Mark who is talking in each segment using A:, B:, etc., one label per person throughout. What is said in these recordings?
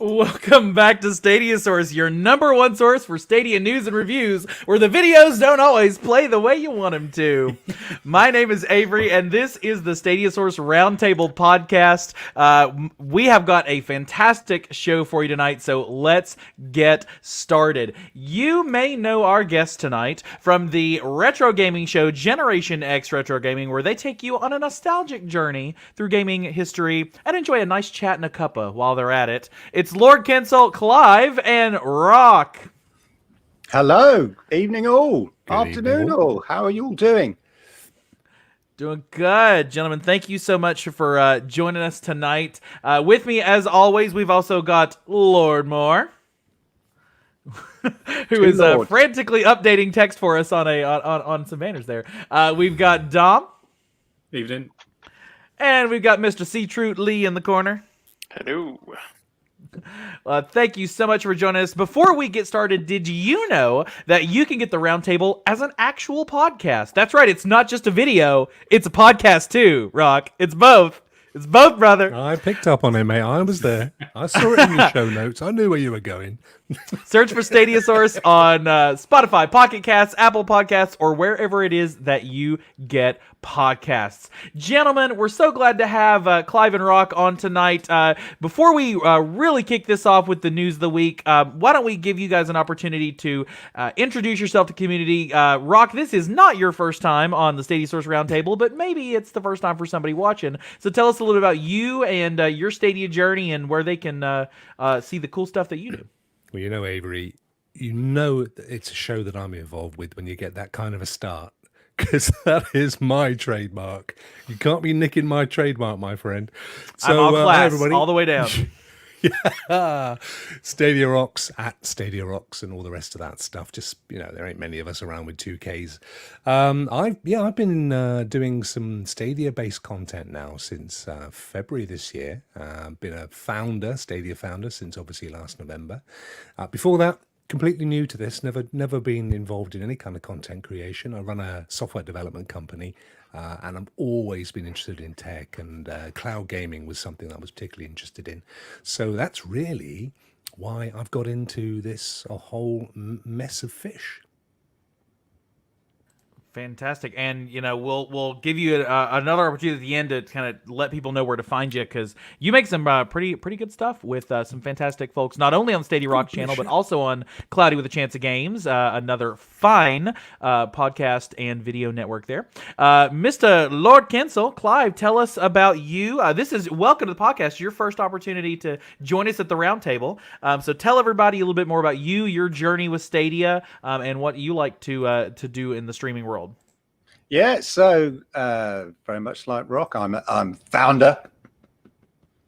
A: Welcome back to Stadia Source, your number one source for Stadia news and reviews, where the videos don't always play the way you want them to. My name is Avery, and this is the Stadia Source Roundtable podcast. We have got a fantastic show for you tonight, so let's get started. You may know our guest tonight from the retro gaming show Generation X Retro Gaming, where they take you on a nostalgic journey through gaming history and enjoy a nice chat and a cuppa while they're at it. It's Lord Kensel, Clive, and Rock.
B: Hello, evening all,
C: Good
B: afternoon
C: evening
B: all. How are you all doing?
A: Doing good, gentlemen. Thank you so much for joining us tonight. With me, as always, we've also got Lord Moore, who is frantically updating text for us on some banners there. We've got Dom.
D: Evening.
A: And we've got Mr. C-Trute Lee in the corner.
E: Hello.
A: Thank you so much for joining us. Before we get started, did you know that you can get the Roundtable as an actual podcast? That's right. It's not just a video. It's a podcast too, Rock. It's both. It's both, brother.
C: I picked up on it, mate. I was there. I saw it in your show notes. I knew where you were going.
A: Search for Stadia Source on Spotify, Pocket Casts, Apple Podcasts, or wherever it is that you get podcasts. Gentlemen, we're so glad to have Clive and Rock on tonight. Before we really kick this off with the news of the week, why don't we give you guys an opportunity to introduce yourself to the community. Rock, this is not your first time on the Stadia Source Roundtable, but maybe it's the first time for somebody watching. So tell us a little bit about you and your Stadia journey and where they can see the cool stuff that you do.
C: Well, you know, Avery, you know it's a show that I'm involved with when you get that kind of a start, because that is my trademark. You can't be nicking my trademark, my friend. So,
A: I'm all class,
C: everybody.
A: all the way down.
C: Yeah, Stadia Rocks at Stadia Rocks and all the rest of that stuff. Just, you know, there ain't many of us around with 2Ks. I've been doing some Stadia-based content now since February this year. Been a Stadia founder since obviously last November. Before that, completely new to this, never been involved in any kind of content creation. I run a software development company, and I've always been interested in tech, and cloud gaming was something that I was particularly interested in. So that's really why I've got into this a whole mess of fish.
A: Fantastic, and you know we'll give you another opportunity at the end to kind of let people know where to find you, because you make some pretty good stuff with some fantastic folks, not only on the Stadia Rock channel but also on Cloudy with a Chance of Games, another fine podcast and video network there. Mr. Lord Kensel, Clive, tell us about you. This is welcome to the podcast. Your first opportunity to join us at the Roundtable. So tell everybody a little bit more about you, your journey with Stadia, and what you like to do in the streaming world.
B: Yeah, so very much like Rock, I'm founder,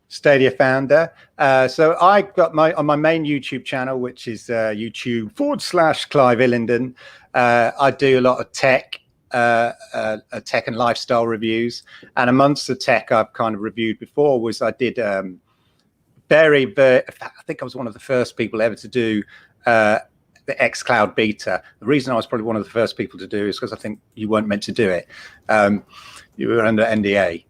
B: Stadia founder. So I got on my main YouTube channel, which is YouTube.com/Clive Illenden. I do a lot of tech and lifestyle reviews, and amongst the tech I've kind of reviewed before was I did I think I was one of the first people ever to do the xCloud beta. The reason I was probably one of the first people to do is because I think you weren't meant to do it. You were under NDA,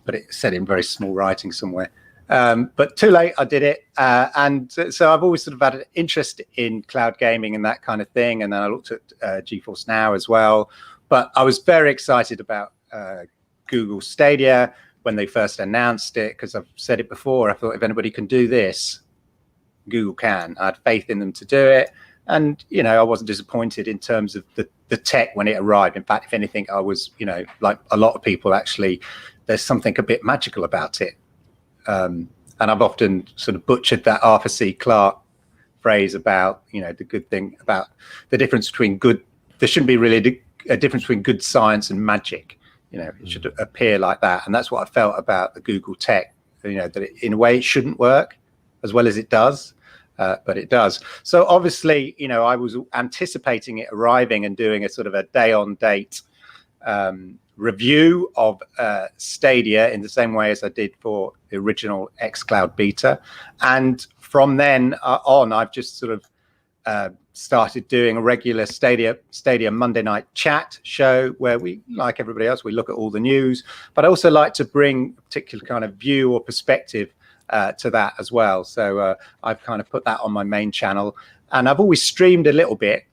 B: but it said in very small writing somewhere. But too late, I did it. And so I've always sort of had an interest in cloud gaming and that kind of thing. And then I looked at GeForce Now as well. But I was very excited about Google Stadia when they first announced it, because I've said it before. I thought if anybody can do this, Google can. I had faith in them to do it. And, you know, I wasn't disappointed in terms of the tech when it arrived. In fact, if anything, I was, you know, like a lot of people, actually, there's something a bit magical about it. And I've often sort of butchered that Arthur C. Clarke phrase about, you know, the good thing about the difference between there shouldn't be really a difference between good science and magic. You know, it should appear like that. And that's what I felt about the Google tech, you know, that in a way it shouldn't work as well as it does. But it does. So obviously, you know, I was anticipating it arriving and doing a sort of a day-on-date review of Stadia in the same way as I did for the original xCloud beta. And from then on, I've just sort of started doing a regular Stadia Monday night chat show where we, like everybody else, we look at all the news. But I also like to bring a particular kind of view or perspective to that as well. So I've kind of put that on my main channel, and I've always streamed a little bit,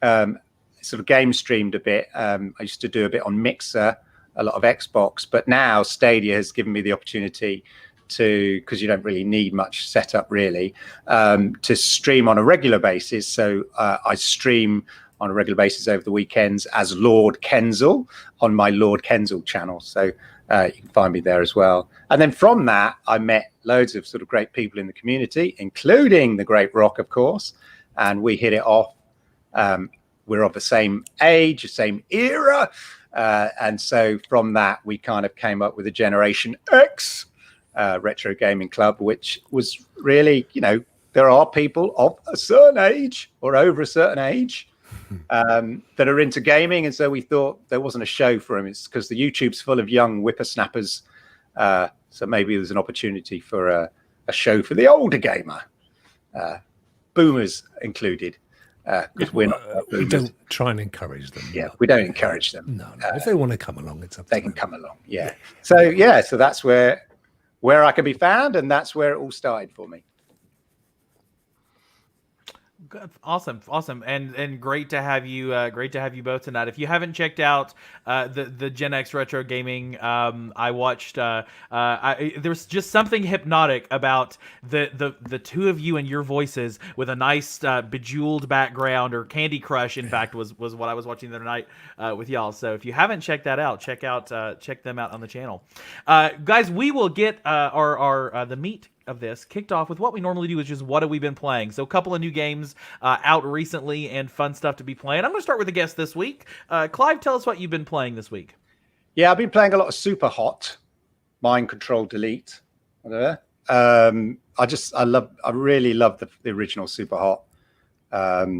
B: sort of game streamed a bit. I used to do a bit on Mixer, a lot of Xbox, but now Stadia has given me the opportunity to, because you don't really need much setup really, to stream on a regular basis. So I stream on a regular basis over the weekends as Lord Kensal on my Lord Kensal channel. So you can find me there as well. And then from that, I met loads of sort of great people in the community, including the great Rock, of course. And we hit it off. We're of the same age, the same era. And so from that, we kind of came up with a Generation X retro gaming club, which was really, you know, there are people of a certain age or over a certain age that are into gaming. And so we thought there wasn't a show for them. It's because the YouTube's full of young whippersnappers. So maybe there's an opportunity for a show for the older gamer, boomers included. Because we're not.
C: We don't try and encourage them.
B: Yeah, we don't encourage them.
C: No. If they want to come along, it's up to
B: they
C: them.
B: can come along. Yeah. So that's where I can be found, and that's where it all started for me.
A: Good. Awesome, and great to have you. Great to have you both tonight. If you haven't checked out the Gen X Retro Gaming, I watched. There's just something hypnotic about the two of you and your voices with a nice bejeweled background, or Candy Crush. In fact, was what I was watching the other night with y'all. So if you haven't checked that out, check them out on the channel, guys. We will get our the meat of this kicked off with what we normally do, is just what have we been playing. So a couple of new games out recently and fun stuff to be playing. I'm going to start with the guest this week. Clive, tell us what you've been playing this week.
B: Yeah, I've been playing a lot of Super Hot, Mind Control Delete. Whatever. I really love the original Super Hot.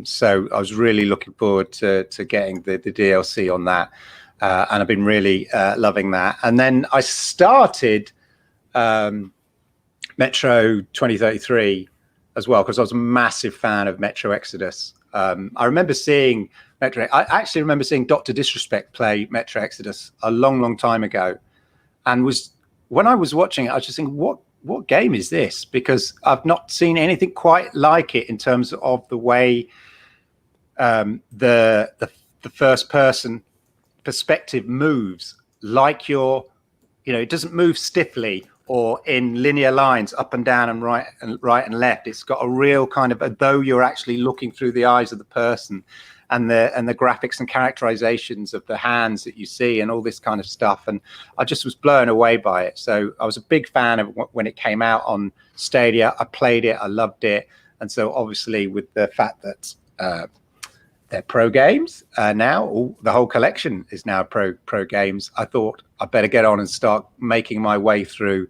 B: So I was really looking forward to getting the DLC on that, and I've been really loving that. And then I started Metro 2033 as well, because I was a massive fan of Metro Exodus. I remember seeing Dr. Disrespect play Metro Exodus a long time ago, and when I was watching it, I was just thinking, what game is this? Because I've not seen anything quite like it in terms of the way the first person perspective moves. Like it doesn't move stiffly or in linear lines up and down and right and left. It's got a real kind of, though you're actually looking through the eyes of the person, and the graphics and characterizations of the hands that you see and all this kind of stuff. And I just was blown away by it. So I was a big fan of when it came out on Stadia. I played it, I loved it. And so obviously with the fact that they're pro games now, the whole collection is now pro games, I thought I better get on and start making my way through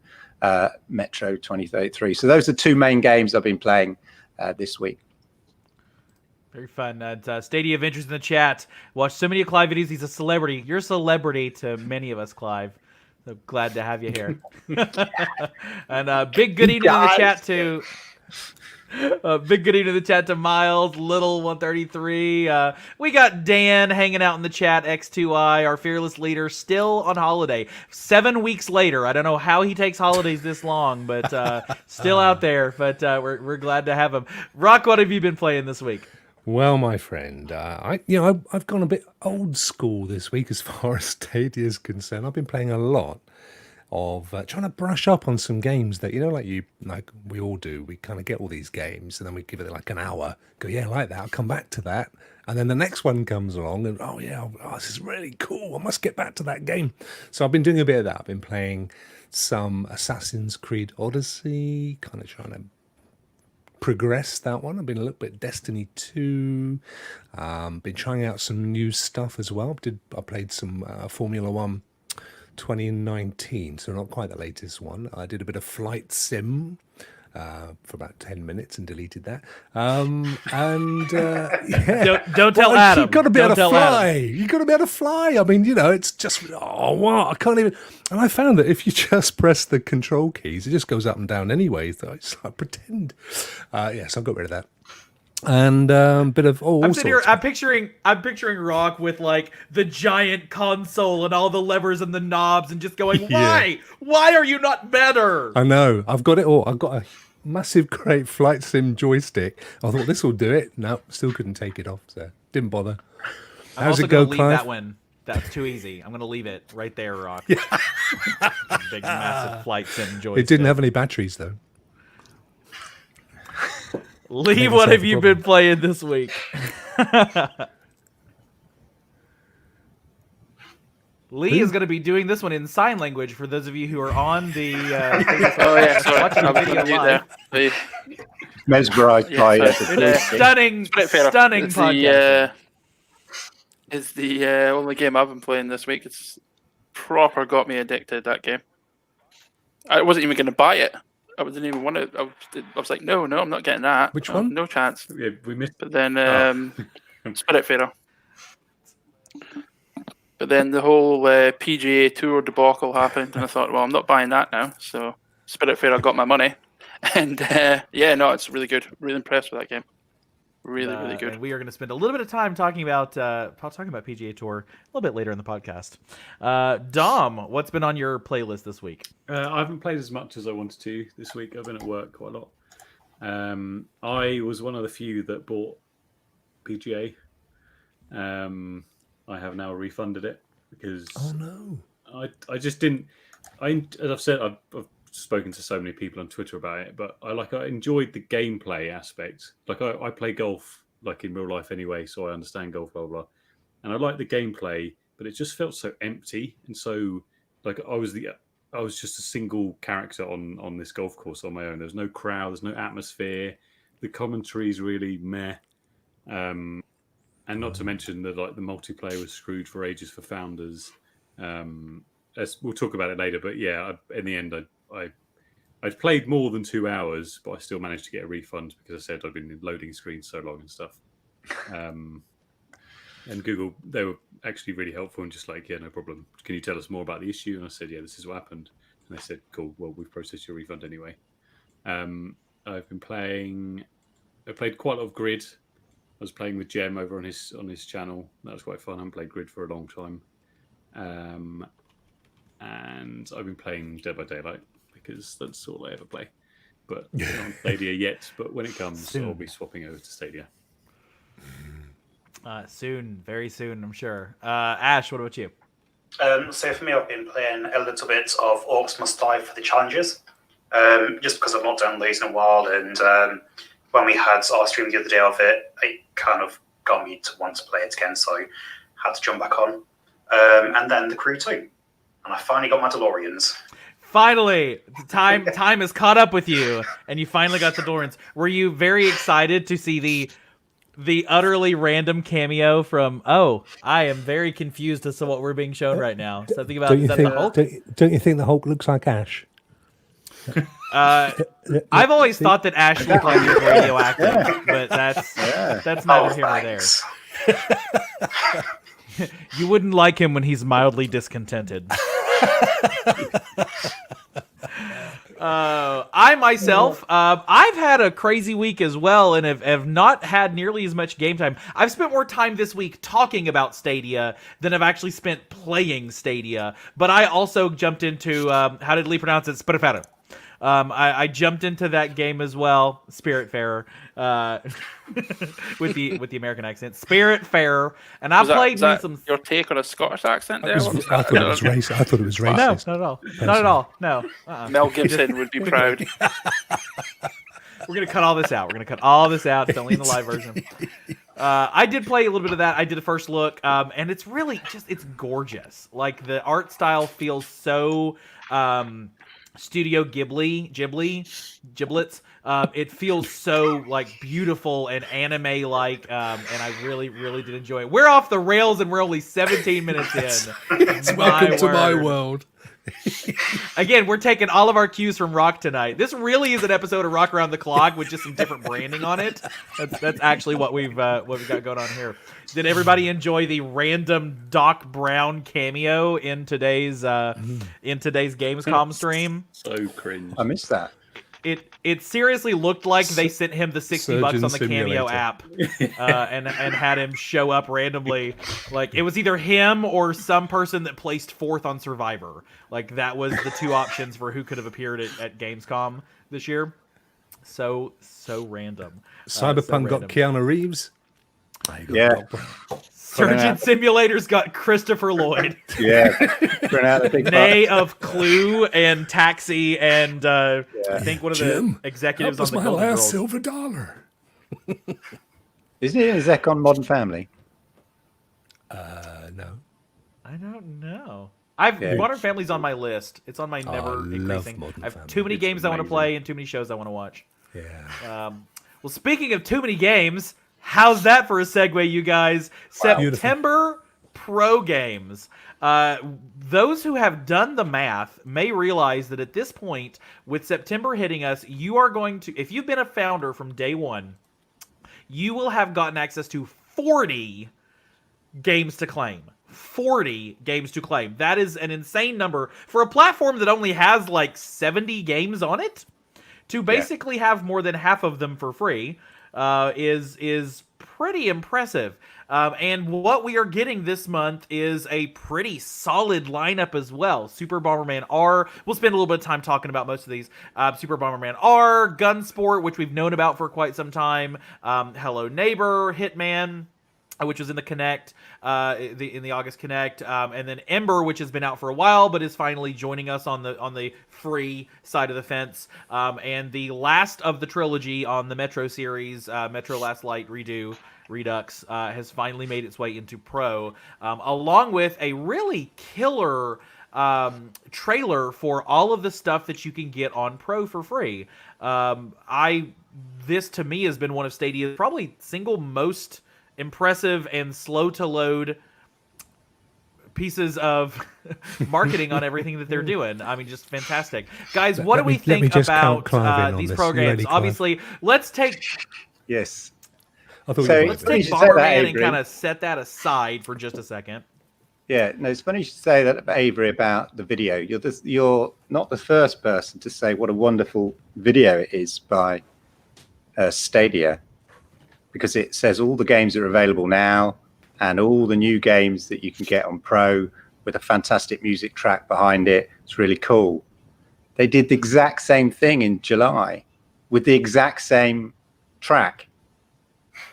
B: Metro 2033. So those are two main games I've been playing this week.
A: Very fun. Stadia Adventures in the chat. Watch so many of Clive videos. He's a celebrity. You're a celebrity to many of us, Clive. So glad to have you here. And big good evening in the chat to... big good evening to the chat to Miles, Little 133. We got Dan hanging out in the chat, X2I, our fearless leader, still on holiday. 7 weeks later. I don't know how he takes holidays this long, but still out there. But we're glad to have him. Rock, what have you been playing this week?
C: Well, my friend, I've gone a bit old school this week as far as Stadia is concerned. I've been playing a lot of trying to brush up on some games that, like we all do. We kind of get all these games and then we give it like an hour, go, yeah, I like that, I'll come back to that. And then the next one comes along and, this is really cool, I must get back to that game. So I've been doing a bit of that. I've been playing some Assassin's Creed Odyssey, kind of trying to progress that one. I've been a little bit Destiny 2, been trying out some new stuff as well. I played some Formula 1 2019, so not quite the latest one. I did a bit of Flight Sim for about 10 minutes and deleted that. Yeah.
A: Don't tell Adam.
C: You've got to be able to fly. You've got to be able to fly. I mean, it's just, wow, I can't even. And I found that if you just press the control keys, it just goes up and down anyway. So I just like pretend. So I got rid of that. and bit of all
A: I'm sitting here.
C: sorts.
A: I'm picturing Rock with like the giant console and all the levers and the knobs, and just going, "Why? Why are you not better?"
C: I know. I've got it all. I've got a massive, great flight sim joystick. I thought this will do it. No, still couldn't take it off. So didn't bother.
A: I'm
C: How's
A: also
C: it go,
A: gonna leave
C: Clive?
A: that one. That's too easy. I'm gonna leave it right there, Rock. Big massive flight sim joystick.
C: It didn't have any batteries though.
A: Lee,
C: Maybe
A: what
C: solve
A: have
C: the
A: you
C: problem.
A: been playing this week? Lee is going to be doing this one in sign language for those of you who are on the
D: Oh yeah, sorry.
A: watching the
D: I was
A: video
D: on mute
A: live.
D: there.
B: Mesmerised
D: Yeah,
B: by
D: sorry.
B: the
D: Yeah.
A: Stunning,
D: Split Fair.
A: stunning
D: It's
A: podcast.
D: It's the only game I've been playing this week. It's proper got me addicted, that game. I wasn't even going to buy it. I didn't even want it. I was like, no, I'm not getting that.
C: Which
D: No,
C: one?
D: No chance.
E: Yeah, we missed.
D: But then
E: Oh.
D: Spiritfarer. But then the whole PGA Tour debacle happened, and I thought, well, I'm not buying that now. So Spiritfarer got my money, and it's really good. Really impressed with that game. Really good.
A: And we are going to spend a little bit of time talking about PGA Tour a little bit later in the podcast. Dom, what's been on your playlist this week?
E: I haven't played as much as I wanted to this week. I've been at work quite a lot. I was one of the few that bought PGA. I have now refunded it because
C: Oh no.
E: I just didn't. As I've said, I've spoken to so many people on Twitter about it, but I enjoyed the gameplay aspect. Like I play golf like in real life anyway, so I understand golf, blah blah. And I like the gameplay, but it just felt so empty and so like I was just a single character on this golf course on my own. There's no crowd, there's no atmosphere. The commentary's really meh. And not to mention that like the multiplayer was screwed for ages for founders. We'll talk about it later, but yeah, in the end, I'd played more than 2 hours, but I still managed to get a refund because I said I'd been loading screens so long and stuff. And Google, they were actually really helpful and just like, yeah, no problem. Can you tell us more about the issue? And I said, yeah, this is what happened. And they said, cool, well, we've processed your refund anyway. I played quite a lot of Grid. I was playing with Jem over on his channel. That was quite fun. I haven't played Grid for a long time. And I've been playing Dead by Daylight because that's all I ever play. But not on Stadia yet. But when it comes,
A: Soon.
E: I'll be swapping over to Stadia.
A: Soon, very soon, I'm sure. Ash, what about you?
F: So for me, I've been playing a little bit of Orcs Must Die for the challenges, just because I've not done these in a while. And when we had our stream the other day of it, it kind of got me to want to play it again, so I had to jump back on. And then The Crew 2. And I finally got my DeLoreans.
A: Finally, time has caught up with you, and you finally got the DeLoreans. Were you very excited to see the utterly random cameo from? Oh, I am very confused as to what we're being shown right now. Something about
C: Don't you
A: is that
C: think?
A: the Hulk?
C: Don't you think the Hulk looks like Ash?
A: I've always thought that Ash looked like he was radioactive, but that's neither here nor there.
F: Thanks.
A: You wouldn't like him when he's mildly discontented. I myself, I've had a crazy week as well, and have not had nearly as much game time. I've spent more time this week talking about Stadia than I've actually spent playing Stadia. But I also jumped into, how did Lee pronounce it? Spiritfarer. I jumped into that game as well, Spiritfarer, with the American accent, Spiritfarer, and I played me some.
D: Your take on a Scottish accent there?
C: I thought it was racist. I thought it was
A: No,
C: racist.
A: not at all. Not at all. No.
D: Mel Gibson would be proud.
A: We're gonna cut all this out. It's only in the live version. I did play a little bit of that. I did a first look, and it's really it's gorgeous. Like the art style feels so. Studio Giblets. It feels so like beautiful and anime like, and I really did enjoy it. We're off the rails and we're only 17 minutes in.
C: Welcome to my world.
A: Again, we're taking all of our cues from Rock tonight. This really is an episode of Rock Around the Clock with just some different branding on it. That's actually what we've got going on here. Did everybody enjoy the random Doc Brown cameo in today's Gamescom stream?
E: So cringe.
B: I missed that.
A: it seriously looked like they sent him the $60
C: Surgeon
A: on the Cameo
C: Simulator.
A: app, and had him show up randomly. Like it was either him or some person that placed fourth on Survivor. Like that was the two options for who could have appeared at Gamescom this year. So random.
C: Cyberpunk got Keanu Reeves.
B: Yeah.
A: Surgeon Simulator's got Christopher Lloyd.
B: Yeah. Bring out the big
A: Nay
B: bucks.
A: of Clue and Taxi and I think one of
C: Jim,
A: the executives
C: that was
A: on the
C: my
A: Golden
C: last
A: Girls.
C: silver dollar.
B: Isn't it Zek on Modern Family?
C: No.
A: I don't know.
B: Yeah.
A: Modern Family's on my list. It's on my
C: I
A: never
C: love
A: increasing.
C: Modern
A: I have
C: Family.
A: too many
E: It's
A: games I want to
E: amazing.
A: play and too many shows I want to watch.
C: Yeah.
A: Well, speaking of too many games, how's that for a segue, you guys? September Pro Games. Those who have done the math may realize that at this point, with September hitting us, you are going to, if you've been a founder from day one, you will have gotten access to 40 games to claim. 40 games to claim. That is an insane number for a platform that only has like 70 games on it. To basically have more than half of them for free is pretty impressive. And what we are getting this month is a pretty solid lineup as well. Super Bomberman R. We'll spend a little bit of time talking about most of these. Super Bomberman R, Gunsport, which we've known about for quite some time. Hello Neighbor, Hitman, which was in the Connect, in the August Connect, and then Ember, which has been out for a while, but is finally joining us on the free side of the fence, and the last of the trilogy on the Metro series, Metro Last Light Redux, has finally made its way into Pro, along with a really killer trailer for all of the stuff that you can get on Pro for free. This to me has been one of Stadia's probably single most impressive and slow to load pieces of marketing on everything that they're doing. I mean, just fantastic. Guys, what do we think about these programs?
C: Clive?
A: Obviously, let's take
B: Yes.
C: I thought
B: So-
C: you were
A: let's
B: funny
A: take
B: you should say that,
A: Bomberman and
B: Avery.
A: kind of set that aside for just a second.
B: Yeah, no, it's funny you should say that, Avery, about the video. You're not the first person to say what a wonderful video it is by Stadia, because it says all the games that are available now and all the new games that you can get on Pro with a fantastic music track behind it. It's really cool. They did the exact same thing in July with the exact same track.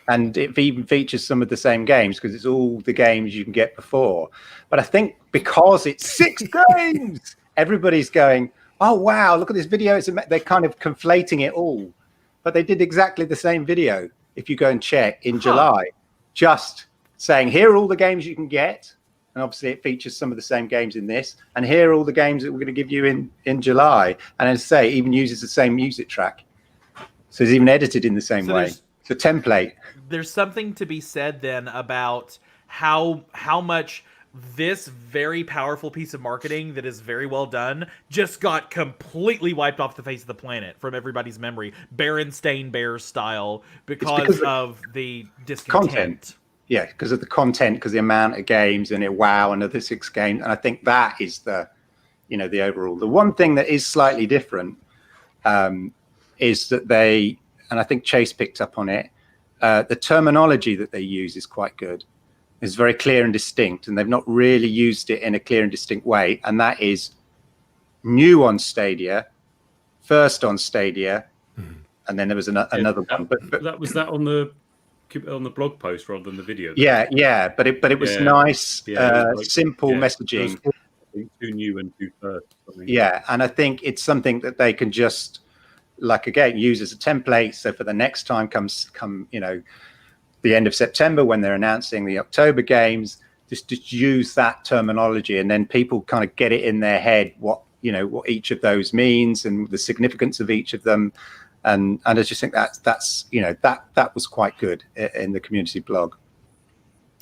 B: And it even features some of the same games because it's all the games you can get before. But I think because it's 6 games, everybody's going, oh, wow, look at this video. They're kind of conflating it all. But they did exactly the same video, if you go and check, in July, just saying, here are all the games you can get. And obviously it features some of the same games in this. And here are all the games that we're going to give you in July. And as I say, it even uses the same music track. So it's even edited in the same way. It's a template.
A: There's something to be said then about how much this very powerful piece of marketing that is very well done just got completely wiped off the face of the planet from everybody's memory, Berenstain Bears style, because of the discontent.
B: Content. Yeah, because of the content, because the amount of games and another 6 games. And I think that is the overall. The one thing that is slightly different is that they, and I think Chase picked up on it, the terminology that they use is quite good. It's very clear and distinct, and they've not really used it in a clear and distinct way. And that is new on Stadia, first on Stadia, and then there was another one. But
E: that was that on the blog post rather than the video.
B: yeah, but it was nice, simple messaging.
E: Too new and too first.
B: Yeah, and I think it's something that they can just, like, again, use as a template. So for the next time the end of September when they're announcing the October games, just use that terminology, and then people kind of get it in their head what each of those means and the significance of each of them. And I just think that was quite good in the community blog.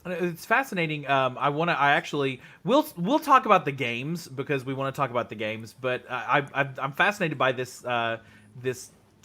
A: It's fascinating. We'll talk about the games because we want to talk about the games, but I'm fascinated by this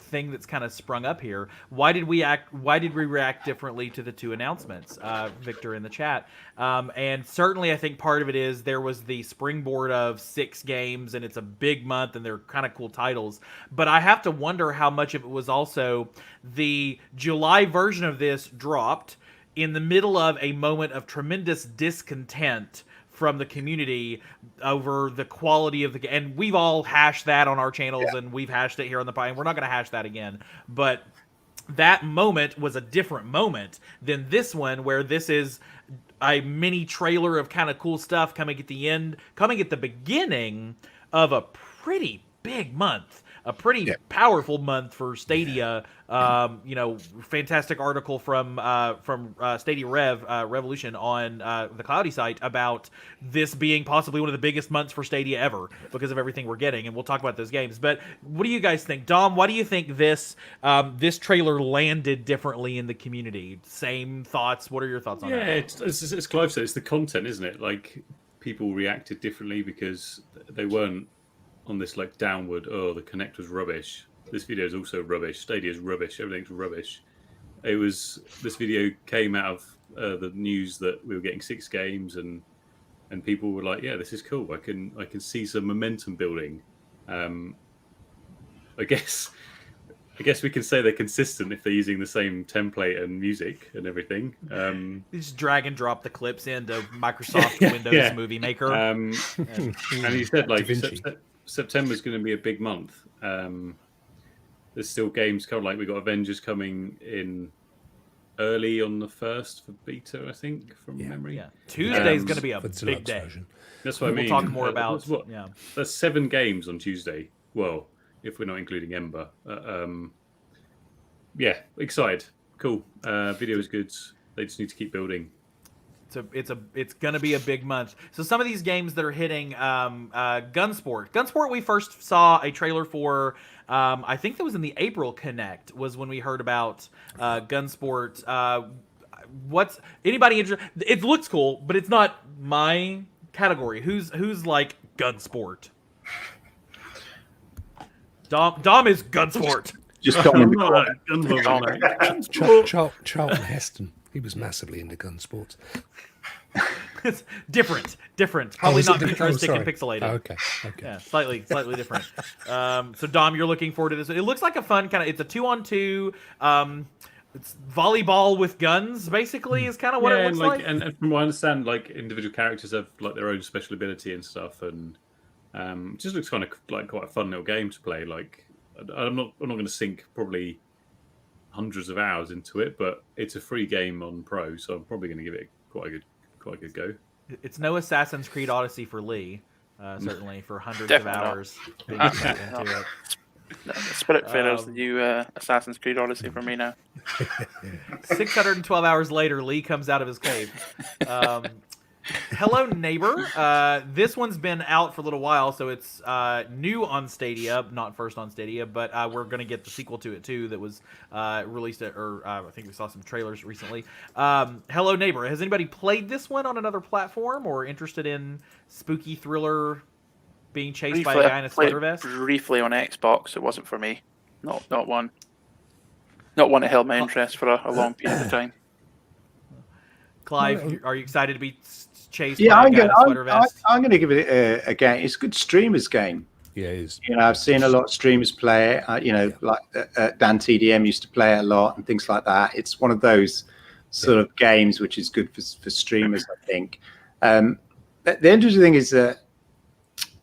A: thing that's kind of sprung up here. Why did we react differently to the two announcements, Victor, in the chat? And certainly I think part of it is there was the springboard of 6 games, and it's a big month, and they're kind of cool titles. But I have to wonder how much of it was also the July version of this dropped in the middle of a moment of tremendous discontent from the community over the quality of the game. And we've all hashed that on our channels, and we've hashed it here on the pod, and we're not going to hash that again. But that moment was a different moment than this one, where this is a mini trailer of kind of cool stuff coming at the beginning of a pretty big month. A pretty powerful month for Stadia. Fantastic article from Stadia Revolution on the Cloudy site about this being possibly one of the biggest months for Stadia ever because of everything we're getting, and we'll talk about those games. But what do you guys think, Dom? Why do you think this trailer landed differently in the community? Same thoughts? What are your thoughts on that?
E: Yeah, it's Clive said, it's the content, isn't it? Like, people reacted differently because they weren't on this like downward, the Kinect was rubbish. This video is also rubbish. Stadia's rubbish. Everything's rubbish. This video came out of the news that we were getting 6 games, and people were like, yeah, this is cool. I can see some momentum building. I guess we can say they're consistent if they're using the same template and music and everything.
A: You just drag and drop the clips into Microsoft Windows Movie Maker.
E: And you said like September's going to be a big month. There's still games coming, like we got Avengers coming in early on the 1st for beta, I think, from memory.
A: Yeah, Tuesday's going to be a big day.
C: Version.
E: That's what I mean.
A: We'll talk more about.
E: There's 7 games on Tuesday. Well, if we're not including Ember. Excited. Cool. Video is good. They just need to keep building.
A: It's gonna be a big month. So some of these games that are hitting, Gunsport we first saw a trailer for. I think that was in the April Connect was when we heard about Gunsport. What's anybody interested? It looks cool, but it's not my category. Who's like Gunsport? Dom is Gunsport.
B: Just Dom.
C: Charlton Heston. He was massively into gun sports.
A: It's different. Probably not futuristic and pixelated.
C: Okay.
A: Yeah, slightly different. So Dom, you're looking forward to this. It looks like a fun kind of. It's a 2-on-2. It's volleyball with guns. Basically, is kind of what it looks like.
E: And from what I understand, like individual characters have like their own special ability and stuff, and it just looks kind of like quite a fun little game to play. Like, I'm not going to sink probably hundreds of hours into it, but it's a free game on Pro, so I'm probably going to give it quite a good go.
A: It's no Assassin's Creed Odyssey for Lee, certainly for hundreds of hours. Into it.
D: Spirit Fader's the new Assassin's Creed Odyssey for me now.
A: 612 hours later, Lee comes out of his cave. Hello, Neighbor. This one's been out for a little while, so it's new on Stadia, not first on Stadia, but we're going to get the sequel to it, too, that was released, I think we saw some trailers recently. Hello, Neighbor. Has anybody played this one on another platform or interested in spooky thriller being chased by a guy in a sweater vest?
D: Briefly on Xbox. It wasn't for me. Not one that held my interest for a long period of time.
A: Clive, are you excited to be chased
B: Yeah,
A: by a guy in a sweater vest?
B: I'm going to give it a game. It's a good streamers game.
C: Yeah, it is.
B: I've seen a lot of streamers play it. Like Dan TDM used to play it a lot and things like that. It's one of those sort of games which is good for streamers, I think. The interesting thing is that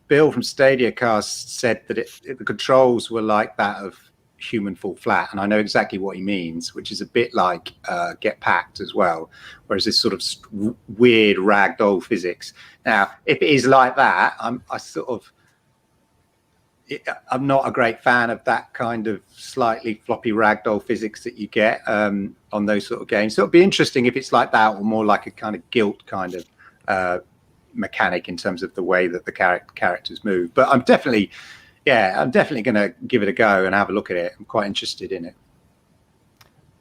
B: Bill from Stadia Cast said that the controls were like that of Human Fall Flat, and I know exactly what he means, which is a bit like Get Packed as well, whereas this sort of weird ragdoll physics. Now, if it is like that, I'm not a great fan of that kind of slightly floppy ragdoll physics that you get on those sort of games. So it'll be interesting if it's like that, or more like a kind of Guilt kind of mechanic in terms of the way that the characters move. But I'm definitely going to give it a go and have a look at it. I'm quite interested in it.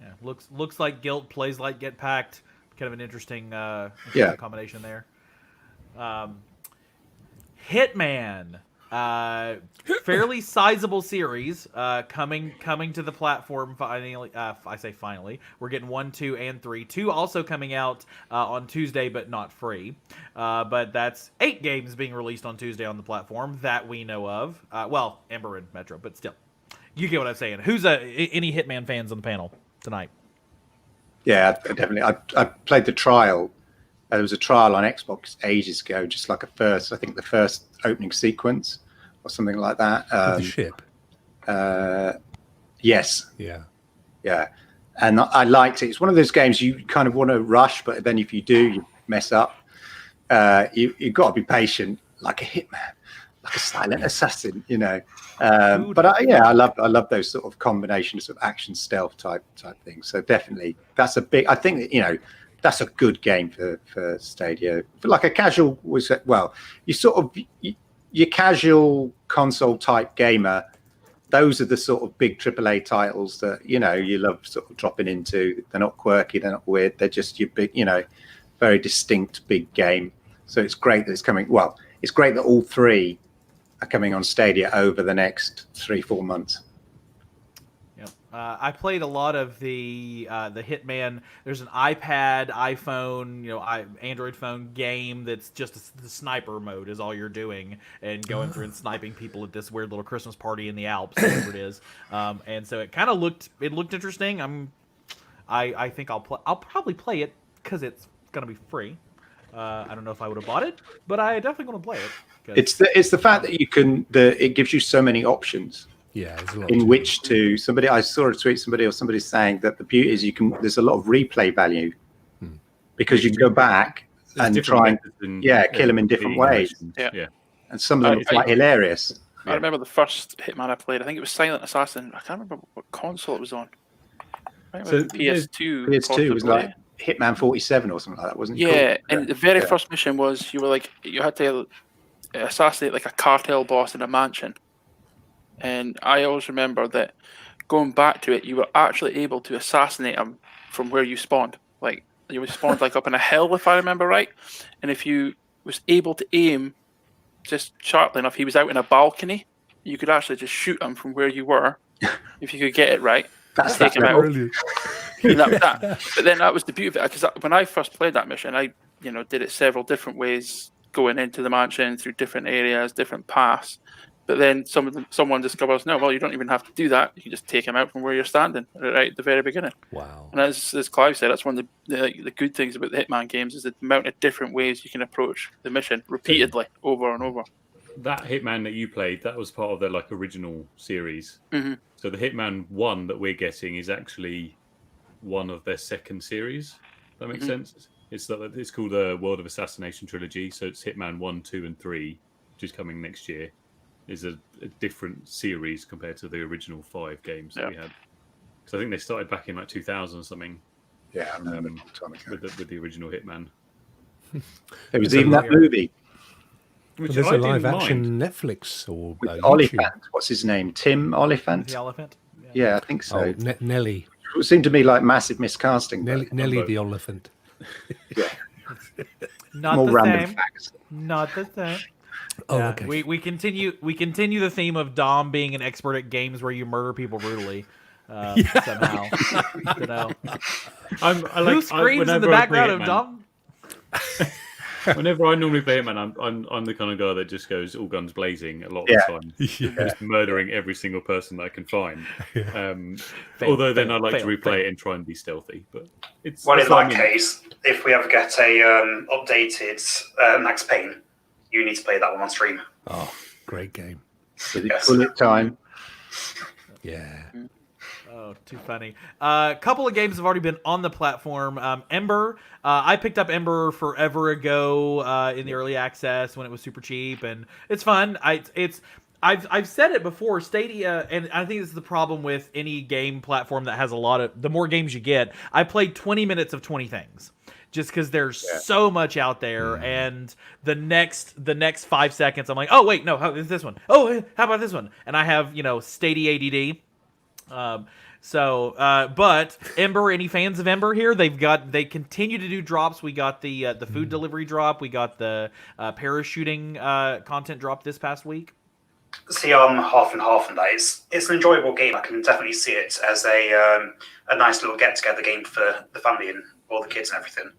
A: Yeah, looks like Guilt, plays like Get Packed. Kind of an interesting combination there. Hitman. Fairly sizable series coming to the platform finally. I say finally. We're getting 1, 2, and 3. 2 also coming out on Tuesday, but not free. But that's 8 games being released on Tuesday on the platform that we know of. Well, Ember and Metro, but still, you get what I'm saying. Who's any Hitman fans on the panel tonight?
B: Yeah, definitely. I played the trial. There was a trial on Xbox ages ago, just like I think the first opening sequence or something like that.
C: The ship.
B: Yes.
C: Yeah.
B: Yeah. And I liked it. It's one of those games you kind of want to rush, but then if you do, you mess up. You've got to be patient, like a hitman, like a silent assassin, you know. But I love those sort of combinations of action stealth type things. So definitely, that's a big. I think that, you know, that's a good game for Stadia. For like a casual, you sort of your casual console type gamer. Those are the sort of big AAA titles that, you know, you love sort of dropping into. They're not quirky, they're not weird. They're just your big, you know, very distinct big game. So it's great that it's coming. Well, it's great that all 3 are coming on Stadia over the next 3-4 months.
A: Yep. I played a lot of the Hitman. There's an iPad, iPhone, Android phone game that's just the sniper mode is all you're doing and going through and sniping people at this weird little Christmas party in the Alps, whatever it is. And so it kind of looked interesting. I think I'll probably play it because it's gonna be free. I don't know if I would have bought it, but I definitely want to play it.
B: It's the fact that it gives you so many options.
C: Yeah, there's a lot
B: in which to somebody. I saw a tweet somebody saying that the beauty is there's a lot of replay value because you can go back and try and kill them in different ways.
D: Yeah.
B: And some of them are quite hilarious.
D: I remember the first Hitman I played. I think it was Silent Assassin. I can't remember what console it was on. I think it was PS2.
B: PS2 was like Hitman 47 or something like that, wasn't it?
D: Yeah, and the very first mission was you had to assassinate like a cartel boss in a mansion. And I always remember that going back to it, you were actually able to assassinate him from where you spawned. Like you spawned like up in a hill, if I remember right. And if you was able to aim just sharply enough, he was out in a balcony. You could actually just shoot him from where you were, if you could get it right.
B: That's
D: take him out.
C: Brilliant.
D: And that was that. But then that was the beauty of it, because when I first played that mission, I did it several different ways, going into the mansion through different areas, different paths. But then someone discovers, no, well, you don't even have to do that. You can just take him out from where you're standing right at the very beginning.
C: Wow.
D: And as Clive said, that's one of the good things about the Hitman games is the amount of different ways you can approach the mission repeatedly over and over.
E: That Hitman that you played, that was part of their like original series.
D: Mm-hmm.
E: So the Hitman 1 that we're getting is actually one of their second series. That makes sense. It's called the World of Assassination Trilogy. So it's Hitman 1, 2, and 3, which is coming next year. Is a different series compared to the original 5 games that we had. Because I think they started back in like 2000 or something.
B: Yeah, I remember
E: with the original Hitman.
B: There was even that movie.
E: Which
C: there's
E: I
C: a live
E: didn't
C: action
E: mind.
C: Netflix or
B: With
C: YouTube.
B: Oliphant. What's his name? Tim Oliphant?
A: The elephant.
B: Yeah, I think so.
C: Oh, Nelly.
B: It seemed to me like massive miscasting.
C: Nelly the elephant.
B: Yeah.
A: Not
B: More
A: the
B: random
A: same.
B: facts.
A: Not the same.
C: Oh,
A: Yeah,
C: okay.
A: We continue the theme of Dom being an expert at games where you murder people brutally. Somehow. Who screams in the background of Dom?
E: Whenever I normally play Hitman, I'm the kind of guy that just goes all guns blazing a lot of the time, just murdering every single person that I can find. Although then I like to replay it and try and be stealthy. But it's
F: in that case, if we ever get a updated Max Payne, you need to play that one on stream.
C: Oh, great game.
B: With its bullet time.
C: Yeah.
A: Oh, too funny. A couple of games have already been on the platform. Ember. I picked up Ember forever ago in the early access when it was super cheap, and it's fun. I've said it before. Stadia, and I think this is the problem with any game platform that has the more games you get. I played 20 minutes of 20 things. Just because there's so much out there, and the next 5 seconds, I'm like, oh wait, no, how is this one? Oh, how about this one? And I have Stadia ADD. But Ember, any fans of Ember here? They continue to do drops. We got the food delivery drop. We got the parachuting content drop this past week.
F: See, I'm half and half on that. It's an enjoyable game. I can definitely see it as a nice little get together game for the family and all the kids and everything.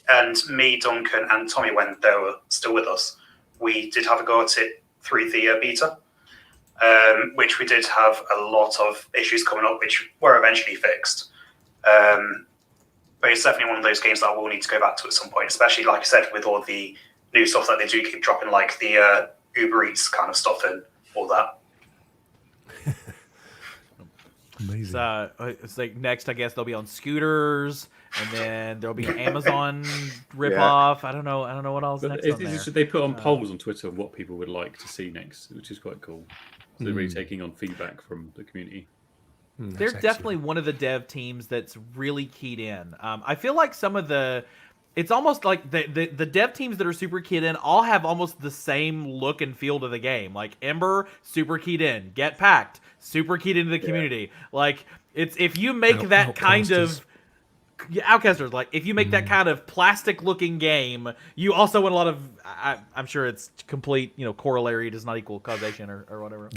F: And me, Duncan, and Tommy, when they were still with us, we did have a go at it through the beta, which we did have a lot of issues coming up, which were eventually fixed. But it's definitely one of those games that we'll need to go back to at some point, especially, like I said, with all the new stuff that they do keep dropping, like the Uber Eats kind of stuff and all that.
C: Amazing.
A: It's like next, I guess they'll be on scooters, and then there'll be an Amazon ripoff. I don't know what else
E: But
A: next on there.
E: they put on polls on Twitter of what people would like to see next, which is quite cool. So they're really taking on feedback from the community.
A: They're definitely one of the dev teams that's really keyed in. I feel like some of the, it's almost like the dev teams that are super keyed in all have almost the same look and feel to the game. Like Ember, super keyed in. Get Packed, super keyed into the community. Like it's if you make that kind of Outcasters, like if you make that kind of plastic looking game, you also want a lot of I'm sure it's complete, corollary does not equal causation or whatever.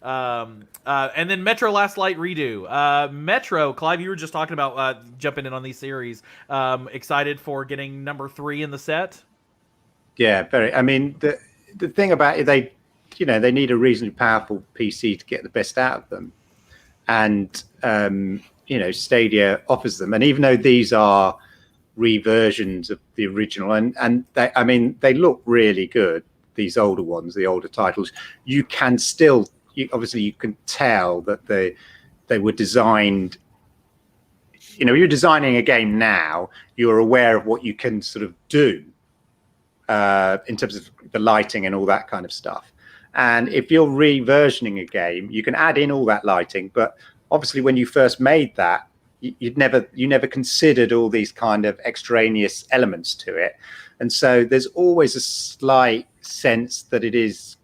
A: And then Metro Last Light redo. Metro, Clive, you were just talking about jumping in on these series. Excited for getting number 3 in the set?
B: Yeah, very. I mean, the thing about it, they need a reasonably powerful PC to get the best out of them, and Stadia offers them. And even though these are reversions of the original, and they look really good, these older ones, the older titles, you can still, obviously you can tell that they were designed, you're designing a game now, you're aware of what you can sort of do in terms of the lighting and all that kind of stuff. And if you're reversioning a game, you can add in all that lighting, but obviously, when you first made that, you never considered all these kind of extraneous elements to it, and so there's always a slight sense that it is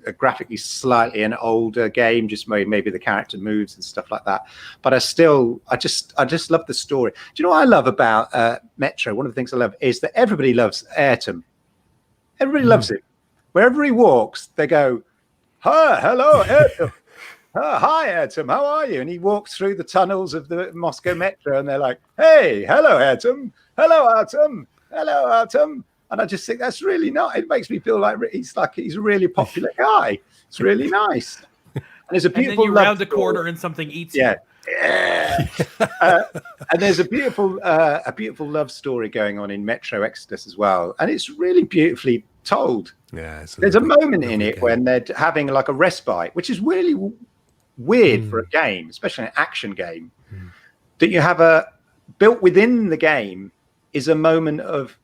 B: a graphically slightly an older game, just maybe the character moves and stuff like that. But I just love the story. Do you know what I love about Metro? One of the things I love is that everybody loves Ayrton. Everybody loves it. Wherever he walks, they go, "Hi, hello, Ayrton." Hi, Ayrton, how are you? And he walks through the tunnels of the Moscow Metro, and they're like, "Hey, hello, Ayrton. Hello, Ayrton. Hello, Ayrton." And I just think that's really nice. It makes me feel like he's a really popular guy. It's really nice. And there's a beautiful.
A: And then you round the corner and something eats you.
B: Yeah. And there's a beautiful love story going on in Metro Exodus as well, and it's really beautifully told.
C: Yeah,
B: there's a moment in it when they're having like a respite, which is really weird for a game, especially an action game, that you have built within the game is a moment of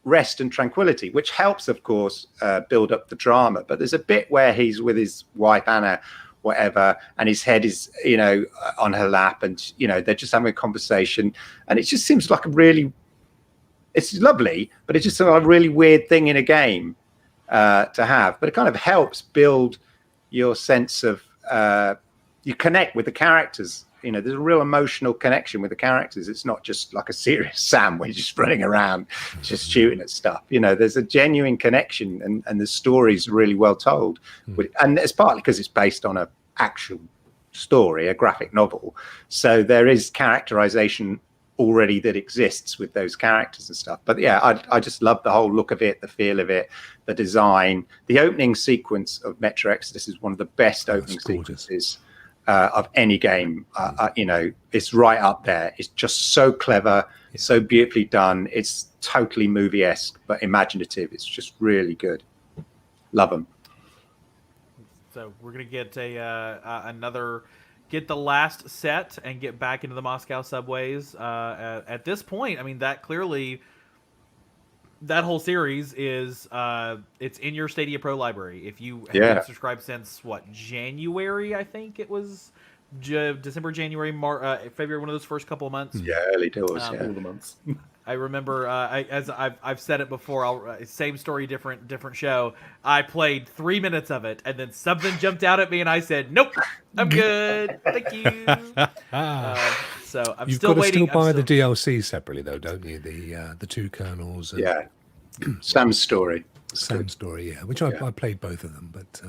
B: rest and tranquility, which helps, of course, build up the drama. But there's a bit where he's with his wife Anna, whatever, and his head is on her lap, and they're just having a conversation, and it just seems like it's lovely, but it's just a really weird thing in a game to have. But it kind of helps build your sense of you connect with the characters. There's a real emotional connection with the characters. It's not just like a serious Sam where you're just running around just shooting at stuff. There's a genuine connection, and the story's really well told. And it's partly because it's based on an actual story, a graphic novel, so there is characterization already that exists with those characters and stuff. But yeah, I just love the whole look of it, the feel of it, the design. The opening sequence of Metro Exodus is one of the best opening sequences of any game. It's right up there. It's just so clever, so beautifully done. It's totally movie-esque but imaginative. It's just really good. Love them.
A: So we're gonna get get the last set and get back into the Moscow subways. At this point, I mean, that clearly, that whole series is it's in your Stadia Pro library. If you have been subscribed since January, I think it was December, January, February, one of those first couple of months.
B: Yeah, early doors.
E: All the months.
A: I remember, as I've said it before, same story, different show. I played 3 minutes of it, and then something jumped out at me, and I said, "Nope, I'm good, thank you." So I'm still waiting.
C: You've got to buy the DLC separately, though, don't you? The 2 kernels. And...
B: Yeah, Sam's story.
C: Same story, yeah. Which I played both of them, but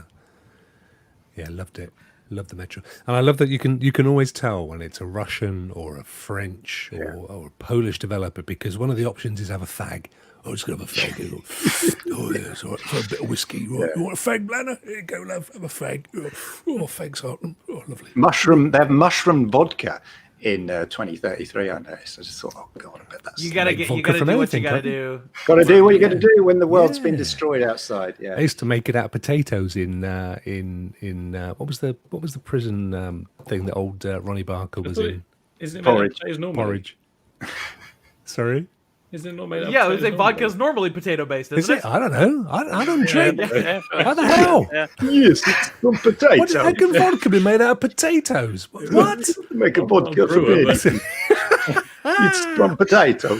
C: yeah, loved it. Loved the Metro, and I love that you can always tell when it's a Russian or a French or a Polish developer, because one of the options is have a fag. Oh, it's gonna have a fag. Oh yeah, it's all right. For a bit of whiskey. Right. You want a fag, Blanner? Here you go, love. Have a fag. Oh, fags, Hartman. Oh, lovely.
B: They have mushroom vodka in 2033. I noticed. I just thought, oh god, I bet that's.
A: You gotta
C: Make
A: do
C: vodka from
A: what you
C: anything,
A: gotta
C: can't you?
A: do.
B: Got to do what you got to do when the world's been
C: Yeah.
B: destroyed outside.
C: I
B: Yeah.
C: used to make it out of potatoes in what was the prison thing that old Ronnie Barker was in?
E: Isn't it
B: Porridge.
E: made out of potatoes normally?
C: Porridge. Sorry.
E: Isn't it not made out of
A: Yeah, I would say
E: potatoes normally?
A: vodka's normally potato based,
C: Is
A: isn't
C: it? I don't know. I don't drink.
D: Yeah,
C: How the hell?
D: yeah.
B: Yes, it's from potato.
C: What, how can vodka be made out of potatoes? What?
B: Make a
E: I'm
B: vodka
E: not a brewer,
B: for me. It's from potato.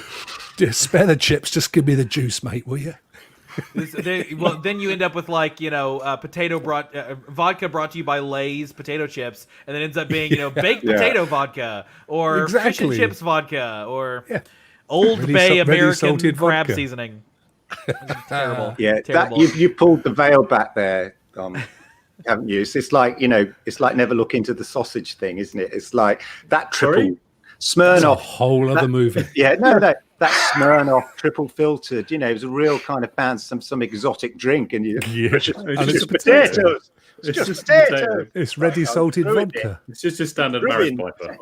C: Just spare the chips. Just give me the juice, mate, will you?
A: Well, then you end up with vodka brought to you by Lay's potato chips, and then ends up being baked
B: Yeah.
A: potato vodka or fish and
C: Exactly.
A: chips vodka or
C: Yeah.
A: Old
C: Ready
A: Bay
C: ready
A: American
C: salted
A: crab
C: vodka.
A: seasoning. Terrible.
B: Yeah,
A: Terrible.
B: you pulled the veil back there, haven't you? It's like it's like never look into the sausage thing, isn't it? It's like that triple
C: That's a
B: Smirnoff.
C: whole other movie.
B: Yeah, no, that Smirnoff triple filtered. It was a real kind of fancy some exotic drink, and you
C: Yeah.
B: it's just,
C: And
B: it's
C: it's
B: just
C: a potato.
B: potatoes. It's just potatoes.
C: It's ready salted
B: ruined
C: vodka.
E: It's just a standard
B: Ruined.
E: Maris Piper.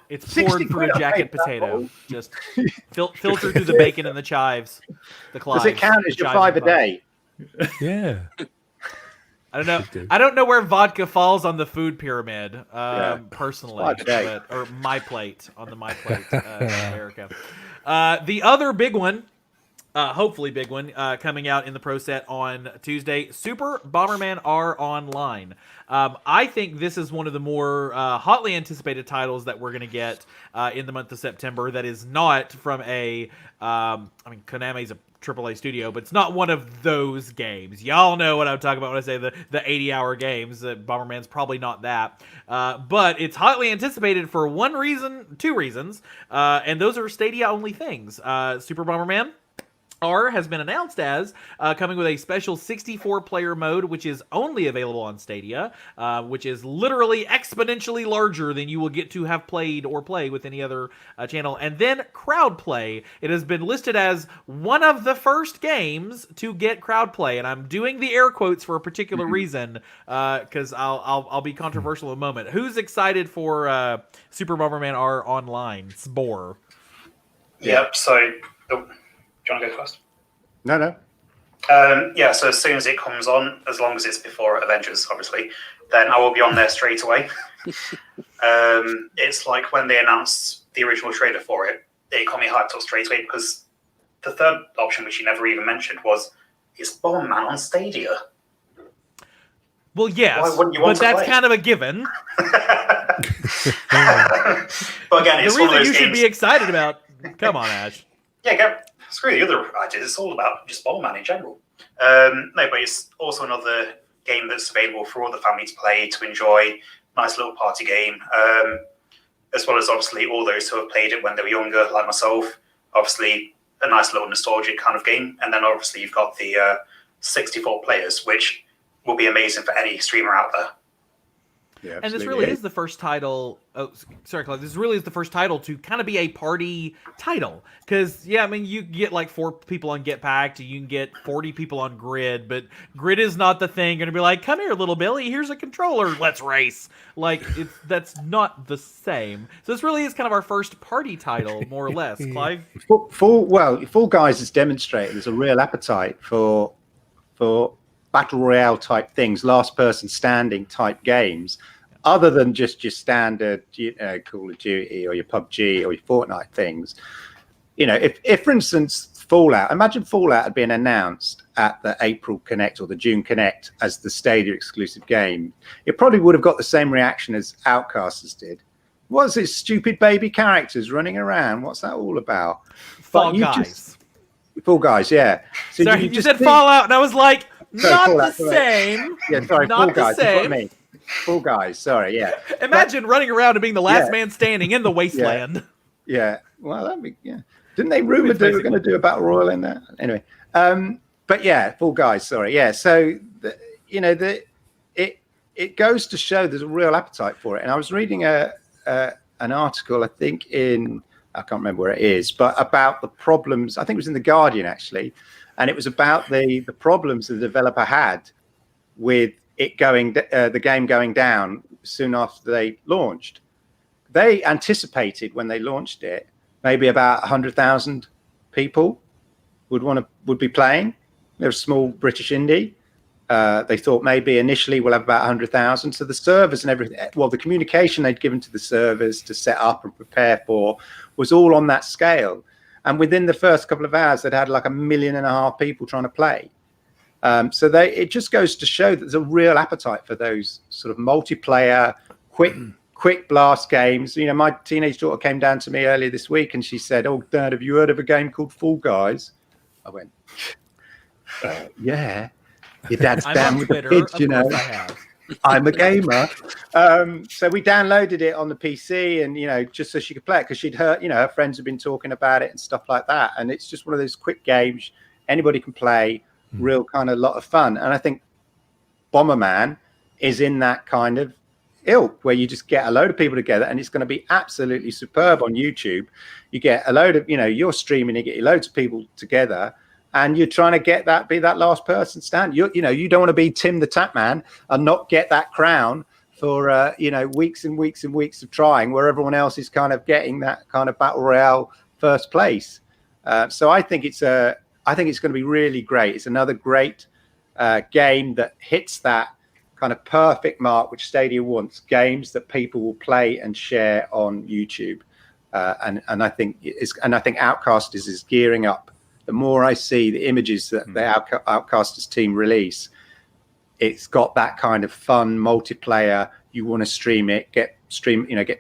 A: It's
B: 60
A: poured through
B: quid,
A: a
B: I
A: jacket
B: paid that
A: potato.
B: bottle.
A: Just filtered through the bacon and the chives. The
B: Does
A: clives.
B: it count as
A: the
B: your
A: chives
B: $5 a
A: and
B: day?
C: Yeah.
A: I don't know.
C: Should do.
A: I don't know where vodka falls on the food pyramid, personally,
B: $5 a day.
A: or my plate on the my plate in America. The other big one, hopefully big one, coming out in the Pro Set on Tuesday, Super Bomberman R Online. I think this is one of the more hotly anticipated titles that we're going to get in the month of September. That is not from Konami's a AAA studio, but it's not one of those games. Y'all know what I'm talking about when I say the 80-hour games. Bomberman's probably not that. But it's hotly anticipated for two reasons, and those are Stadia-only things. Super Bomberman R has been announced as coming with a special 64-player mode, which is only available on Stadia, which is literally exponentially larger than you will get to have played or play with any other channel. And then crowd play. It has been listed as one of the first games to get crowd play, and I'm doing the air quotes for a particular reason because I'll be controversial in a moment. Who's excited for Super Bomberman R Online? Spore.
F: Yep. So, do you want to go first?
B: No.
F: Yeah, so as soon as it comes on, as long as it's before Avengers, obviously, then I will be on there straight away. It's like when they announced the original trailer for it, it got me hyped up straight away because the third option, which you never even mentioned, was it's Bomberman on Stadia.
A: Well, yes,
F: Why wouldn't you
A: but
F: want to
A: that's
F: play?
A: kind of a given.
F: But again,
A: The
F: it's one
A: reason
F: of those
A: you should
F: games.
A: be excited about. Come on, Ash.
F: Yeah, screw the other ideas. It's all about just Bomberman in general. No, but it's also another game that's available for all the family to play, to enjoy. Nice little party game. As well as obviously all those who have played it when they were younger, like myself. Obviously, a nice little nostalgic kind of game. And then obviously you've got the 64 players, which will be amazing for any streamer out there.
B: Yeah,
A: And this
B: absolutely.
A: really is the first title. Oh, sorry, Claude. This really is the first title to kind of be a party title. Because, yeah, I mean, you get like 4 people on Get Packed, you can get 40 people on Grid, but Grid is not the thing. Going to be like, come here, little Billy, here's a controller, let's race. Like, that's not the same. So this really is kind of our first party title, more or less. Clive?
B: Fall Guys has demonstrated there's a real appetite for battle royale type things, last person standing type games, other than just your standard Call of Duty or your PUBG or your Fortnite things. If for instance imagine Fallout had been announced at the April Connect or the June Connect as the Stadia exclusive game, it probably would have got the same reaction as Outcasters did. What's this stupid baby characters running around? What's that all about?
A: Fall
B: you
A: Guys.
B: Fall Guys, yeah. So
A: Sorry, you
B: just
A: said
B: think-
A: Fallout, and I was like,
B: Sorry,
A: not
B: Fallout,
A: the
B: sorry.
A: same.
B: Yeah, sorry,
A: Not
B: Fall
A: the
B: Guys. That's what I
A: same.
B: mean. Fall Guys, sorry, yeah.
A: Imagine running around and being the last
B: Yeah.
A: man standing in the wasteland.
B: Yeah. Well, that'd be, yeah. Didn't they rumor they were going to do a battle royal in there? Anyway, but yeah, Fall Guys. Sorry, yeah. So it goes to show there's a real appetite for it. And I was reading an article, I think I can't remember where it is, but about the problems. I think it was in the Guardian actually, and it was about the problems the developer had with it the game going down soon after they launched. They anticipated when they launched it, maybe about 100,000 people would be playing. They're a small British indie. They thought maybe initially we'll have about 100,000. So the servers and everything, well, the communication they'd given to the servers to set up and prepare for was all on that scale. And within the first couple of hours, they'd had like 1.5 million people trying to play. So it just goes to show that there's a real appetite for those sort of multiplayer, quick blast games. You know, my teenage daughter came down to me earlier this week and she said, "Oh, Dad, have you heard of a game called Fall Guys?" I went, "Yeah, your dad's
A: I'm
B: down
A: on
B: with
A: Twitter.
B: the kids,
A: Of
B: you know.
A: course I have.
B: I'm a gamer." So we downloaded it on the PC, and just so she could play it, because she'd heard, her friends had been talking about it and stuff like that. And it's just one of those quick games anybody can play, real kind of lot of fun. And I think Bomberman is in that kind of ilk, where you just get a load of people together, and it's going to be absolutely superb on YouTube. You get a load of, you're streaming, you get loads of people together, and you're trying to be that last person stand. You don't want to be Tim the Tap Man and not get that crown for weeks and weeks and weeks of trying, where everyone else is kind of getting that kind of battle royale first place. So I think it's going to be really great. It's another great game that hits that kind of perfect mark which Stadia wants: games that people will play and share on YouTube. And I think Outcasters is gearing up. The more I see the images that the Outcasters team release, it's got that kind of fun multiplayer. You want to stream it, get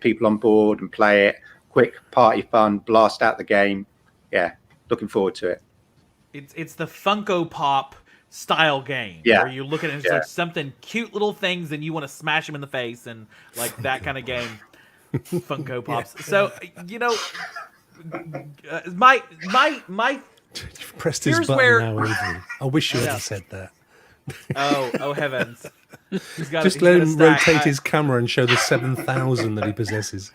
B: people on board and play it. Quick party fun, blast out the game. Yeah, looking forward to it.
A: It's the Funko Pop style game,
B: Yeah.
A: where you look at it and it's like something cute little things and you want to smash them in the face, and like that kind of game. Funko Pops. Yeah. So my
C: You've pressed his
A: here's
C: button
A: where-
C: now, Avery. I wish you hadn't said that.
A: oh heavens.
C: Just let him rotate his camera and show the 7,000 that he possesses.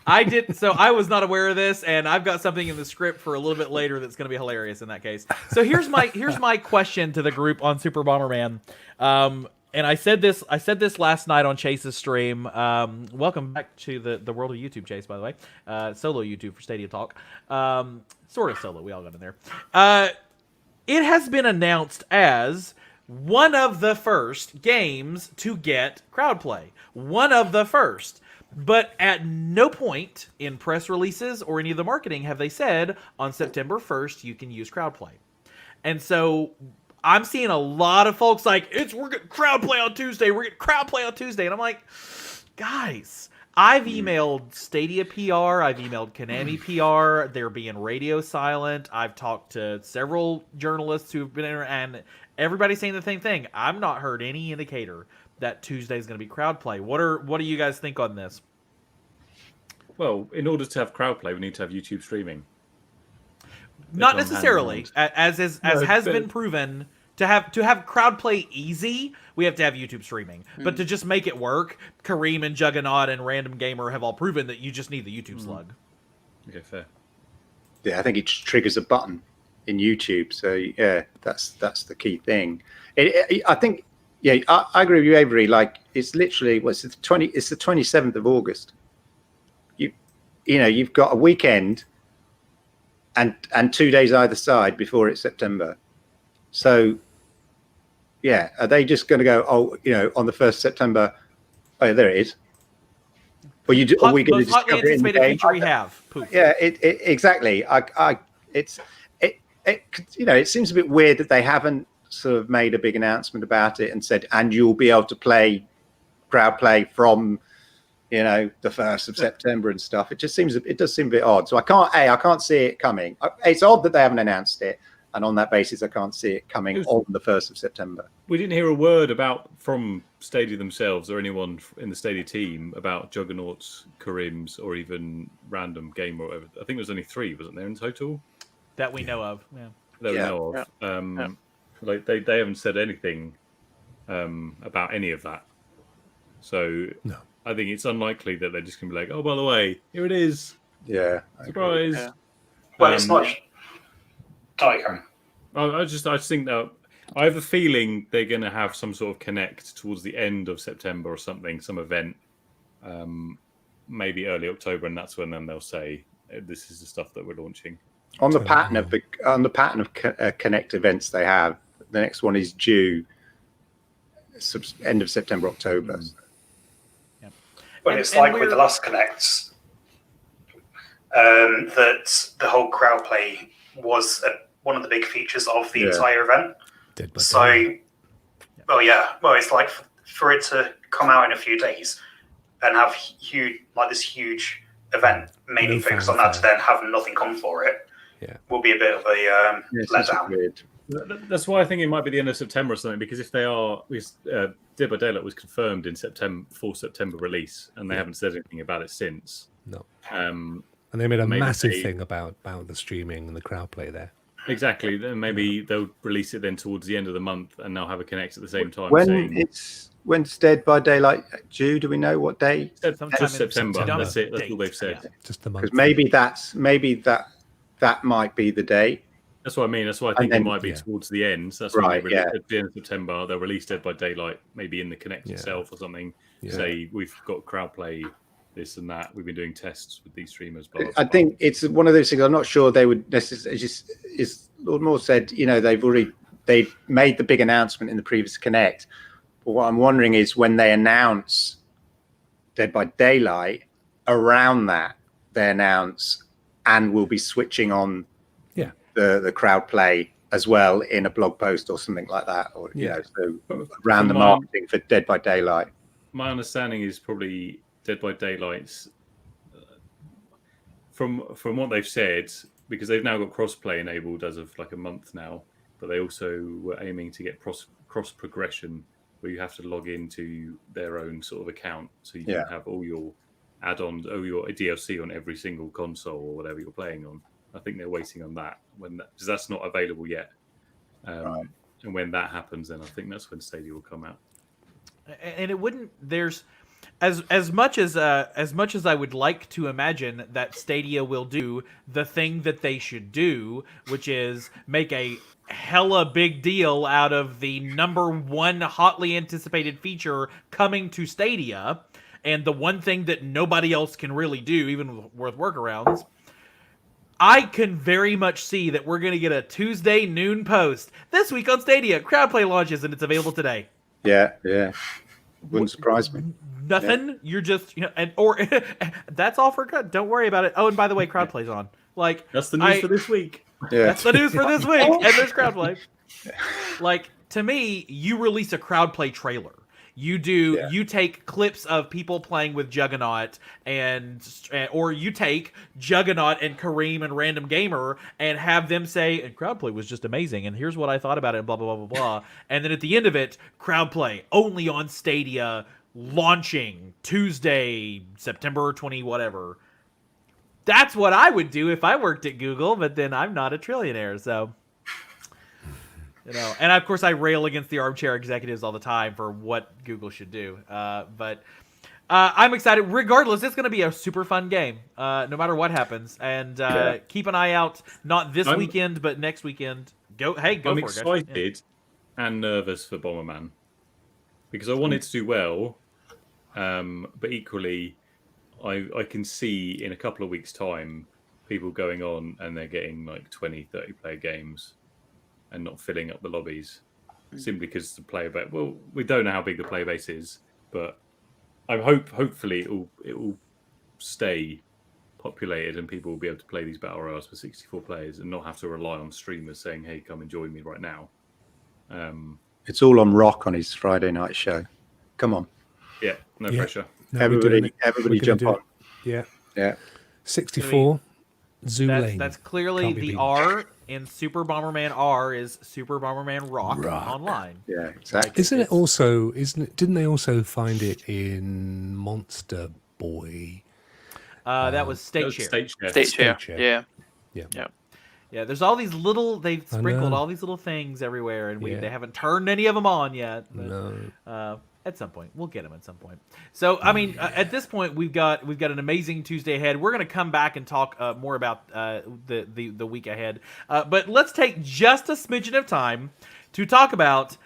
A: I did. So I was not aware of this, and I've got something in the script for a little bit later that's going to be hilarious in that case. So here's my question to the group on Super Bomberman. And I said this last night on Chase's stream. Welcome back to the world of YouTube, Chase, by the way. Solo YouTube for Stadia Talk. Sort of solo. We all got in there. It has been announced as one of the first games to get crowdplay. One of the first. But at no point in press releases or any of the marketing have they said on September 1st you can use crowdplay. And so I'm seeing a lot of folks like, we're getting crowdplay on Tuesday. We're getting crowdplay on Tuesday. And I'm like, guys, I've emailed Stadia PR. I've emailed Konami PR. They're being radio silent. I've talked to several journalists who've been in, and everybody's saying the same thing. I've not heard any indicator that Tuesday is going to be crowdplay. What do you guys think on this?
E: Well, in order to have crowdplay, we need to have YouTube streaming.
A: Not necessarily, as has been proven. To have crowdplay easy, we have to have YouTube streaming. But to just make it work, Kareem and Juggernaut and Random Gamer have all proven that you just need the YouTube slug.
E: Okay, fair.
B: Yeah, I think it just triggers a button in YouTube. So yeah, that's the key thing. I think. Yeah, I agree with you, Avery. Like, it's literally it's the 27th of August. You've got a weekend and 2 days either side before it's September. So yeah, are they just going to go, on the 1st September? Oh, there it is. Or are we going to discover it in the game?
A: Feature we have. Poof.
B: Yeah, exactly. It seems a bit weird that they haven't sort of made a big announcement about it and said, and you'll be able to play crowdplay from the 1st of September and stuff. It does seem a bit odd. So I can't see it coming. It's odd that they haven't announced it, and on that basis I can't see it coming on the 1st of September.
E: We didn't hear a word from Stadia themselves or anyone in the Stadia team about Juggernauts, Karim's, or even Random Gamer or whatever. I think there was only 3, wasn't there, in total?
A: That we know of. Yeah.
E: That we know of. Like they haven't said anything about any of that. So
C: No.
E: I think it's unlikely that they're just going to be like, oh, by the way, here it is.
B: Yeah.
E: Surprise.
D: Yeah.
F: Well, it's not.
E: Um,
F: Sorry, Karen.
E: I just think that I have a feeling they're going to have some sort of connect towards the end of September or something, some event, maybe early October, and that's when then they'll say this is the stuff that we're launching.
B: On the pattern of Connect events they have, the next one is due end of September, October.
F: Well, it's like with the last Connects, that the whole crowd play was one of the big features of the entire event.
C: Dead by
F: So,
C: Daylight.
F: well, it's like for it to come out in a few days and have this huge event mainly
C: No
F: focused on that, to
C: fanfare.
F: then have nothing come for it,
C: Yeah.
F: will be a bit of a letdown.
B: Weird.
E: That's why I think it might be the end of September or something, because if they are, because Dead by Daylight was confirmed in September, full September release, and they haven't said anything about it since.
C: No.
E: Um,
C: And they made a
E: Maybe
C: massive
E: they-
C: thing about the streaming and the crowd play there.
E: exactly. Then maybe they'll release it then towards the end of the month, and they'll have a Connect at the same time. saying,
B: When's Dead by Daylight due? Do we know what day?
A: Sometime
E: just
A: in
E: September.
A: September.
E: That's it. That's all
A: Date,
E: they've said.
A: yeah.
C: Just the month.
B: Because maybe that might be the date.
E: That's what I mean. That's why I think
B: then-
E: it might be
C: yeah.
E: towards the end. So that's why
B: Right,
E: they at the end of September they'll release Dead by Daylight, maybe in the Connect
C: Yeah.
E: itself or something.
C: Yeah.
E: Say we've got crowd play, this and that. We've been doing tests with these streamers. Blah, blah,
B: I
E: blah.
B: think it's one of those things. I'm not sure they would necessarily. Is Lord Moore said, they've made the big announcement in the previous Connect. But what I'm wondering is when they announce Dead by Daylight, around that they announce and we'll be switching on
C: Yeah.
B: the crowd play as well in a blog post or something like that, or
C: Yeah.
B: so around the
E: From
B: marketing for Dead by Daylight.
E: my understanding is probably Dead by Daylight's from what they've said, because they've now got crossplay enabled as of like a month now, but they also were aiming to get cross progression where you have to log into their own sort of account so you
B: Yeah.
E: can have all your add-ons, all your DLC on every single console or whatever you're playing on. I think they're waiting on that because that's not available yet.
B: Right.
E: And when that happens, then I think that's when Stadia will come out.
A: And it wouldn't. There's as much as I would like to imagine that Stadia will do the thing that they should do, which is make a hella big deal out of the #1 hotly anticipated feature coming to Stadia, and the one thing that nobody else can really do, even with workarounds. I can very much see that we're going to get a Tuesday noon post this week on Stadia. Crowdplay launches and it's available today.
B: Yeah. Wouldn't surprise me.
A: Nothing. You're just or that's all for good. Don't worry about it. Oh, and by the way, Crowdplay's on. Like
E: That's the news for this week.
B: Yeah.
A: that's the news for this week. And there's Crowdplay. Like to me, you release a Crowdplay trailer. You do.
B: Yeah.
A: You take clips of people playing with Juggernaut, or you take Juggernaut and Kareem and Random Gamer and have them say, "And Crowdplay was just amazing." And here's what I thought about it. And blah blah blah blah blah. And then at the end of it, Crowdplay only on Stadia, launching Tuesday, September 20, whatever. That's what I would do if I worked at Google. But then I'm not a trillionaire, so. And of course I rail against the armchair executives all the time for what Google should do. But I'm excited. Regardless, it's going to be a super fun game, no matter what happens. And keep an eye out, not this weekend, but next weekend. Go
E: I'm
A: for it.
E: excited and nervous for Bomberman because I want it to do well, but equally, I can see in a couple of weeks' time people going on and they're getting like 20, 30 player games and not filling up the lobbies simply because the player base. Well, we don't know how big the player base is, but I hopefully it will stay populated and people will be able to play these battle royales for 64 players and not have to rely on streamers saying, "Hey, come and join me right now."
B: It's all on Rock on his Friday night show. Come on,
E: Yeah, no
C: Yeah.
E: pressure.
C: No, we're doing it.
B: everybody
C: We're gonna
B: jump
C: do
B: on.
C: it. Yeah.
B: Yeah.
C: 64. Zoo Lane.
A: That's clearly
C: Can't be
A: the
C: beaten.
A: R in Super Bomberman R is Super Bomberman Rock. Online.
B: Yeah, exactly.
C: Isn't it also? Didn't they also find it in Monster Boy?
A: That was State
E: That was
A: Share.
E: State Share.
D: State share.
C: share.
D: Yeah.
C: Yeah.
A: Yeah, there's all these little. They've
C: I
A: sprinkled
C: know.
A: all these little things everywhere, and
C: Yeah.
A: they haven't turned any of them on yet. But,
C: No.
A: at some point, we'll get them at some point. So, I mean, at this point, we've got an amazing Tuesday ahead. We're going to come back and talk more about the week ahead. But let's take just a smidgen of time to talk about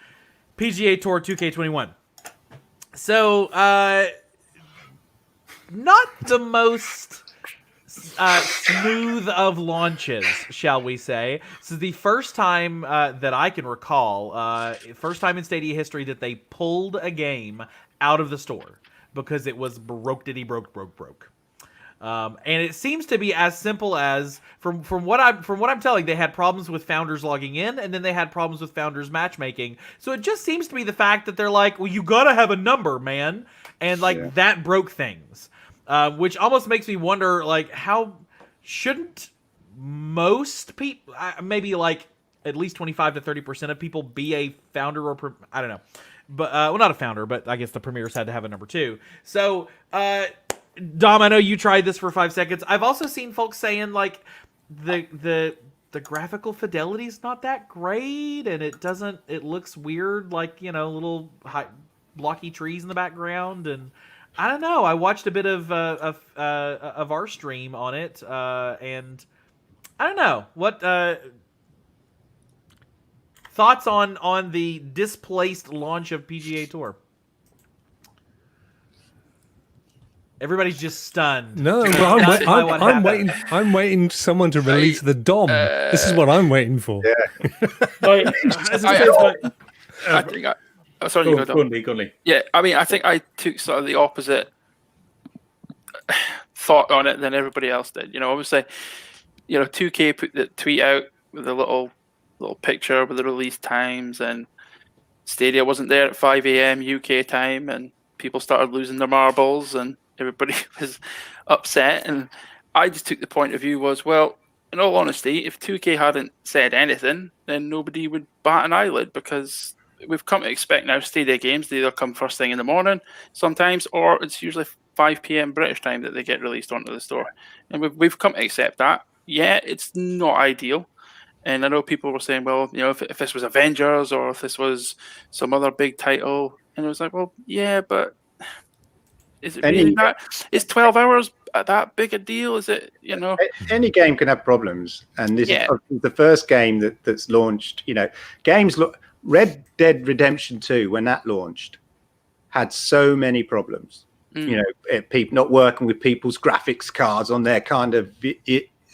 A: PGA Tour 2K21. So, not the most smooth of launches, shall we say. This is the first time that I can recall, first time in Stadia history that they pulled a game out of the store because it was broke. And it seems to be as simple as from what I'm telling, they had problems with founders logging in, and then they had problems with founders matchmaking. So it just seems to be the fact that they're like, well, you gotta have a number, man, and that broke things, which almost makes me wonder, like, how shouldn't most people, maybe like at least 25 to 30% of people, be a founder or I don't know, but well, not a founder, but I guess the premiers had to have a number too. So. Dom, I know you tried this for 5 seconds. I've also seen folks saying like the graphical fidelity is not that great, and it looks weird, like, you know, little blocky trees in the background, and I don't know. I watched a bit of our stream on it, and I don't know what thoughts on the displaced launch of PGA Tour. Everybody's just stunned.
C: No,
A: That's why what
C: I'm
A: happened.
C: waiting. I'm waiting someone to release the DOM. This is what I'm waiting for.
E: Like,
D: I think sorry, you go,
E: go on, Lee.
D: Yeah, I mean, I think I took sort of the opposite thought on it than everybody else did. You know, obviously, you know, 2K put the tweet out with a little picture with the release times, and Stadia wasn't there at 5 a.m. UK time, and people started losing their marbles, and everybody was upset. And I just took the point of view was, well, in all honesty, if 2K hadn't said anything, then nobody would bat an eyelid, because we've come to expect now Stadia games, they either come first thing in the morning sometimes, or it's usually 5 p.m. British time that they get released onto the store. And we've come to accept that. Yeah, it's not ideal. And I know people were saying, well, you know, if this was Avengers or if this was some other big title, and it was like, well, yeah, but is it really that? Is 12 hours that big a deal? Is it, you know?
B: Any game can have problems, and this is the first game that's launched. You know, Red Dead Redemption 2, when that launched, had so many problems. You know, people not working with people's graphics cards on their kind of you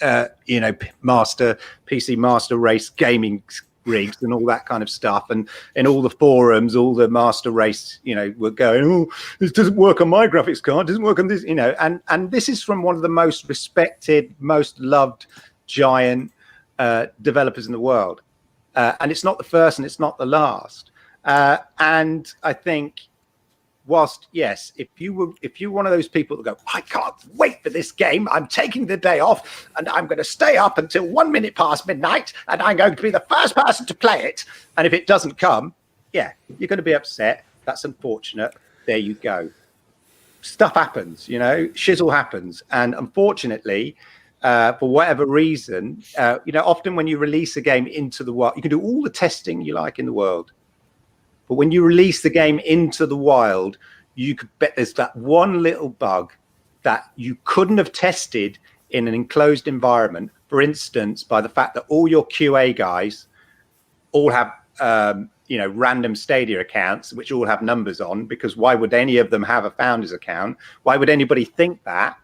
B: know, PC master race gaming rigs and all that kind of stuff, and in all the forums, all the master race, you know, were going, oh, this doesn't work on my graphics card, doesn't work on this, you know, and this is from one of the most respected, most loved giant developers in the world, and it's not the first and it's not the last, and I think, whilst yes, if you're one of those people that go, I can't wait for this game, I'm taking the day off and I'm going to stay up until 1 minute past midnight and I'm going to be the first person to play it, and if it doesn't come, yeah, you're going to be upset. That's unfortunate. There you go. Stuff happens, you know, shizzle happens, and unfortunately, for whatever reason, you know, often when you release a game into the wild, you can do all the testing you like in the world. But when you release the game into the wild, you could bet there's that one little bug that you couldn't have tested in an enclosed environment. For instance, by the fact that all your QA guys all have, you know, random Stadia accounts, which all have numbers on, because why would any of them have a founder's account? Why would anybody think that?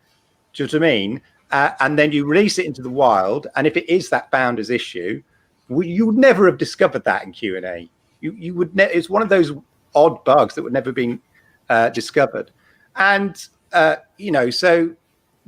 B: Do you know what I mean? And then you release it into the wild, and if it is that founder's issue, you would never have discovered that in Q&A. You would it's one of those odd bugs that would never been discovered, and you know, so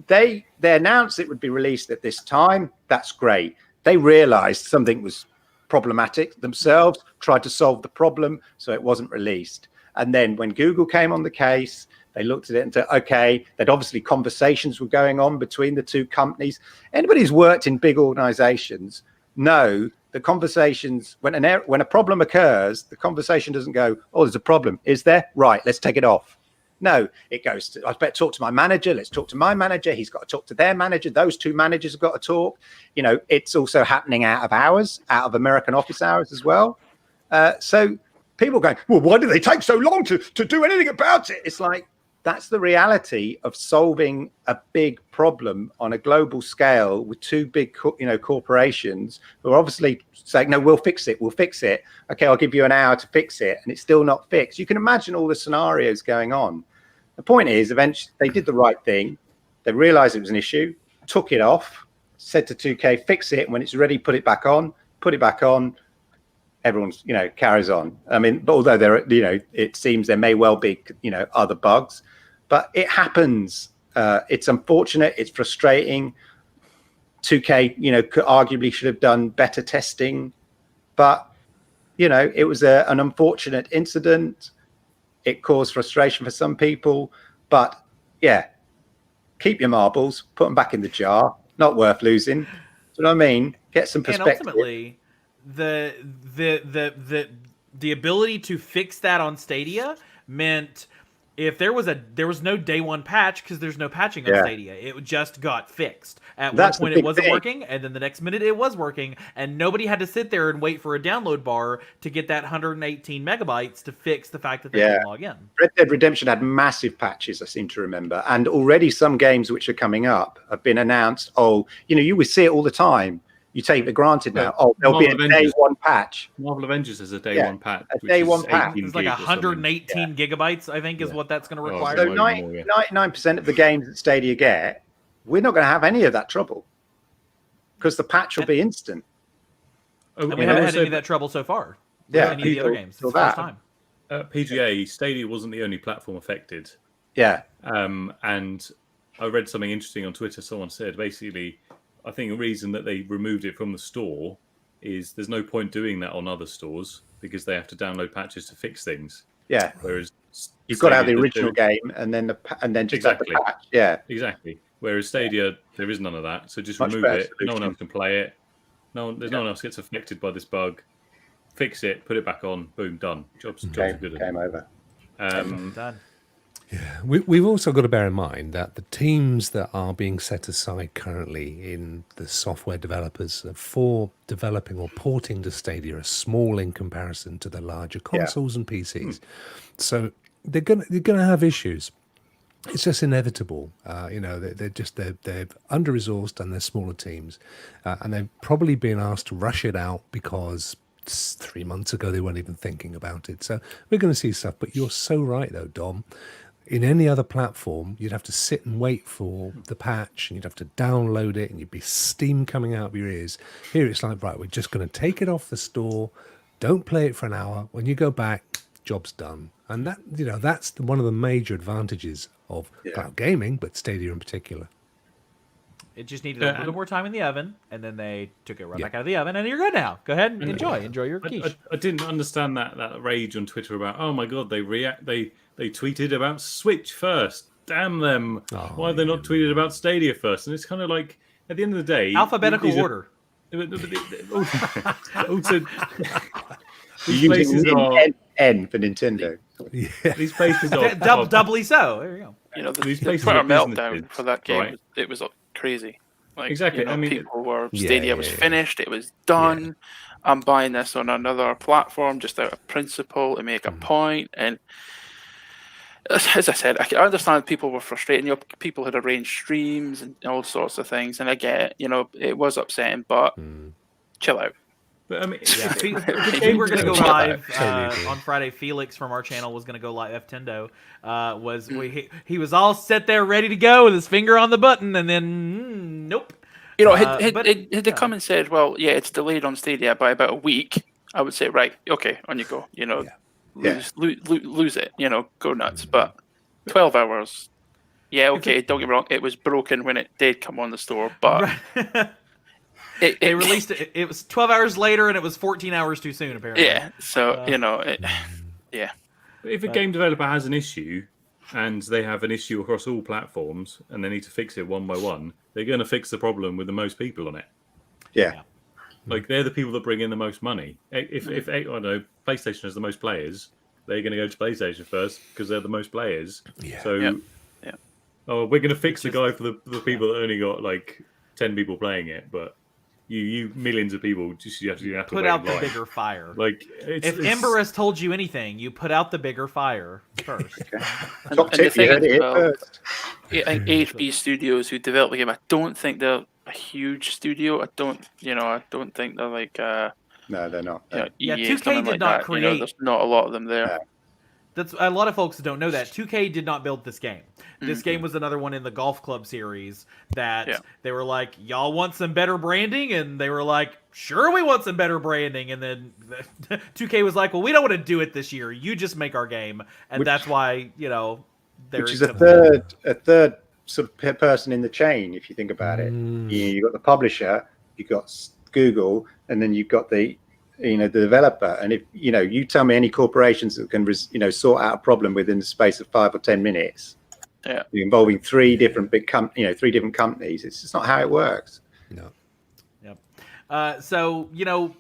B: they announced it would be released at this time. That's great. They realized something was problematic themselves, tried to solve the problem, so it wasn't released. And then when Google came on the case, they looked at it and said, okay, that obviously conversations were going on between the two companies. Anybody who's worked in big organizations know the conversations, when a problem occurs, the conversation doesn't go, oh, there's a problem. Is there? Right, let's take it off. No, it goes to, I better talk to my manager. Let's talk to my manager. He's got to talk to their manager. Those two managers have got to talk. You know, it's also happening out of hours, out of American office hours as well. So people going, well, why do they take so long to do anything about it? It's like, that's the reality of solving a big problem on a global scale with two big, corporations who are obviously saying, no, we'll fix it. We'll fix it. Okay, I'll give you an hour to fix it. And it's still not fixed. You can imagine all the scenarios going on. The point is, eventually they did the right thing. They realized it was an issue, took it off, said to 2K, fix it. And when it's ready, put it back on, everyone's, carries on. I mean, although it seems there may well be, other bugs, but it happens. It's unfortunate. It's frustrating. 2K, arguably should have done better testing, but, it was an unfortunate incident. It caused frustration for some people, but yeah, keep your marbles, put them back in the jar. Not worth losing. Do you know what I mean? Get some perspective.
A: And ultimately, the ability to fix that on Stadia meant if there was no day one patch, because there's no patching on Stadia, it just got fixed. At one point it wasn't working, and then the next minute it was working, and nobody had to sit there and wait for a download bar to get that 118 megabytes to fix the fact that they couldn't log in.
B: Red Dead Redemption had massive patches, I seem to remember, and already some games which are coming up have been announced. Oh, you would see it all the time. You take it for granted now. Oh, there'll be a day one patch.
E: Marvel Avengers has a day one patch.
B: A day one patch.
A: It's like 118 gigabytes, I think, is what that's going to require.
B: So 99% of the games that Stadia get, we're not going to have any of that trouble because the patch will be instant.
A: And we haven't had any of that trouble so far.
B: Yeah,
A: any of the other games. It's the first time.
E: PGA, Stadia wasn't the only platform affected.
B: Yeah.
E: And I read something interesting on Twitter. Someone said basically, I think the reason that they removed it from the store is there's no point doing that on other stores because they have to download patches to fix things.
B: Yeah.
E: Whereas
B: you've got to have the original game and then just have the patch. Yeah.
E: Exactly. Whereas Stadia, there is none of that. So just remove it. Solution. No one else can play it. No one else gets affected by this bug. Fix it. Put it back on. Boom. Done. Jobs are good.
B: Game over.
A: Done.
C: Yeah, we've also got to bear in mind that the teams that are being set aside currently in the software developers for developing or porting to Stadia are small in comparison to the larger consoles and PCs. So they're gonna have issues. It's just inevitable. They're under-resourced and they're smaller teams, and they've probably been asked to rush it out because 3 months ago they weren't even thinking about it. So we're going to see stuff. But you're so right, though, Dom. In any other platform, you'd have to sit and wait for the patch, and you'd have to download it, and you'd be steam coming out of your ears. Here it's like, right, we're just going to take it off the store. Don't play it for an hour. When you go back, job's done. And that's one of the major advantages of cloud gaming, but Stadia in particular.
A: It just needed a little more time in the oven, and then they took it right back out of the oven, and you're good now. Go ahead and enjoy your quiche.
E: I didn't understand that rage on Twitter about, oh my god, they tweeted about Switch first. Damn them! Why have they not tweeted about Stadia first? And it's kind of like, at the end of the day,
A: alphabetical order.
E: Also, these places are
B: N for Nintendo.
C: Yeah.
E: These places are
A: doubly so. There you go.
D: These places Twitter meltdown for that game. Right? It was crazy. Like,
E: exactly. I mean,
D: people were Stadia was finished. It was done. Yeah. I'm buying this on another platform just out of principle to make a point. And as I said, I understand people were frustrated. People had arranged streams and all sorts of things, and I get it. It was upsetting, but chill out.
E: But I mean,
A: we were going to go live on Friday. Felix from our channel was going to go live. Ftendo he was all set there, ready to go with his finger on the button, and then nope.
D: They come and said, "Well, yeah, it's delayed on Stadia by about a week." I would say, right, okay, on you go. Lose it. Go nuts. But 12 hours. Yeah, okay. Don't get me wrong. It was broken when it did come on the store, but.
A: They released it. It was 12 hours later, and it was 14 hours too soon, apparently.
D: Yeah. So yeah.
E: If a game developer has an issue, and they have an issue across all platforms, and they need to fix it one by one, they're going to fix the problem with the most people on it.
B: Yeah.
E: Like they're the people that bring in the most money. If I don't know, PlayStation has the most players, they're going to go to PlayStation first because they're the most players.
C: Yeah.
E: So,
D: Yeah.
E: oh, we're going to fix the guy for the people that only got like 10 people playing it, but you millions of people you have to
A: Put
E: wait
A: out
E: in
A: the
E: line.
A: bigger fire.
E: Like
A: If Ember has told you anything, you put out the bigger fire first.
B: Top
D: the
B: tip, you
D: thing
B: heard
D: is,
B: it here
D: well,
B: first.
D: I think HB Studios, who develop the game, I don't think they're a huge studio. I don't think they're like
B: No, they're not.
A: Yeah,
D: EA,
A: 2K
D: something
A: did
D: like
A: not
D: that.
A: create-
D: There's not a lot of them there.
B: Yeah.
A: That's a lot of folks don't know that 2K did not build this game. This game was another one in the Golf Club series that they were like, y'all want some better branding? And they were like, sure, we want some better branding. And then 2K was like, well, we don't want to do it this year. You just make our game. And that's why,
B: Which is a third sort of person in the chain, if you think about it. You've got the publisher, you've got Google, and then you've got the developer. And if you tell me any corporations that can sort out a problem within the space of 5 or 10 minutes, involving three different companies, it's just not how it works.
C: No.
A: So,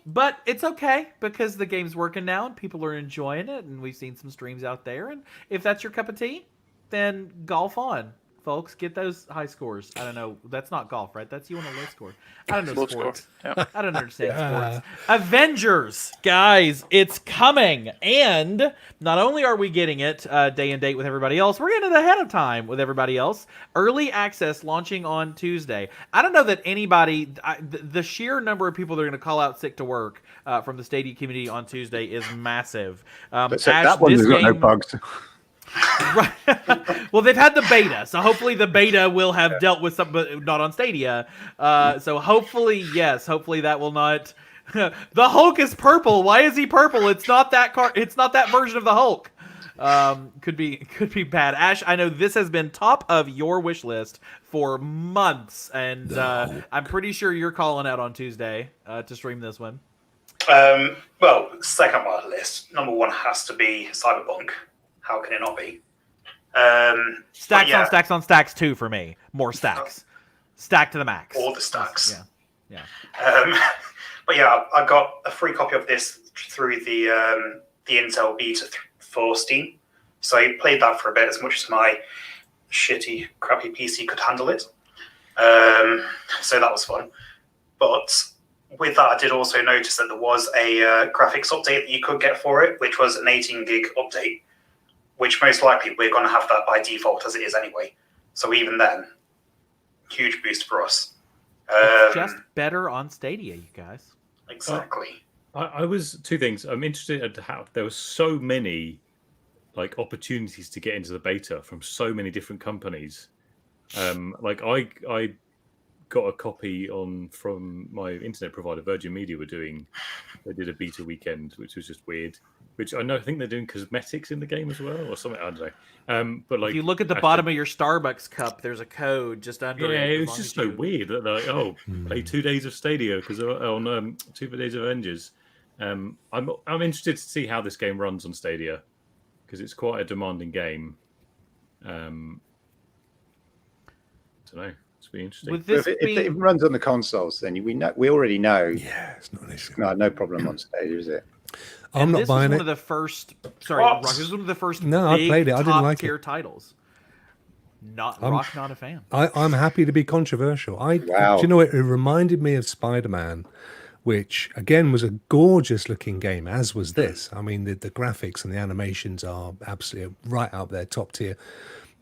A: but it's okay because the game's working now and people are enjoying it, and we've seen some streams out there. And if that's your cup of tea, then golf on, folks. Get those high scores. I don't know. That's not golf, right? That's you on a low score. I don't know
D: Low
A: sports.
D: score. Yeah.
A: I don't understand sports. Avengers, guys, it's coming. And not only are we getting it day and date with everybody else, we're getting it ahead of time with everybody else. Early access launching on Tuesday. I don't know that anybody, the sheer number of people that are going to call out sick to work from the Stadia community on Tuesday is massive.
B: But that one's got no bugs.
A: Right. Well, they've had the beta, so hopefully the beta will have dealt with some, but not on Stadia. So hopefully that will not. The Hulk is purple. Why is he purple? It's not that It's not that version of the Hulk. Could be bad. Ash, I know this has been top of your wish list for months, and I'm pretty sure you're calling out on Tuesday to stream this one.
F: Well, second on my list, number one has to be Cyberpunk. How can it not be?
A: Stacks on stacks on stacks 2 for me. More stacks. Stack to the max.
F: All the stacks.
A: Yeah.
F: But yeah, I got a free copy of this through the Intel beta for Steam. So I played that for a bit, as much as my shitty, crappy PC could handle it. So that was fun. But with that, I did also notice that there was a graphics update that you could get for it, which was an 18 gig update, which most likely we're going to have that by default as it is anyway. So even then, huge boost for us.
A: It's just better on Stadia, you guys.
F: Exactly.
E: I was two things. I'm interested at how there were so many like opportunities to get into the beta from so many different companies. Like I got a copy from my internet provider, Virgin Media. They did a beta weekend, which was just weird. Which I think they're doing cosmetics in the game as well, or something. I don't know. But like,
A: if you look at the bottom of your Starbucks cup, there's a code just under.
E: Yeah,
A: it
E: it was just so weird that they're like, play 2 days of Stadia because on 2 days of Avengers. I'm interested to see how this game runs on Stadia because it's quite a demanding game. I don't know. It's really interesting.
A: With this
B: If it runs on the consoles, then we already know.
C: Yeah, it's not an issue.
B: No problem on Stadia, is it?
C: I'm not
A: this
C: buying
A: was
C: it.
A: one of the first. Sorry,
F: What?
A: Rock. This was one of the first.
C: No, I
A: big
C: played it. I didn't like
A: top-tier
C: it.
A: titles. Not a fan.
C: I'm happy to be controversial.
B: Wow.
C: Do you know what? It reminded me of Spider-Man, which again was a gorgeous looking game, as was this. I mean, the graphics and the animations are absolutely right up there, top tier.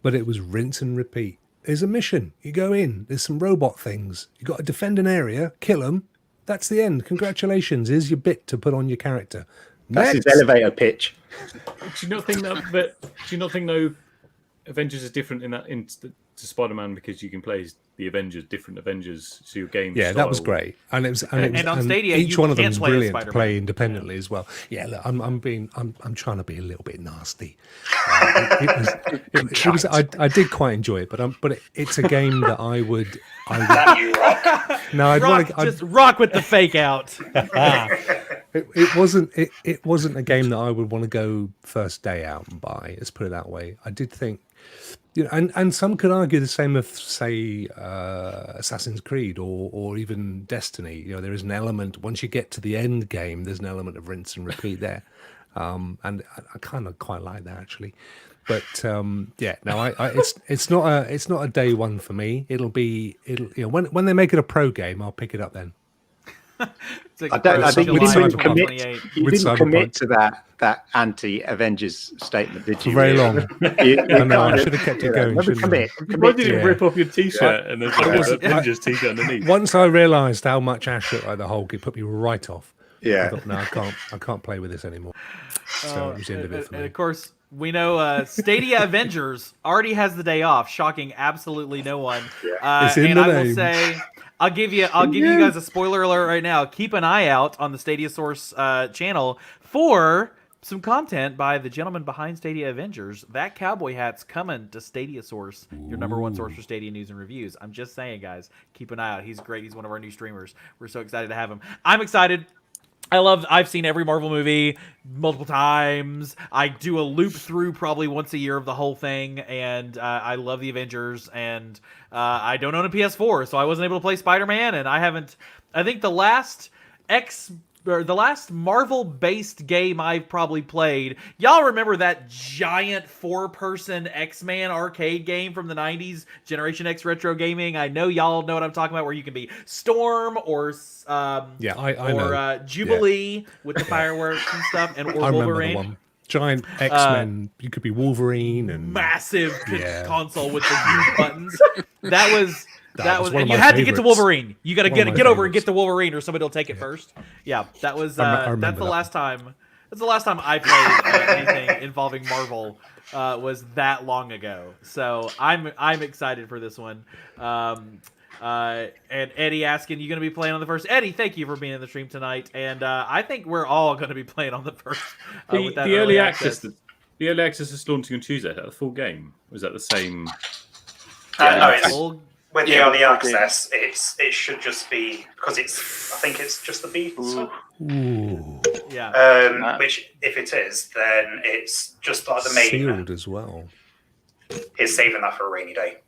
C: But it was rinse and repeat. There's a mission. You go in. There's some robot things. You got to defend an area, kill them. That's the end. Congratulations. Here's your bit to put on your character.
B: That's
C: Next.
B: his elevator pitch.
E: Do you not think though Avengers is different to Spider-Man because you can play the different Avengers to your game?
C: Yeah, that was
E: style?
C: great, and
A: on Stadia,
C: each
A: you
C: one of them
A: can't
C: is
A: play as
C: brilliant to
A: Spider-Man.
C: play independently as well. Yeah, look, I'm trying to be a little bit nasty. I did quite enjoy it, but it's a game that I would.
F: That you rock.
C: No, I'd
A: Rock,
C: want to.
A: just rock with the fake out.
C: It wasn't a game that I would want to go first day out and buy. Let's put it that way. I did think, and some could argue the same of say Assassin's Creed or even Destiny. There is an element once you get to the end game. There's an element of rinse and repeat there. And I kind of quite like that actually. But yeah, no, it's not a day one for me. It'll when they make it a pro game, I'll pick it up then.
A: It's like
B: I think you
C: July
B: didn't
A: 2028.
C: With
B: didn't commit
C: Cyberpunk.
B: to that anti-Avengers statement, did you?
C: For very long.
B: You
C: I know, I
B: kind of-
C: should have kept it
B: you know,
C: going,
B: never
C: shouldn't I?
B: commit
E: Why did you
C: Yeah.
E: rip off your T-shirt and then
C: was-
E: put Avengers T-shirt underneath?
C: Once I realised how much Ash looked like the Hulk, it put me right off. I
B: Yeah.
C: thought, no, I can't play with this anymore. So it was the end of it for
A: And
C: me.
A: of course, we know Stadia Avengers already has the day off, shocking absolutely no one.
C: It's in
A: and
C: the
A: I will
C: name.
A: say, I'll give you guys a spoiler alert right now. Keep an eye out on the Stadia Source channel for some content by the gentleman behind Stadia Avengers. That cowboy hat's coming to Stadia Source, your number one source for Stadia news and reviews. I'm just saying, guys, keep an eye out. He's great. He's one of our new streamers. We're so excited to have him. I'm excited. I've seen every Marvel movie multiple times. I do a loop through probably once a year of the whole thing, and I love the Avengers, and I don't own a PS4, so I wasn't able to play Spider-Man, and I think the last Marvel-based game I've probably played, y'all remember that giant 4-person X-Man arcade game from the 90s, Generation X retro gaming? I know y'all know what I'm talking about, where you can be Storm or
C: Yeah, I know.
A: Jubilee with the fireworks and stuff, and or
C: I remember the
A: Wolverine.
C: one. Giant X-Men. You could be Wolverine and
A: Massive
C: Yeah.
A: console with the huge buttons. That was
C: That was one of
A: and you
C: my
A: had to get to
C: favorites.
A: Wolverine. You got to
C: One of my
A: get over and get
C: favorites.
A: to Wolverine, or somebody will take it first. Yeah, that was.
C: I remember
A: That's the
C: that
A: last time. That's the last time I played anything involving Marvel. Was that long ago. So I'm excited for this one. And Eddie asking, you going to be playing on the first? Eddie, thank you for being in the stream tonight. And I think we're all going to be playing on the first. With that
E: The early access, the early access is launching on Tuesday. Is that the full game? Was that the same?
F: No, it's
A: Full-
F: with the
D: Yeah,
F: early
D: okay.
F: access. It should just be because I think it's just the beta.
C: Ooh,
A: yeah.
F: Which, if it is, then it's just like the main.
C: sealed as well.
F: Is saving that for a rainy day.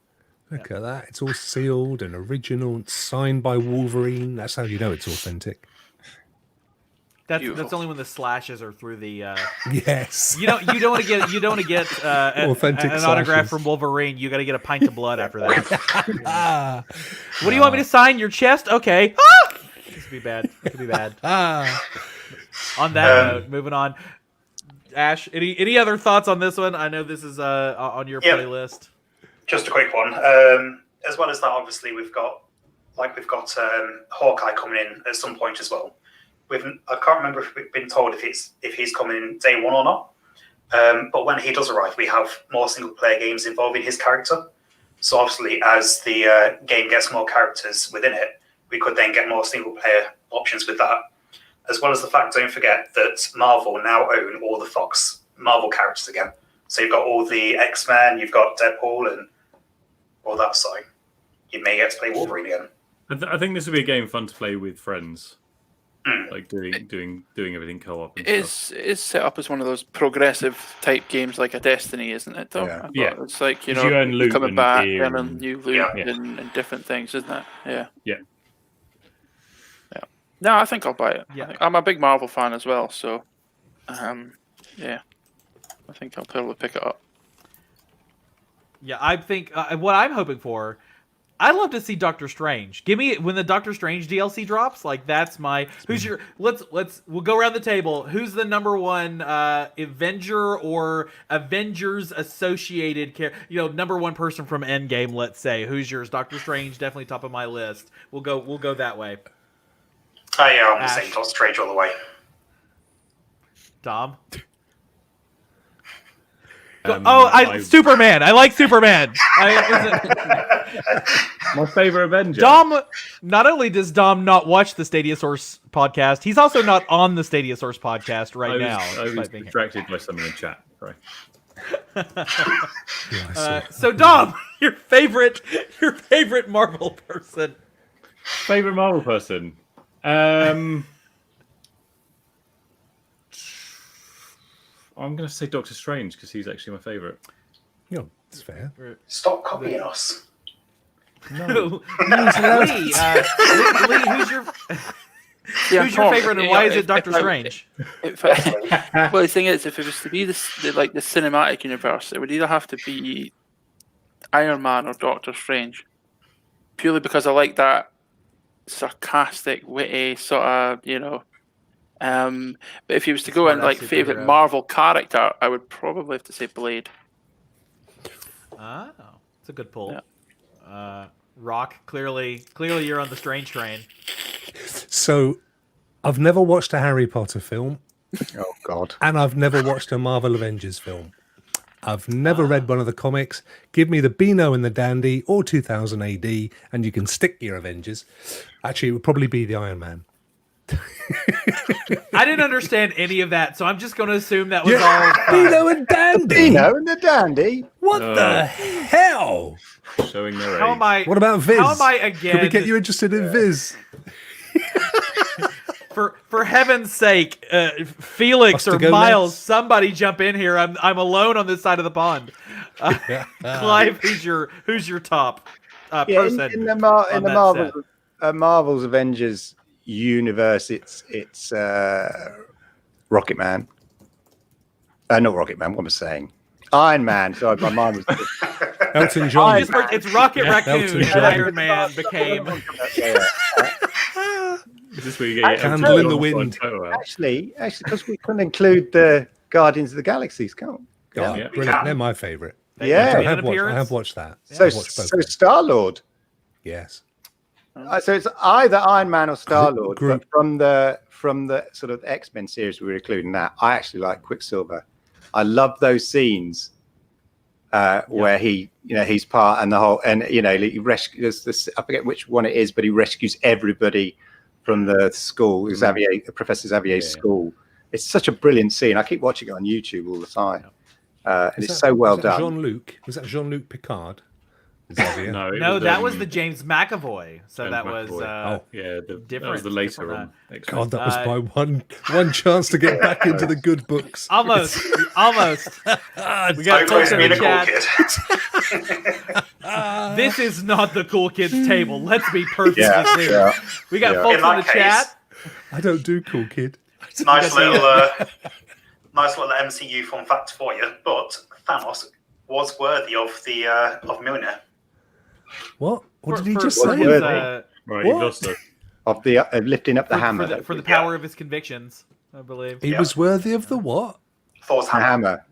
C: Look at that. It's all sealed and original. It's signed by Wolverine. That's how you know it's authentic.
A: That's
D: Beautiful.
A: only when the slashes are through the.
C: Yes.
A: You don't want to get
C: Authentic
A: an autograph
C: slashes.
A: from Wolverine. You got to get a pint of blood after that.
C: Ah.
A: What do you want me to sign? Your chest? Okay. Ah! This could be bad. It could be bad.
C: Ah.
A: On that note, moving on. Ash, any other thoughts on this one? I know this is on your
F: Yeah.
A: playlist.
F: Just a quick one. As well as that, obviously we've got Hawkeye coming in at some point as well. I can't remember if we've been told if he's coming in day one or not. But when he does arrive, we have more single player games involving his character. So obviously, as the game gets more characters within it, we could then get more single player options with that. As well as the fact, don't forget that Marvel now own all the Fox Marvel characters again. So you've got all the X-Men, you've got Deadpool, and all that side. You may get to play Wolverine again.
E: I think this would be a game fun to play with friends, like doing everything co-op. And stuff.
D: It's set up as one of those progressive type games like a Destiny, isn't it? Though,
B: Yeah.
D: I thought
E: Yeah.
D: It's like
E: 'Cause you earn loot
D: coming
E: and
D: back
E: gear
D: and
E: and-
D: new loot
F: Yeah.
D: and different things, isn't it? Yeah.
E: Yeah.
D: No, I think I'll buy it.
A: Yeah.
D: I'm a big Marvel fan as well, so yeah, I think I'll probably pick it up.
A: Yeah, I think what I'm hoping for. I'd love to see Doctor Strange. Give me when the Doctor Strange DLC drops. Like that's my. Who's your? We'll go around the table. Who's the number one Avenger or Avengers associated number one person from Endgame? Let's say who's yours? Doctor Strange, definitely top of my list. We'll go that way.
F: Yeah, I'm the
A: Ash.
F: same. Doctor Strange all the way.
A: Dom.
E: I-
A: Superman. I like Superman.
E: My favorite Avenger.
A: Dom, not only does Dom not watch the Stadia Source podcast, he's also not on the Stadia Source podcast right now.
E: I was
A: I think.
E: distracted by something in chat. Right.
C: Yeah, I saw it.
A: So Dom, your favorite Marvel person.
E: Favorite Marvel person. I'm going to say Doctor Strange because he's actually my favorite.
C: Yeah, it's fair.
F: Stop copying us.
A: Lee, who's your
D: Yeah,
A: Who's your
D: Tom,
A: favorite, and
D: you
A: why
D: know,
A: is it Doctor
D: if I-
A: Strange?
D: Well, the thing is, if it was to be the cinematic universe, it would either have to be Iron Man or Doctor Strange, purely because I like that sarcastic, witty sort of, But if he was to go in
A: Smart-ass
D: like favorite
A: superhero.
D: Marvel character, I would probably have to say Blade.
A: Oh, it's a good pull. Rock, clearly you're on the Strange train.
C: So, I've never watched a Harry Potter film,
B: Oh God.
C: and I've never watched a Marvel Avengers film. I've never read one of the comics. Give me the Beano and the Dandy or 2000 AD, and you can stick your Avengers. Actually, it would probably be the Iron Man.
A: I didn't understand any of that, so I'm just going to assume that was all.
C: Beano and Dandy.
B: Beano and the Dandy.
C: What the hell?
E: Showing their
A: How
E: age.
A: am I?
C: What about Viz?
A: How am I again?
C: Can we get you interested in Viz?
A: For heaven's sake, Felix or
C: Ostagolas?
A: Miles, somebody jump in here. I'm alone on this side of the pond. Clive, who's your top
B: Yeah,
A: person?
B: in the
A: on that
B: Marvel's Avengers universe, it's Rocket Man. Not Rocket Man. What am I saying? Iron Man. Sorry, my mind was.
C: Elton John.
A: It's Rocket Raccoon
C: Elton
A: and
C: John.
A: Iron Man became.
E: Is this where you get your
C: Candle in the
E: Elton John
C: wind.
E: photo out?
B: Actually, because we couldn't include the Guardians of the Galaxies, can't we?
C: Oh,
E: Yeah.
C: brilliant. They're my favourite.
B: Yeah.
C: I
A: An
C: have
A: appearance?
C: watched that.
B: So,
C: I've watched both
B: so
C: of them.
B: Star Lord.
C: Yes.
B: So it's either Iron Man or Star Lord.
C: Groot.
B: But from the sort of X-Men series we were including that, I actually like Quicksilver. I love those scenes where he's part and the whole, and he rescues this. I forget which one it is, but he rescues everybody from the school, Professor Xavier's school. It's such a brilliant scene. I keep watching it on YouTube all the time, and it's so well done.
C: Jean-Luc. Was that Jean-Luc Picard? Xavier?
E: No, it
A: No, that was
E: um,
A: the James McAvoy. So
E: James
A: that was.
E: McAvoy. Yeah, that was
A: different-
E: the later
A: different
E: one. X-Men.
C: God, that was my one chance to get back into the good books.
A: Almost. We got
F: So
A: folks
F: close to
A: in
F: being
A: the
F: a cool
A: chat.
F: kid.
A: This is not the cool kids table. Let's be perfectly
B: Yeah,
A: clear.
B: yeah.
A: We got
B: Yeah.
A: folks
F: In
A: in
F: that
A: the
F: case,
A: chat.
C: I don't do cool kid.
F: nice little MCU fun fact for you. But Thanos was worthy of the of Mjolnir.
C: What? What did he
A: For-
C: just
A: for
C: say?
A: his,
B: Worthy.
E: Right, you
C: What?
E: lost it.
B: Of the lifting up the hammer.
A: for the power of his convictions, I believe.
C: He
F: Yeah.
C: was worthy of the what?
F: Thor's
B: The
F: hammer.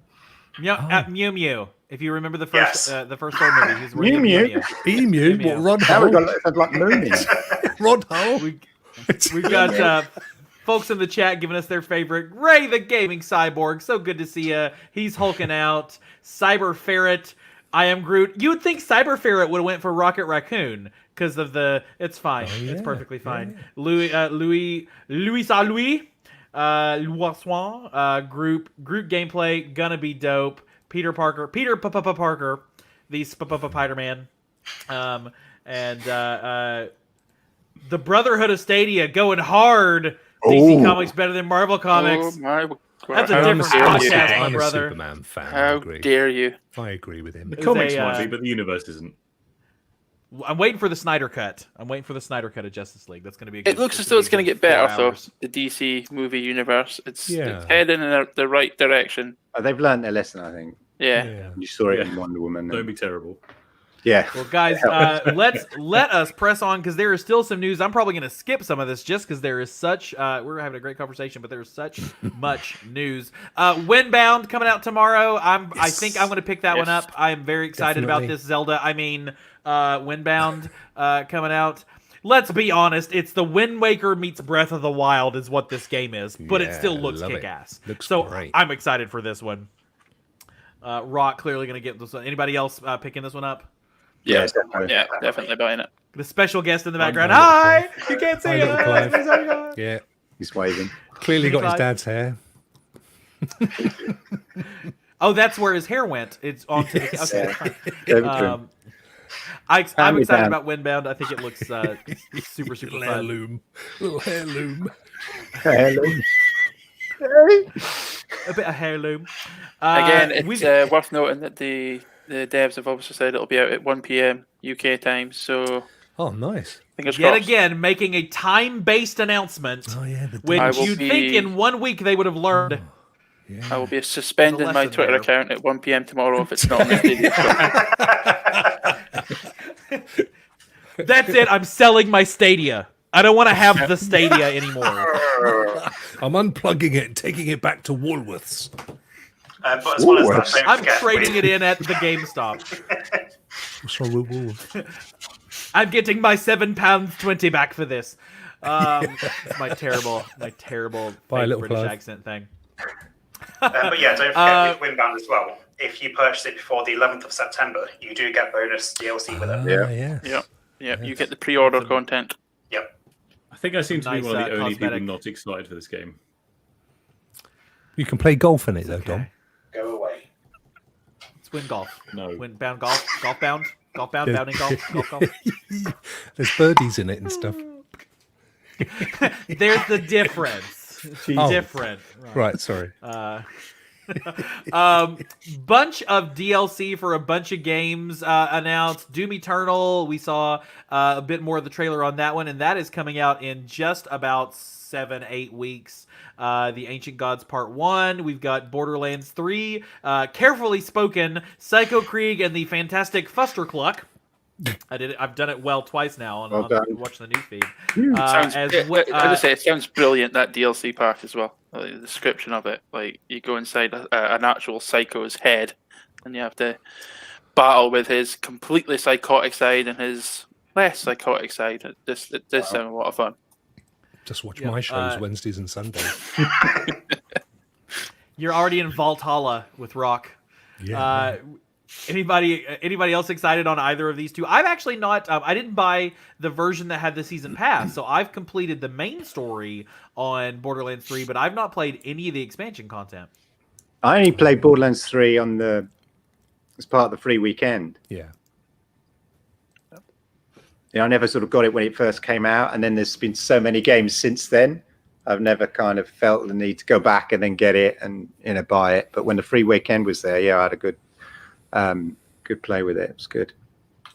B: hammer.
A: Mew Mew. If you remember the
F: Yes.
A: first Thor movie, he was worthy of
B: Mew
A: Mew
B: Mew.
A: Mew.
C: Emu?
A: Emu.
C: What? Rod
B: Now we've
C: Hole?
B: got like mooning.
C: Rod Hole?
A: We've got folks in the chat giving us their favorite. Ray the Gaming Cyborg. So good to see you. He's hulking out. Cyber Ferret. I am Groot. You would think Cyber Ferret would have went for Rocket Raccoon because of the. It's fine. It's
C: yeah,
A: perfectly fine. Louis Loisois, Groot gameplay gonna be dope. Peter Parker, the Spider-Man, and the Brotherhood of Stadia going hard. DC
B: Ooh.
A: Comics better than Marvel Comics.
D: Oh my God.
A: That's a
D: How
A: different
D: dare you.
A: podcast, my
C: I'm a
A: brother.
C: Superman fan. I
D: How
C: agree.
D: dare you?
C: I agree with him.
E: The
A: It was
E: comics
A: a,
E: might be, but the universe isn't.
A: I'm waiting for the Snyder cut. I'm waiting for the Snyder cut of Justice League. That's going to be.
D: It looks as though it's going to get better, though.
A: though.
D: The DC movie universe, it's
C: Yeah.
D: heading in the right direction.
B: They've learned their lesson, I think.
D: Yeah.
B: You saw it in
E: Yeah.
B: Wonder Woman.
E: Don't be terrible.
B: Yeah.
A: Well, guys, let us press on because there is still some news. I'm probably going to skip some of this just because there is such. We're having a great conversation, but there is such much news. Windbound coming out tomorrow. I think I'm going to pick that one
D: Yes.
A: up. I am very excited about
C: Definitely.
A: this Zelda. Windbound coming out. Let's be honest. It's the Wind Waker meets Breath of the Wild is what this game is, but it
C: Yeah,
A: still looks
C: love it.
A: kick-ass.
C: Looks
A: so
C: great.
A: I'm excited for this one. Rock clearly going to get this one. Anybody else picking this one up?
D: Yeah.
B: definitely.
D: Yeah, definitely buying it.
A: The special guest in the background.
C: I
A: Hi! You can't see
C: I little Clive.
A: us.
C: Yeah.
B: He's waving.
C: Clearly got his
A: Clive.
C: dad's hair.
A: Oh, that's where his hair went. It's onto the.
B: Yes.
A: Okay, fine.
B: Go between.
A: I'm
B: Hand me
A: excited
B: down.
A: about Windbound. I think it looks super
C: Little
A: fun.
C: heirloom. Little heirloom.
B: Hello.
A: A bit of heirloom.
D: Again, it's
A: we've-
D: worth noting that the devs have obviously said it'll be out at 1 p.m. UK time. So
C: Oh, nice.
D: Fingers
A: Yet
D: crossed.
A: again, making a time-based announcement,
C: Oh yeah,
A: which
D: I will
A: you'd
D: be-
A: think in 1 week they would have learned.
C: yeah.
D: I will be suspending my
A: lesson
D: Twitter
A: there.
D: account at 1 p.m. tomorrow if it's not on the Stadia store.
A: That's it. I'm selling my Stadia. I don't want to have the Stadia anymore.
C: I'm unplugging it and taking it back to Woolworths.
F: But as well as that, don't
A: I'm
F: forget,
A: trading it in at the GameStop.
C: What's wrong with Woolworths?
A: I'm getting my £7.20 back for this. It's my terrible
C: Bye,
A: fake
C: little
A: British
C: Clive.
A: accent thing.
F: But yeah, don't forget with Windbound as well. If you purchase it before the 11th of September, you do get bonus DLC with it.
C: Yes.
D: Yeah. Yeah, you get the pre-order content.
F: Yep.
E: I think I seem to be
A: Nice,
E: one of the only
A: cosmetic.
E: people not excited for this game.
C: You can play golf in it though, Dom.
F: Go away.
A: It's Win Golf.
E: No.
A: Windbound Golf. Golfbound. Golfbound.
C: Yeah.
A: Bounding Golf. Golf.
C: There's birdies in it and stuff.
A: There's the difference.
C: Oh.
A: Different.
C: Right, sorry.
A: Bunch of DLC for a bunch of games announced. Doom Eternal, we saw a bit more of the trailer on that one, and that is coming out in just about 7-8 weeks. The Ancient Gods Part 1. We've got Borderlands 3, Carefully Spoken, Psycho Krieg, and the fantastic Fustercluck. I've done it well twice now on watching the newsfeed.
D: Sounds,
A: As
D: I
A: what-
D: just say it sounds brilliant, that DLC pack as well. Like, the description of it, like you go inside an actual psycho's head, and you have to battle with his completely psychotic side and his less psychotic side. It does sound a lot of fun.
C: Just watch
A: Yeah,
C: my shows Wednesdays and Sundays.
A: You're already in Valhalla with Rock.
C: Yeah.
A: Anybody else excited on either of these two? I've actually not. I didn't buy the version that had the season pass, so I've completed the main story on Borderlands 3, but I've not played any of the expansion content.
B: I only played Borderlands 3 as part of the free weekend.
C: Yeah.
B: I never sort of got it when it first came out, and then there's been so many games since then. I've never kind of felt the need to go back and then get it and buy it. But when the free weekend was there, yeah, I had a good play with it. It was good.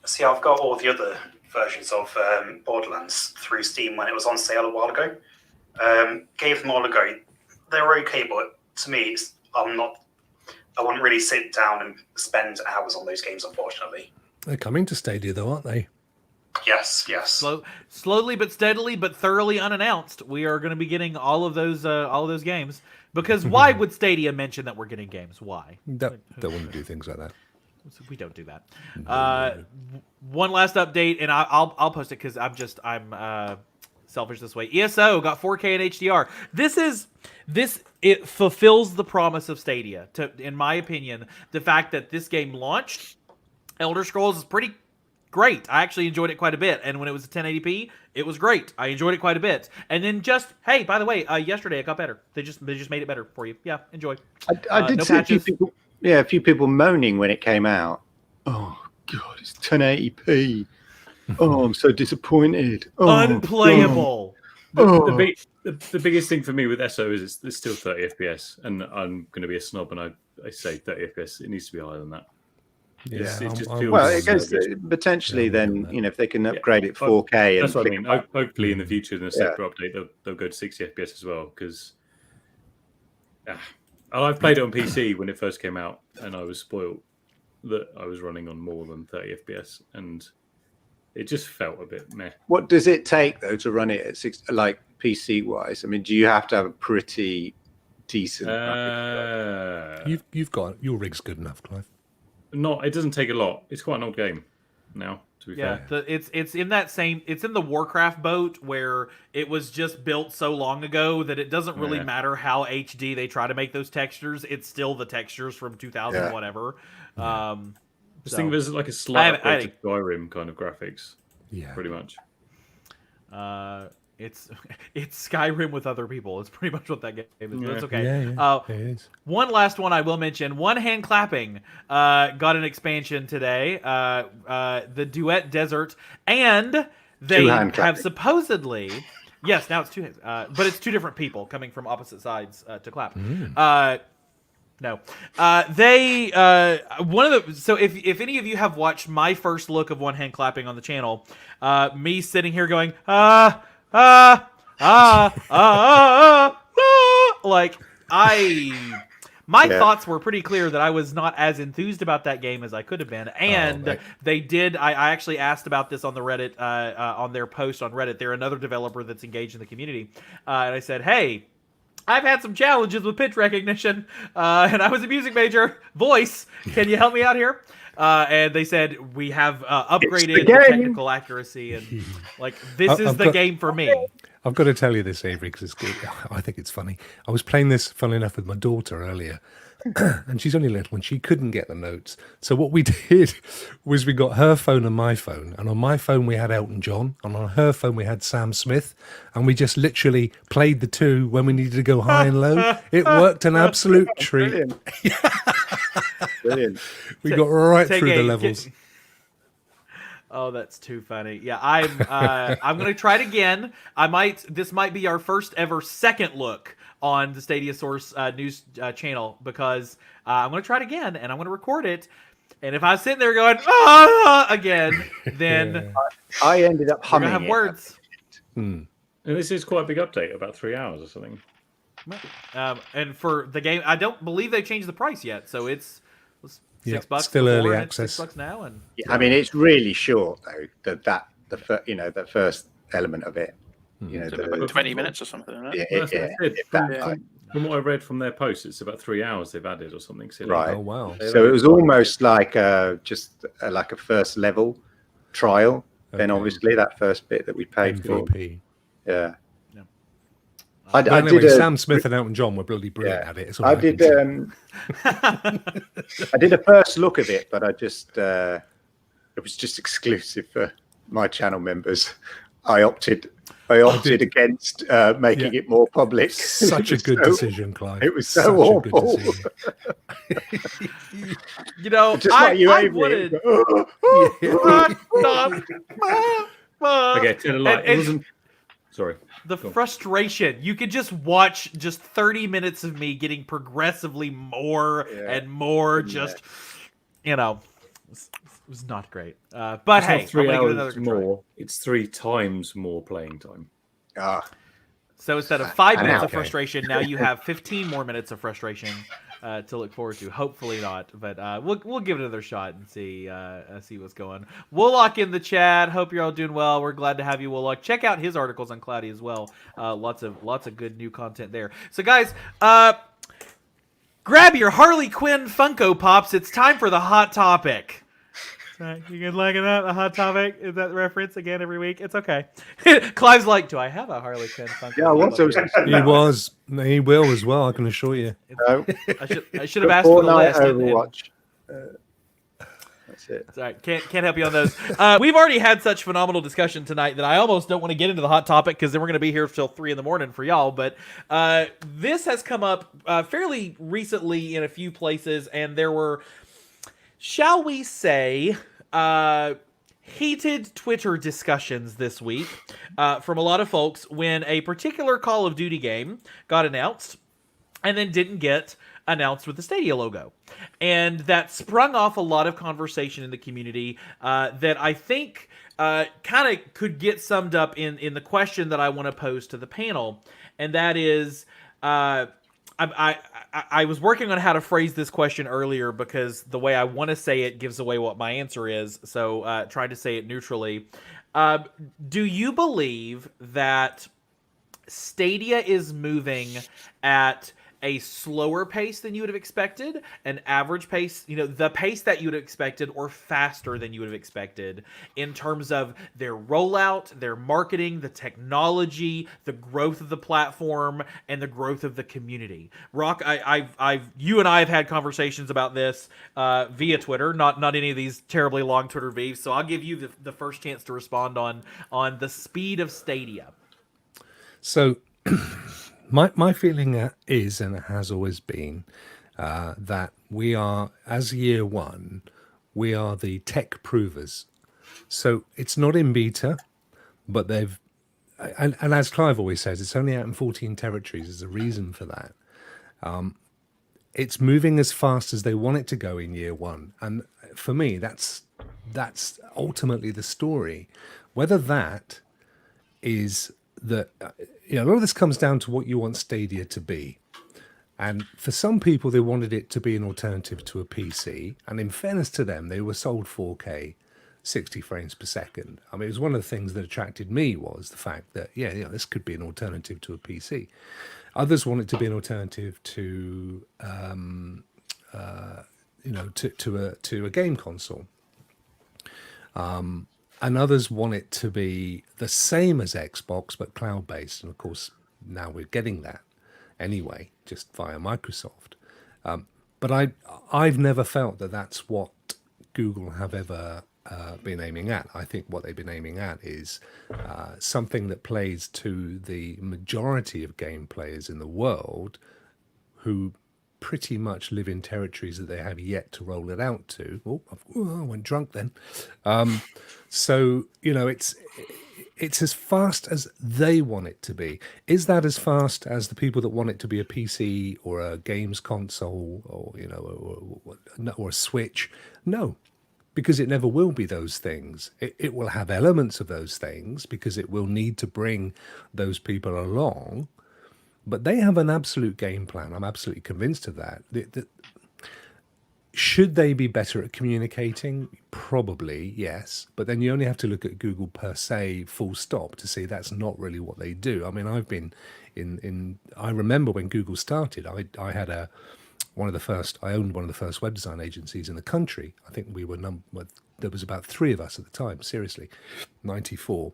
F: See, I've got all the other versions of Borderlands through Steam when it was on sale a while ago. Gave them all a go. They're okay, but to me, I wouldn't really sit down and spend hours on those games, unfortunately.
C: They're coming to Stadia though, aren't they?
F: Yes.
A: Slowly but steadily, but thoroughly unannounced, we are going to be getting all of those games. Because why would Stadia mention that we're getting games? Why?
C: They wouldn't do things like that.
A: We don't do that. One last update, and I'll post it because I'm selfish this way. ESO got 4K and HDR. It fulfills the promise of Stadia. In my opinion, the fact that this game launched, Elder Scrolls is pretty great. I actually enjoyed it quite a bit, and when it was 1080p, it was great. I enjoyed it quite a bit. And then hey, by the way, yesterday it got better. They just made it better for you. Yeah, enjoy.
B: I did
A: no
B: see a few
A: patches.
B: people. Yeah, a few people moaning when it came out. Oh God, it's 1080p. Oh, I'm so disappointed. Oh,
A: Unplayable.
B: God.
E: The biggest thing for me with SO is it's still 30 FPS, and I'm going to be a snob, and I say 30 FPS. It needs to be higher than that.
C: Yeah,
E: It just
C: I'm-
E: feels-
B: Well, it goes
E: Yeah,
B: potentially.
C: Yeah,
B: then
C: yeah.
B: if they can upgrade it 4K,
E: That's
B: and
E: what I mean. Hopefully, in the future, in a
B: Yeah.
E: separate update, they'll go to 60 FPS as well. Because I've played it on PC when it first came out, and I was spoiled that I was running on more than 30 FPS, and it just felt a bit meh.
B: What does it take though to run it at like PC wise? I mean, do you have to have a pretty decent?
C: You've got your rig's good enough, Clive.
E: It doesn't take a lot. It's quite an old game now, to be
A: Yeah,
E: fair.
A: it's in the Warcraft boat where it was just built so long ago that it doesn't really
E: Yeah.
A: matter how HD they try to make those textures. It's still the textures from 2000
B: Yeah.
A: whatever.
E: Just think of it as like a slight
A: I
E: upgrade to Skyrim kind of graphics,
C: Yeah.
E: pretty much.
A: It's Skyrim with other people. It's pretty much what that game is. But
E: Yeah.
A: it's okay.
C: Yeah, it is.
A: One last one I will mention. One Hand Clapping got an expansion today. The Duet Desert, and they
B: Two-hand
A: have
B: clapping.
A: supposedly. Yes, now it's two hands, but it's two different people coming from opposite sides to clap. No. They one of the so if any of you have watched my first look of one hand clapping on the channel, me sitting here going like my thoughts were pretty clear that I was not as enthused about that game as I could have been. And
C: right.
A: they did. I actually asked about this on the Reddit, on their post on Reddit. They're another developer that's engaged in the community. And I said, hey, I've had some challenges with pitch recognition, and I was a music major. Voice, can you help me out here? And they said, we have upgraded the technical accuracy, and like, this is the game for me.
C: I've got to tell you this, Avery, because I think it's funny. I was playing this, funnily enough, with my daughter earlier, and she's only little, and she couldn't get the notes. So what we did was we got her phone and my phone, and on my phone we had Elton John, and on her phone we had Sam Smith, and we just literally played the two when we needed to go high and low. It worked an absolute treat.
B: Brilliant. Brilliant.
C: We got right through the levels.
A: Oh, that's too funny. Yeah, I'm gonna try it again. This might be our first ever second look on the Stadia Source news channel, because I'm gonna try it again and I'm gonna record it. And if I was sitting there going again, then
B: I ended up
A: we're
B: humming.
A: gonna have
B: it.
A: words.
E: And this is quite a big update, about 3 hours or something.
A: And for the game, I don't believe they've changed the price yet, so it's $6
C: still early
A: before, and it's
C: access.
A: $6 now, and
B: Yeah, I mean, it's really short though. The first element of it. You know,
D: Is it about 20 minutes or something, right?
E: Well, that's what I said.
B: if that, like,
E: From what I read from their posts, it's about 3 hours they've added or something silly.
B: Right.
C: Oh, wow.
B: So it was almost like just like a first level trial. Then
C: Okay.
B: obviously that first bit that we paid for.
C: MVP.
B: Yeah.
A: Yeah.
B: I
C: Anyway,
B: did.
C: Sam Smith and Elton John were bloody brilliant
B: Yeah.
C: at it. It's all
B: I
C: I can
B: did.
C: say.
B: I did a first look of it, but I just it was just exclusive for my channel members. I opted against making it more public.
C: Such a good decision, Clive.
B: It was
C: Such
B: so
C: a good
B: awful.
C: decision.
A: You know,
B: Just like you,
A: I
B: Avery.
A: wanted.
E: Okay, tell a lie.
A: And-
E: It wasn't. Sorry.
A: The
E: Go on.
A: frustration. You could just watch just 30 minutes of me getting progressively more and more. Just, it was not great. But
E: It's
A: hey,
E: not 3
A: I'm gonna give it another
E: hours
A: good try.
E: more. It's 3 times more playing time.
B: Ah,
A: So instead of 5 minutes of
B: okay.
A: frustration, now you have 15 more minutes of frustration to look forward to. Hopefully not, but we'll give it another shot and see what's going. Woolock in the chat. Hope you're all doing well. We're glad to have you, Woolock. Check out his articles on Cloudy as well. Lots of good new content there. So guys, grab your Harley Quinn Funko Pops. It's time for the hot topic. You can like that? The hot topic? Is that the reference again every week? It's okay. Clive's like, do I have a Harley Quinn Funko?
B: yeah. What's those?
C: He will as well, I can assure you.
A: I should have asked for the
B: Fortnite,
A: list.
B: Overwatch. That's it.
A: It's all right. Can't help you on those. We've already had such phenomenal discussion tonight that I almost don't want to get into the hot topic, because then we're going to be here till 3 a.m. for y'all. But this has come up fairly recently in a few places, and there were, shall we say, heated Twitter discussions this week from a lot of folks when a particular Call of Duty game got announced and then didn't get announced with the Stadia logo. And that sprung off a lot of conversation in the community that I think kind of could get summed up in the question that I want to pose to the panel. And that is, I was working on how to phrase this question earlier, because the way I want to say it gives away what my answer is. So trying to say it neutrally. Do you believe that Stadia is moving at a slower pace than you would have expected, an average pace, the pace that you would have expected, or faster than you would have expected in terms of their rollout, their marketing, the technology, the growth of the platform, and the growth of the community? Rock, you and I have had conversations about this via Twitter, not any of these terribly long Twitter beefs. So I'll give you the first chance to respond on the speed of Stadia.
C: So my feeling is, and it has always been, that we are, as year one, we are the tech provers. So it's not in beta, but they've, and as Clive always says, it's only out in 14 territories. There's a reason for that. it's moving as fast as they want it to go in year one. And for me, that's ultimately the story. Whether that is that, a lot of this comes down to what you want Stadia to be. And for some people, they wanted it to be an alternative to a PC. And in fairness to them, they were sold 4K, 60 frames per second. I mean, it was one of the things that attracted me was the fact that, this could be an alternative to a PC. Others want it to be an alternative to, to a game console. And others want it to be the same as Xbox, but cloud-based. And of course, now we're getting that anyway, just via Microsoft. But I've never felt that that's what Google have ever been aiming at. I think what they've been aiming at is something that plays to the majority of game players in the world who pretty much live in territories that they have yet to roll it out to. I went drunk then. So, it's as fast as they want it to be. Is that as fast as the people that want it to be a PC or a games console or a Switch? No, because it never will be those things. It will have elements of those things because it will need to bring those people along. But they have an absolute game plan. I'm absolutely convinced of that. Should they be better at communicating? Probably, yes. But then you only have to look at Google per se, full stop, to see that's not really what they do. I mean, I've been I remember when Google started, I had I owned one of the first web design agencies in the country. I think we were there was about 3 of us at the time, seriously, 94.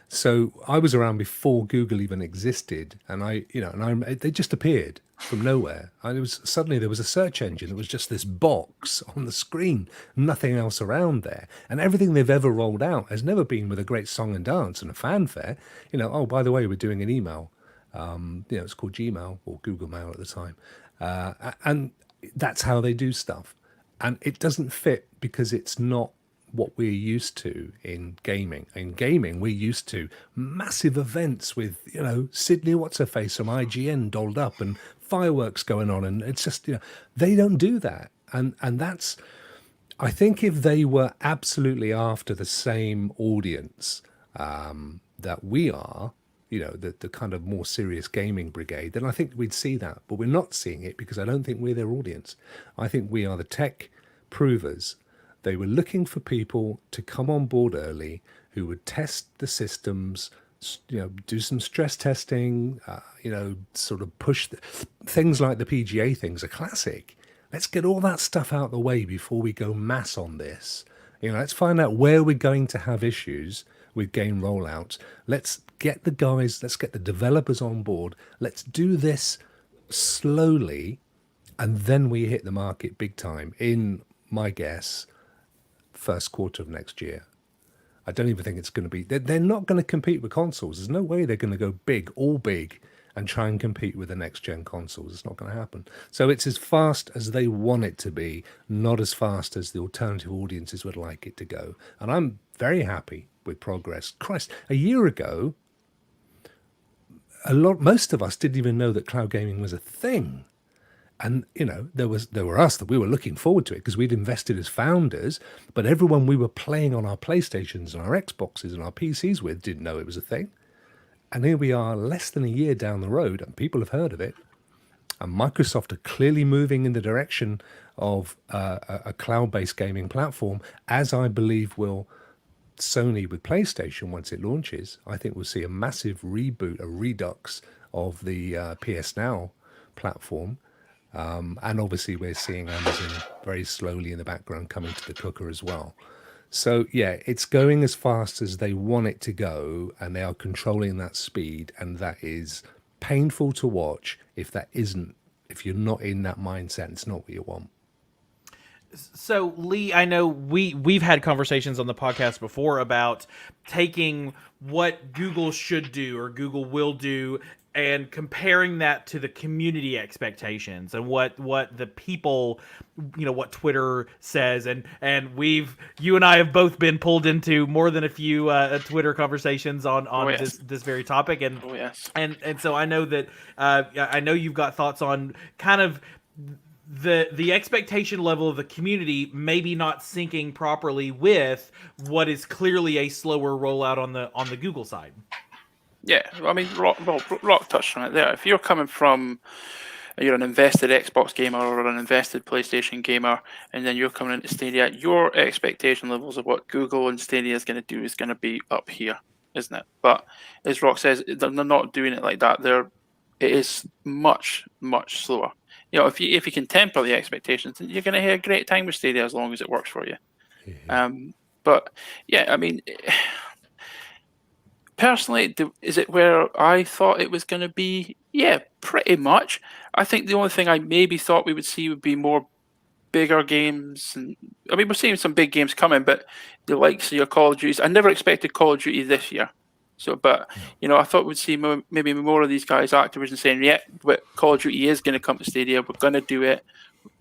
C: So I was around before Google even existed, and they just appeared from nowhere. And suddenly there was a search engine. It was just this box on the screen, nothing else around there. And everything they've ever rolled out has never been with a great song and dance and a fanfare. Oh, by the way, we're doing an email. It's called Gmail or Google Mail at the time, and that's how they do stuff. And it doesn't fit because it's not what we're used to in gaming. In gaming, we're used to massive events with, Sydney What's-Her-Face from IGN dolled up and fireworks going on. And it's just, they don't do that. And that's, I think if they were absolutely after the same audience that we are, the kind of more serious gaming brigade, then I think we'd see that. But we're not seeing it because I don't think we're their audience. I think we are the tech provers. They were looking for people to come on board early who would test the systems, do some stress testing, sort of push things like the PGA things are classic. Let's get all that stuff out of the way before we go mass on this. Let's find out where we're going to have issues with game rollouts. Let's get the developers on board. Let's do this slowly, and then we hit the market big time in, my guess, first quarter of next year. I don't even think it's going to be. They're not going to compete with consoles. There's no way they're going to go big, and try and compete with the next gen consoles. It's not going to happen. So it's as fast as they want it to be, not as fast as the alternative audiences would like it to go. And I'm very happy with progress. Christ, a year ago, most of us didn't even know that cloud gaming was a thing. And, there were us that we were looking forward to it because we'd invested as founders, but everyone we were playing on our PlayStations and our Xboxes and our PCs with didn't know it was a thing. And here we are less than a year down the road and people have heard of it. And Microsoft are clearly moving in the direction of a cloud-based gaming platform, as I believe will Sony with PlayStation once it launches. I think we'll see a massive reboot, a redux of the PS Now platform. And obviously we're seeing Amazon very slowly in the background coming to the cooker as well. So yeah, it's going as fast as they want it to go, and they are controlling that speed, and that is painful to watch if you're not in that mindset, it's not what you want.
A: So Lee, I know we've had conversations on the podcast before about taking what Google should do or Google will do comparing that to the community expectations and what the people, what Twitter says, and you and I have both been pulled into more than a few Twitter conversations on
D: yes.
A: this very topic, and
D: Oh yes.
A: and so I know that I know you've got thoughts on kind of the expectation level of the community maybe not syncing properly with what is clearly a slower rollout on the Google side.
D: Yeah, I mean, Rock touched on it there. If you're coming from, you're an invested Xbox gamer or an invested PlayStation gamer, and then you're coming into Stadia, your expectation levels of what Google and Stadia is going to do is going to be up here, isn't it? But as Rock says, they're not doing it like that. It is much, much slower. If you can temper the expectations, then you're going to have a great time with Stadia as long as it works for you.
C: Yeah.
D: But yeah, I mean, personally, is it where I thought it was going to be? Yeah, pretty much. I think the only thing I maybe thought we would see would be more bigger games. And I mean, we're seeing some big games coming, but the likes of your Call of Duty, I never expected Call of Duty this year. So, but I thought we'd see maybe more of these guys, Activision, saying, "Yeah, but Call of Duty is going to come to Stadia. We're going to do it.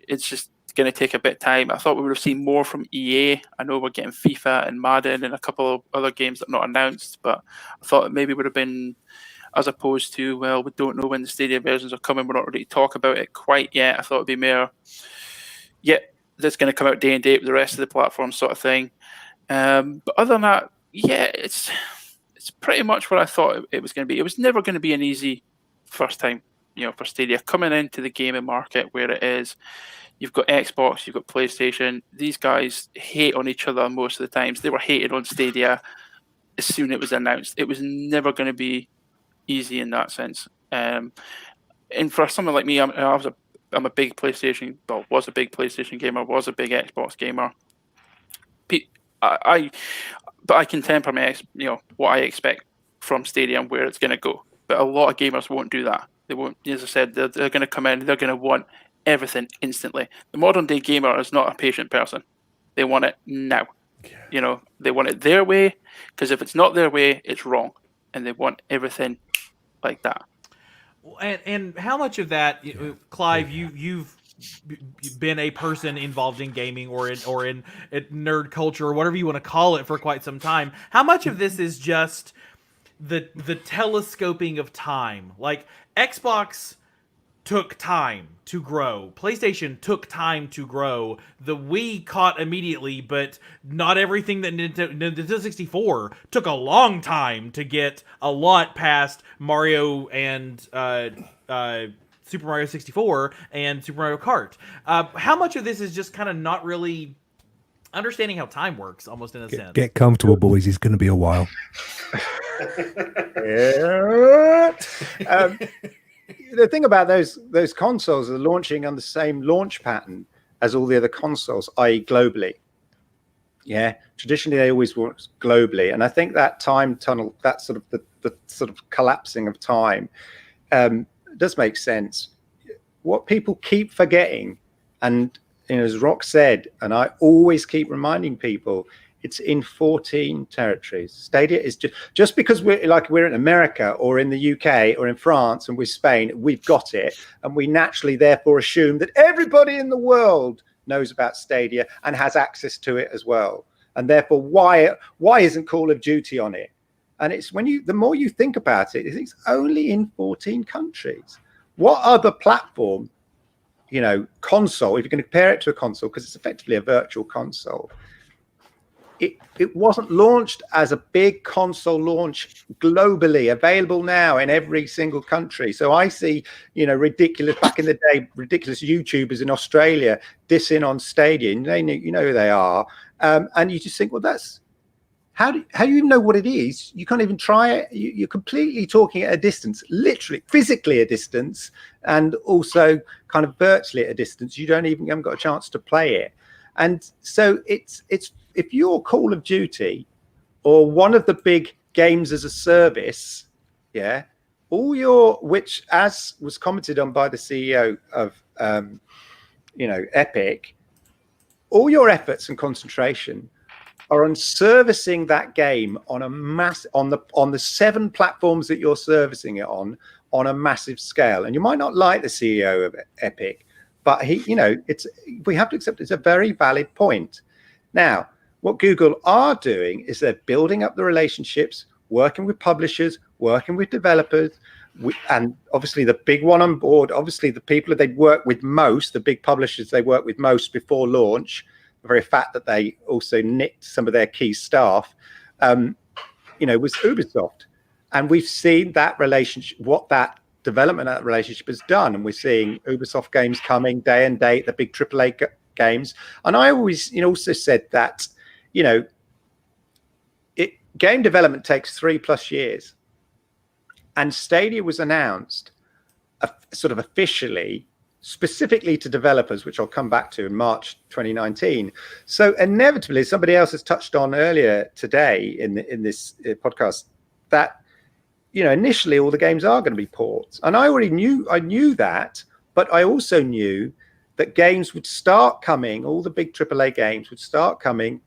D: It's just going to take a bit of time." I thought we would have seen more from EA. I know we're getting FIFA and Madden and a couple of other games that are not announced, but I thought it maybe would have been, as opposed to, well, we don't know when the Stadia versions are coming. We're not ready to talk about it quite yet. I thought it'd be more, yeah, that's going to come out day and date with the rest of the platform sort of thing. But other than that, yeah, it's pretty much what I thought it was going to be. It was never going to be an easy first time, for Stadia coming into the gaming market where it is. You've got Xbox, you've got PlayStation. These guys hate on each other most of the times. They were hated on Stadia as soon as it was announced. It was never going to be easy in that sense. And for someone like me, I'm a big PlayStation, was a big PlayStation gamer, was a big Xbox gamer. But I can temper what I expect from Stadia and where it's going to go. But a lot of gamers won't do that. They won't, as I said, they're going to come in, they're going to want everything instantly. The modern day gamer is not a patient person. They want it now. Yeah. They want it their way, because if it's not their way, it's wrong. And they want everything like that.
A: And how much of that, Clive, you've been a person involved in gaming or in nerd culture or whatever you want to call it for quite some time. How much of this is just the telescoping of time? Like, Xbox took time to grow. PlayStation took time to grow. The Wii caught immediately, but not everything that Nintendo 64 took a long time to get a lot past Mario and Super Mario 64 and Super Mario Kart. How much of this is just kind of not really understanding how time works, almost in a sense?
C: Get comfortable, boys. It's going to be a while.
B: The thing about those consoles are launching on the same launch pattern as all the other consoles, i.e. globally. Yeah, traditionally they always work globally, and I think that time tunnel, that sort of the sort of collapsing of time, does make sense. What people keep forgetting, and as Rock said, and I always keep reminding people, it's in 14 territories. Stadia is just because we're in America or in the UK or in France and with Spain, we've got it, and we naturally therefore assume that everybody in the world knows about Stadia and has access to it as well. And therefore, why isn't Call of Duty on it? And it's the more you think about it, it's only in 14 countries. What other platform, console, if you're going to compare it to a console, because it's effectively a virtual console, it wasn't launched as a big console launch globally, available now in every single country. So I see, ridiculous ridiculous YouTubers in Australia dissing on Stadia, and you know who they are, and you just think, well, that's how do you know what it is? You can't even try it. You're completely talking at a distance, literally, physically a distance, and also kind of virtually at a distance. You haven't got a chance to play it, and so it's. If you're Call of Duty or one of the big games as a service, which, as was commented on by the CEO of, Epic, all your efforts and concentration are on servicing that game on a on the 7 platforms that you're servicing it on a massive scale. And you might not like the CEO of Epic, but we have to accept it's a very valid point. Now, what Google are doing is they're building up the relationships, working with publishers, working with developers, and obviously the big one on board, obviously the people that they work with most, the big publishers they work with most before launch, the very fact that they also nicked some of their key staff, was Ubisoft. And we've seen that relationship, what that development of that relationship has done. And we're seeing Ubisoft games coming day and date, the big AAA games. And I always also said that, game development takes 3+ years. And Stadia was announced sort of officially, specifically to developers, which I'll come back to in March 2019. So inevitably, somebody else has touched on earlier today in this podcast that, initially all the games are going to be ports. And I knew that, but I also knew that games would start coming, all the big AAA games would start coming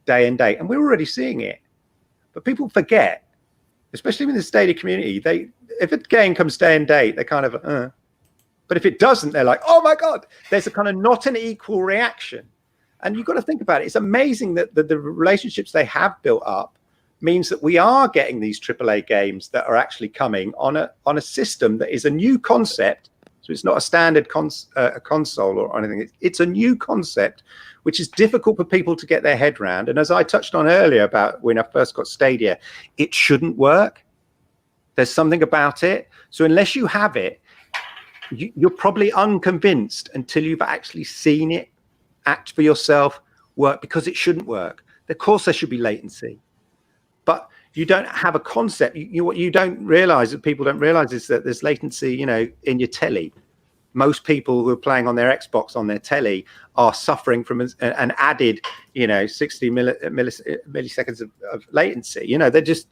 B: day and date. And we're already seeing it. But people forget, especially in the Stadia community, if a game comes day and date, they're kind of, But if it doesn't, they're like, oh my God, there's a kind of not an equal reaction. And you've got to think about it. It's amazing that the relationships they have built up means that we are getting these AAA games that are actually coming on a system that is a new concept. So it's not a standard console or anything. It's a new concept, which is difficult for people to get their head around. And as I touched on earlier about when I first got Stadia, it shouldn't work. There's something about it. So unless you have it, you're probably unconvinced until you've actually seen it act for yourself work, because it shouldn't work. Of course, there should be latency, but you don't have a concept. What you don't realize, that people don't realize, is that there's latency, in your telly. Most people who are playing on their Xbox on their telly are suffering from an added, 60 milliseconds of latency. They're just,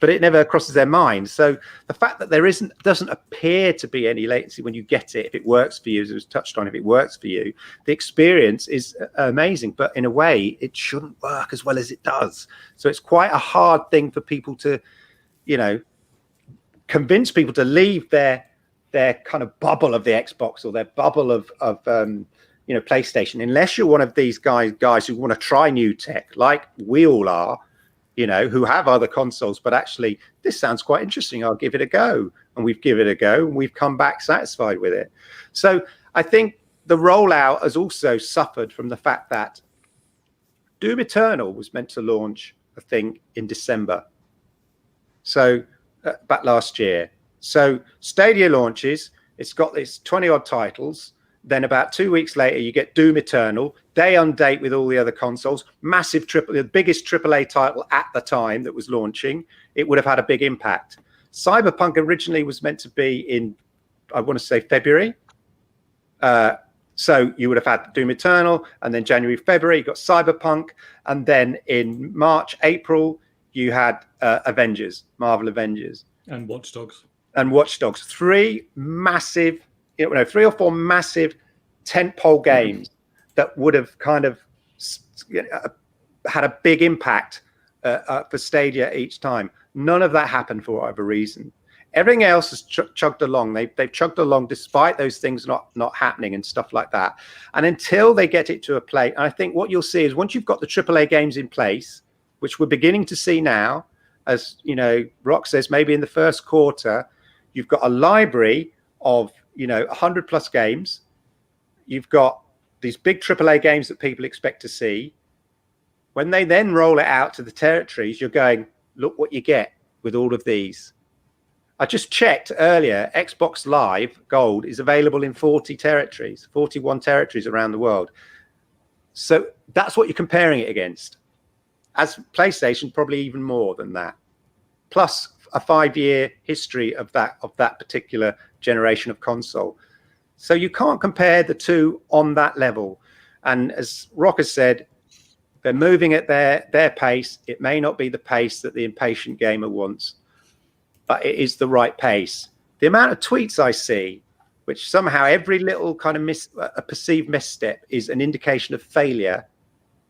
B: but it never crosses their mind. So the fact that there doesn't appear to be any latency when you get it, if it works for you, as it was touched on, if it works for you, the experience is amazing. But in a way, it shouldn't work as well as it does. So it's quite a hard thing for people to, convince people to leave their kind of bubble of the Xbox or their bubble of PlayStation, unless you're one of these guys who want to try new tech, like we all are. Who have other consoles, but actually, this sounds quite interesting. I'll give it a go. And we've given it a go, and we've come back satisfied with it. So I think the rollout has also suffered from the fact that Doom Eternal was meant to launch, I think, in December. So back last year. So Stadia launches. It's got its 20-odd titles. Then about 2 weeks later, you get Doom Eternal, day on date with all the other consoles, the biggest AAA title at the time that was launching. It would have had a big impact. Cyberpunk originally was meant to be in, I want to say, February. So you would have had Doom Eternal, and then January, February, you got Cyberpunk. And then in March, April, you had Marvel Avengers.
E: And Watch Dogs.
B: 3 or 4 massive tentpole games that would have kind of had a big impact for Stadia each time. None of that happened for whatever reason. Everything else has chugged along. They've chugged along despite those things not happening and stuff like that. And until they get it to a place, and I think what you'll see is once you've got the AAA games in place, which we're beginning to see now, as Rock says, maybe in the first quarter, you've got a library of 100+ games. You've got these big AAA games that people expect to see. When they then roll it out to the territories, you're going, look what you get with all of these. I just checked earlier, Xbox Live Gold is available in 41 territories around the world. So that's what you're comparing it against. As PlayStation, probably even more than that. Plus a 5-year history of that particular generation of console. So you can't compare the two on that level. And as Rock has said, they're moving at their pace. It may not be the pace that the impatient gamer wants, but it is the right pace. The amount of tweets I see, which somehow every little kind of a perceived misstep is an indication of failure,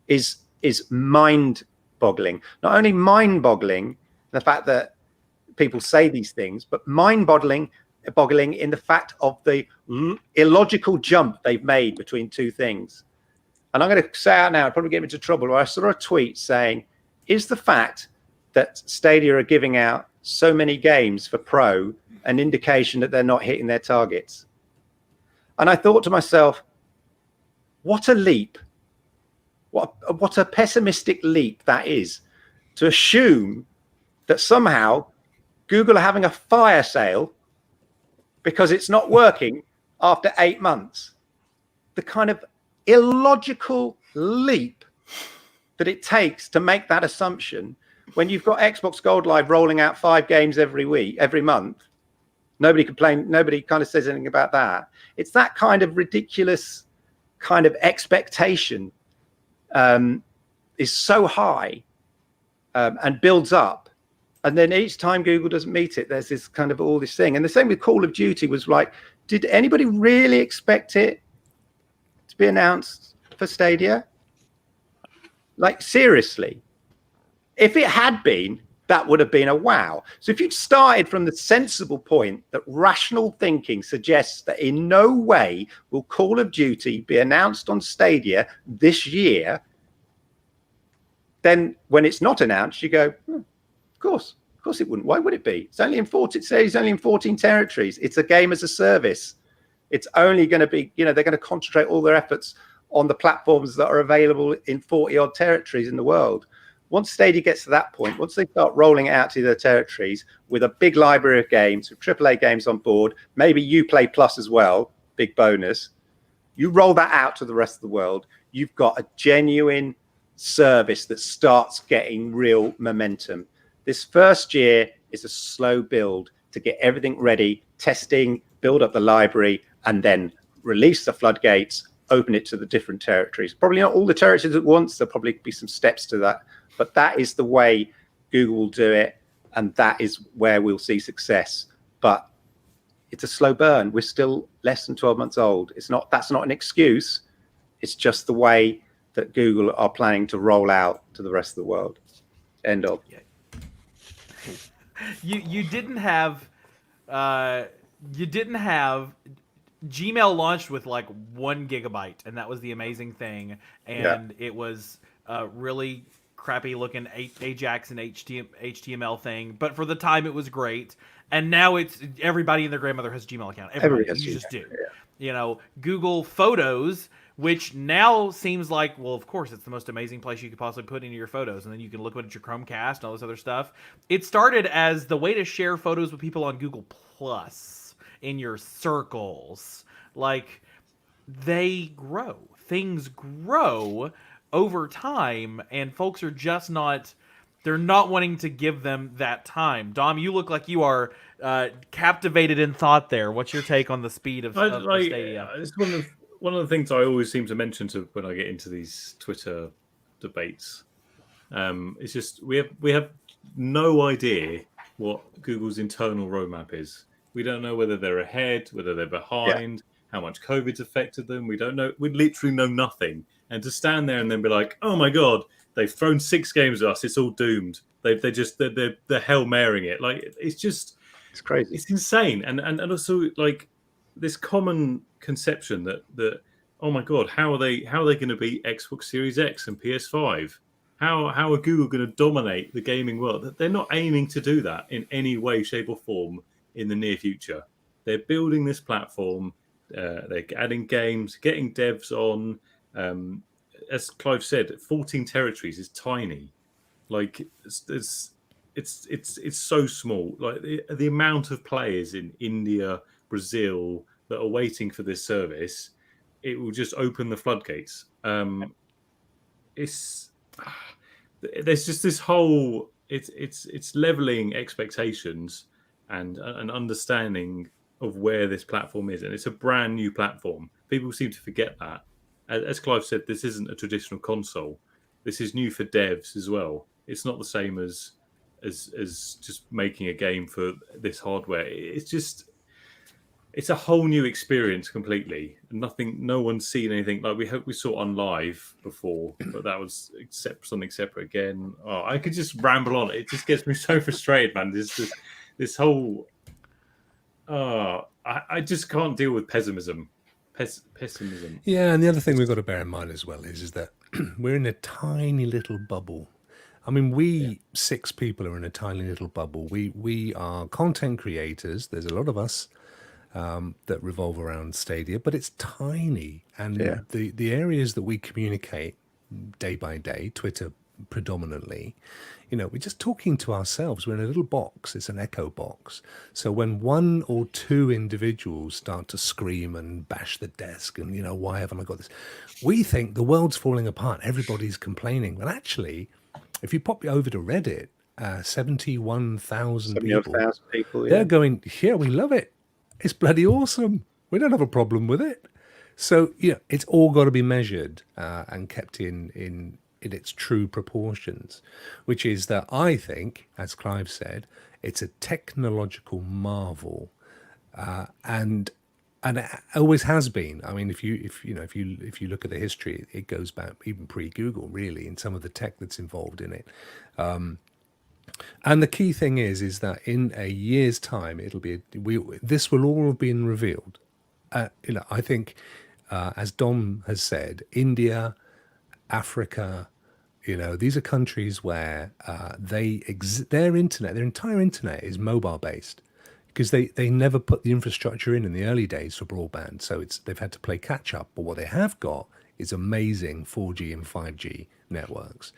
B: is is mind-boggling. Not only mind-boggling, the fact that people say these things, but mind-boggling in the fact of the illogical jump they've made between two things. And I'm going to say out now, I'll probably get me into trouble, but I saw a tweet saying, is the fact that Stadia are giving out so many games for Pro an indication that they're not hitting their targets? And I thought to myself, what a leap. What a pessimistic leap that is, to assume that somehow Google are having a fire sale because it's not working after 8 months. The kind of illogical leap that it takes to make that assumption when you've got Xbox Gold Live rolling out 5 games every month. Nobody kind of says anything about that. It's that kind of ridiculous kind of expectation is so high and builds up. And then each time Google doesn't meet it, there's this kind of all this thing. And the same with Call of Duty was like, did anybody really expect it to be announced for Stadia? Like, seriously, if it had been, that would have been a wow. So if you'd started from the sensible point that rational thinking suggests that in no way will Call of Duty be announced on Stadia this year, then when it's not announced, you go, of course it wouldn't. Why would it be? It's only in 14 territories. It's a game as a service. It's only going to be, they're going to concentrate all their efforts on the platforms that are available in 40 odd territories in the world. Once Stadia gets to that point, once they start rolling it out to their territories with a big library of games, with AAA games on board, maybe Uplay Plus as well, big bonus, you roll that out to the rest of the world, you've got a genuine service that starts getting real momentum. This first year is a slow build to get everything ready, testing, build up the library, and then release the floodgates, open it to the different territories. Probably not all the territories at once. There'll probably be some steps to that. But that is the way Google will do it, and that is where we'll see success. But it's a slow burn. We're still less than 12 months old. That's not an excuse. It's just the way that Google are planning to roll out to the rest of the world. End of.
A: You didn't have Gmail launched with like 1 gigabyte, and that was the amazing thing. And it was really crappy looking Ajax and HTML thing, but for the time it was great. And now it's everybody and their grandmother has a Gmail account. Everybody, you just do. Yeah. Google Photos, which now seems like, well, of course, it's the most amazing place you could possibly put into your photos, and then you can look at your Chromecast and all this other stuff. It started as the way to share photos with people on Google Plus in your circles. Like, things grow over time, and folks are just they're not wanting to give them that time. Dom, you look like you are captivated in thought there. What's your take on the speed of Stadia?
E: It's one of the things I always seem to mention when I get into these Twitter debates. It's just we have no idea what Google's internal roadmap is. We don't know whether they're ahead, whether they're behind, how much COVID's affected them. We don't know. We literally know nothing. And to stand there and then be like, oh my God, they've thrown 6 games at us. It's all doomed. They're Hail Marying it. Like, it's crazy. It's insane. And also like this common conception that oh my God, how are they going to beat Xbox Series X and PS5? How are Google going to dominate the gaming world? They're not aiming to do that in any way, shape, or form in the near future. They're building this platform. They're adding games, getting devs on. As Clive said, 14 territories is tiny. Like it's so small. Like the amount of players in India, Brazil that are waiting for this service, it will just open the floodgates. There's just this whole it's leveling expectations and an understanding of where this platform is, and it's a brand new platform. People seem to forget that. As Clive said, this isn't a traditional console. This is new for devs as well. It's not the same as just making a game for this hardware. It's it's a whole new experience completely. No one's seen anything like we saw it on live before, but that was something separate again. Oh, I could just ramble on. It just gets me so frustrated, man. This whole I just can't deal with pessimism. Pessimism.
C: Yeah, and the other thing we've got to bear in mind as well is that we're in a tiny little bubble. I mean, we 6 people are in a tiny little bubble. We are content creators. There's a lot of us that revolve around Stadia, but it's tiny. And the areas that we communicate day by day, Twitter predominantly, we're just talking to ourselves. We're in a little box. It's an echo box. So when 1 or 2 individuals start to scream and bash the desk and, why haven't I got this? We think the world's falling apart. Everybody's complaining. But actually, if you pop over to Reddit, 71,000 people, they're going, yeah, we love it. It's bloody awesome. We don't have a problem with it. So, it's all got to be measured and kept in its true proportions, which is that I think, as Clive said, it's a technological marvel, and it always has been. I mean, if you look at the history, it goes back even pre-Google, really, in some of the tech that's involved in it. And the key thing is that in a year's time, this will all have been revealed. I think, as Dom has said, India, Africa, these are countries where their entire internet is mobile based, because they never put the infrastructure in the early days for broadband. So they've had to play catch up. But what they have got is amazing 4G and 5G networks.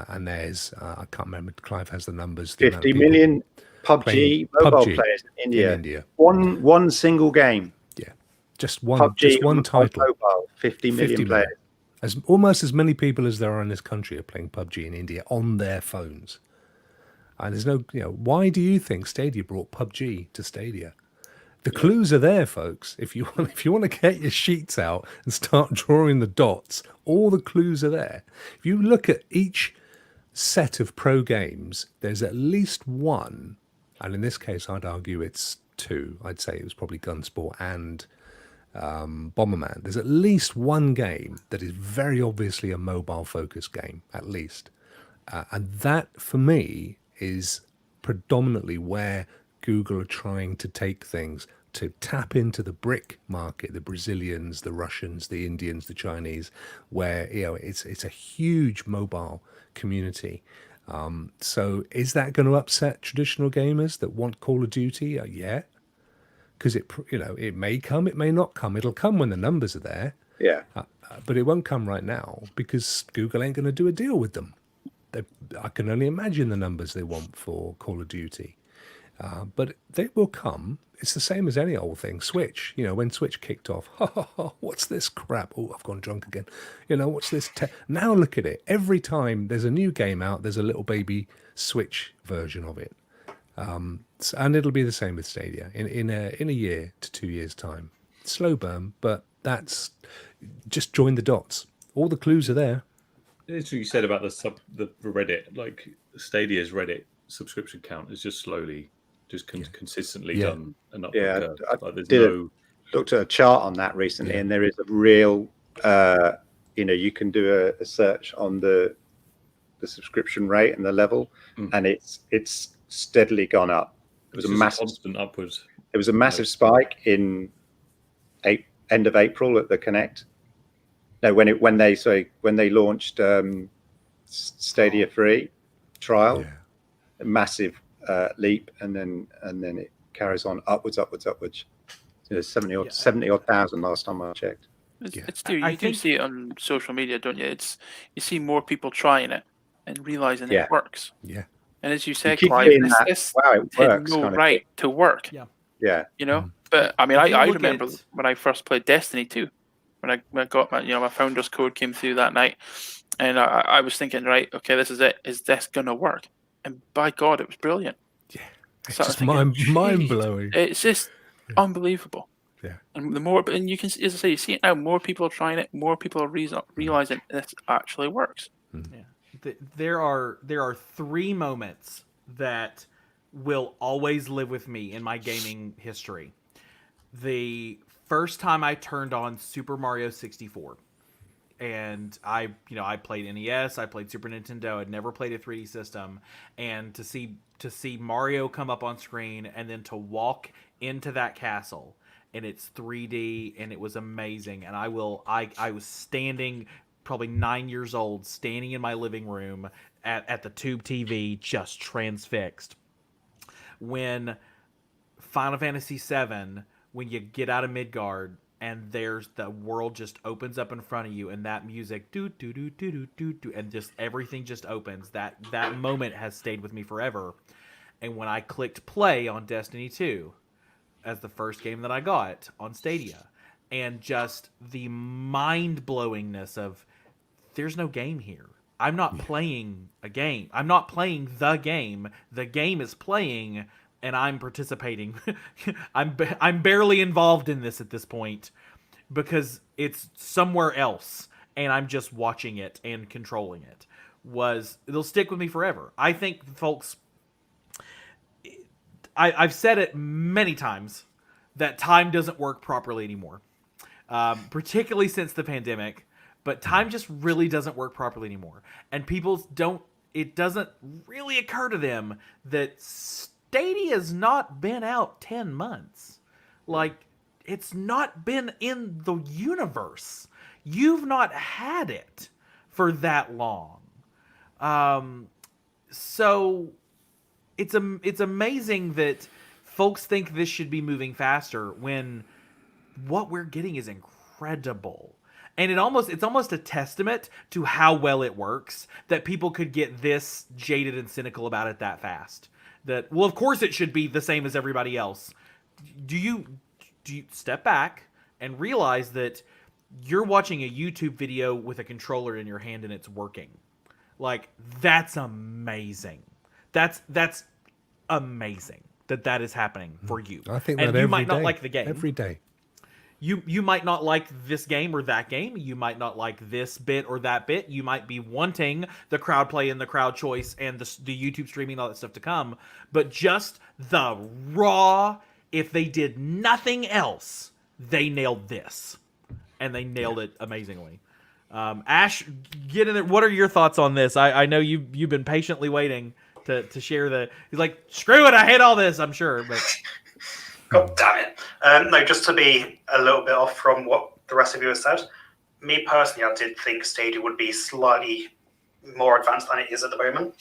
C: And there's, I can't remember, Clive has the numbers.
B: 50 million PUBG mobile players in India. One single game.
C: Yeah. Just one title.
B: Mobile, 50 million players.
C: Almost as many people as there are in this country are playing PUBG in India on their phones. And there's no, why do you think Stadia brought PUBG to Stadia? The clues are there, folks. If you want to get your sheets out and start drawing the dots, all the clues are there. If you look at each set of pro games, there's at least one, and in this case, I'd argue it's 2. I'd say it was probably Gunsport and Bomberman. There's at least one game that is very obviously a mobile-focused game, at least. And that, for me, is predominantly where Google are trying to take things, to tap into the BRIC market, the Brazilians, the Russians, the Indians, the Chinese, where it's a huge mobile community. So is that going to upset traditional gamers that want Call of Duty? Yeah, because it may come, it may not come. It'll come when the numbers are there.
B: Yeah,
C: but it won't come right now because Google ain't going to do a deal with them. I can only imagine the numbers they want for Call of Duty. But they will come. It's the same as any old thing. Switch, when Switch kicked off, what's this crap? Oh, I've gone drunk again. What's this? Now look at it. Every time there's a new game out, there's a little baby Switch version of it. And it'll be the same with Stadia in a year to 2 years' time. Slow burn, but that's just join the dots. All the clues are there.
E: It's what you said about the Reddit, like Stadia's Reddit subscription count is just slowly, consistently done an upward curve.
B: I looked at a chart on that recently, and there is a real, you can do a search on the subscription rate and the level, and it's steadily gone up. It was a massive
E: constant upwards.
B: It was a massive spike in end of April at the Connect. No, when they launched Stadia Free trial, a massive leap, and then it carries on upwards. 70 odd thousand last time I checked.
D: You do see it on social media, don't you? You see more people trying it and realizing it works.
C: Yeah.
D: And as you said, Clive, this had no right to work.
B: Yeah.
D: But I mean, I remember when I first played Destiny 2, when I got my founder's code came through that night, and I was thinking, right, okay, this is it. Is this gonna work? And by God, it was brilliant.
C: Yeah, it's just mind blowing.
D: It's just unbelievable.
C: Yeah.
D: And and you can, as I say, you see it now. More people are trying it. More people are realizing this actually works.
A: Yeah. There are 3 moments that will always live with me in my gaming history. the first time I turned on Super Mario 64, and I played NES, I played Super Nintendo, I'd never played a 3D system, and to see Mario come up on screen and then to walk into that castle and it's 3D and it was amazing. And I was standing, probably 9 years old, standing in my living room at the tube TV, just transfixed. When Final Fantasy VII, when you get out of Midgard and there's the world just opens up in front of you and that music do do do do do do do, and just everything just opens, that moment has stayed with me forever. And when I clicked play on Destiny 2 as the first game that I got on Stadia, and just the mind-blowingness of there's no game here. I'm not playing a game. I'm not playing the game. The game is playing, and I'm participating. I'm barely involved in this at this point because it's somewhere else, and I'm just watching it and controlling it. It'll stick with me forever. I think, folks, I've said it many times that time doesn't work properly anymore, particularly since the pandemic. But time just really doesn't work properly anymore. And it doesn't really occur to them that Stadia's not been out 10 months. Like, it's not been in the universe. You've not had it for that long. So it's amazing that folks think this should be moving faster when what we're getting is incredible. And it's almost a testament to how well it works that people could get this jaded and cynical about it that fast. That, well, of course it should be the same as everybody else. Do you step back and realize that you're watching a YouTube video with a controller in your hand and it's working? Like, that's amazing. That's amazing that is happening for you.
C: I think
A: and
C: that
A: you might not like the game.
C: Every day.
A: You might not like this game or that game. You might not like this bit or that bit. You might be wanting the crowd play and the crowd choice and the YouTube streaming, all that stuff to come. But just the raw, if they did nothing else, they nailed this. And they nailed it amazingly. Ash, get in there. What are your thoughts on this? I know you've been patiently waiting to share he's like, screw it, I hate all this, I'm sure. But
F: God damn it. No, just to be a little bit off from what the rest of you have said, me personally, I did think Stadia would be slightly more advanced than it is at the moment.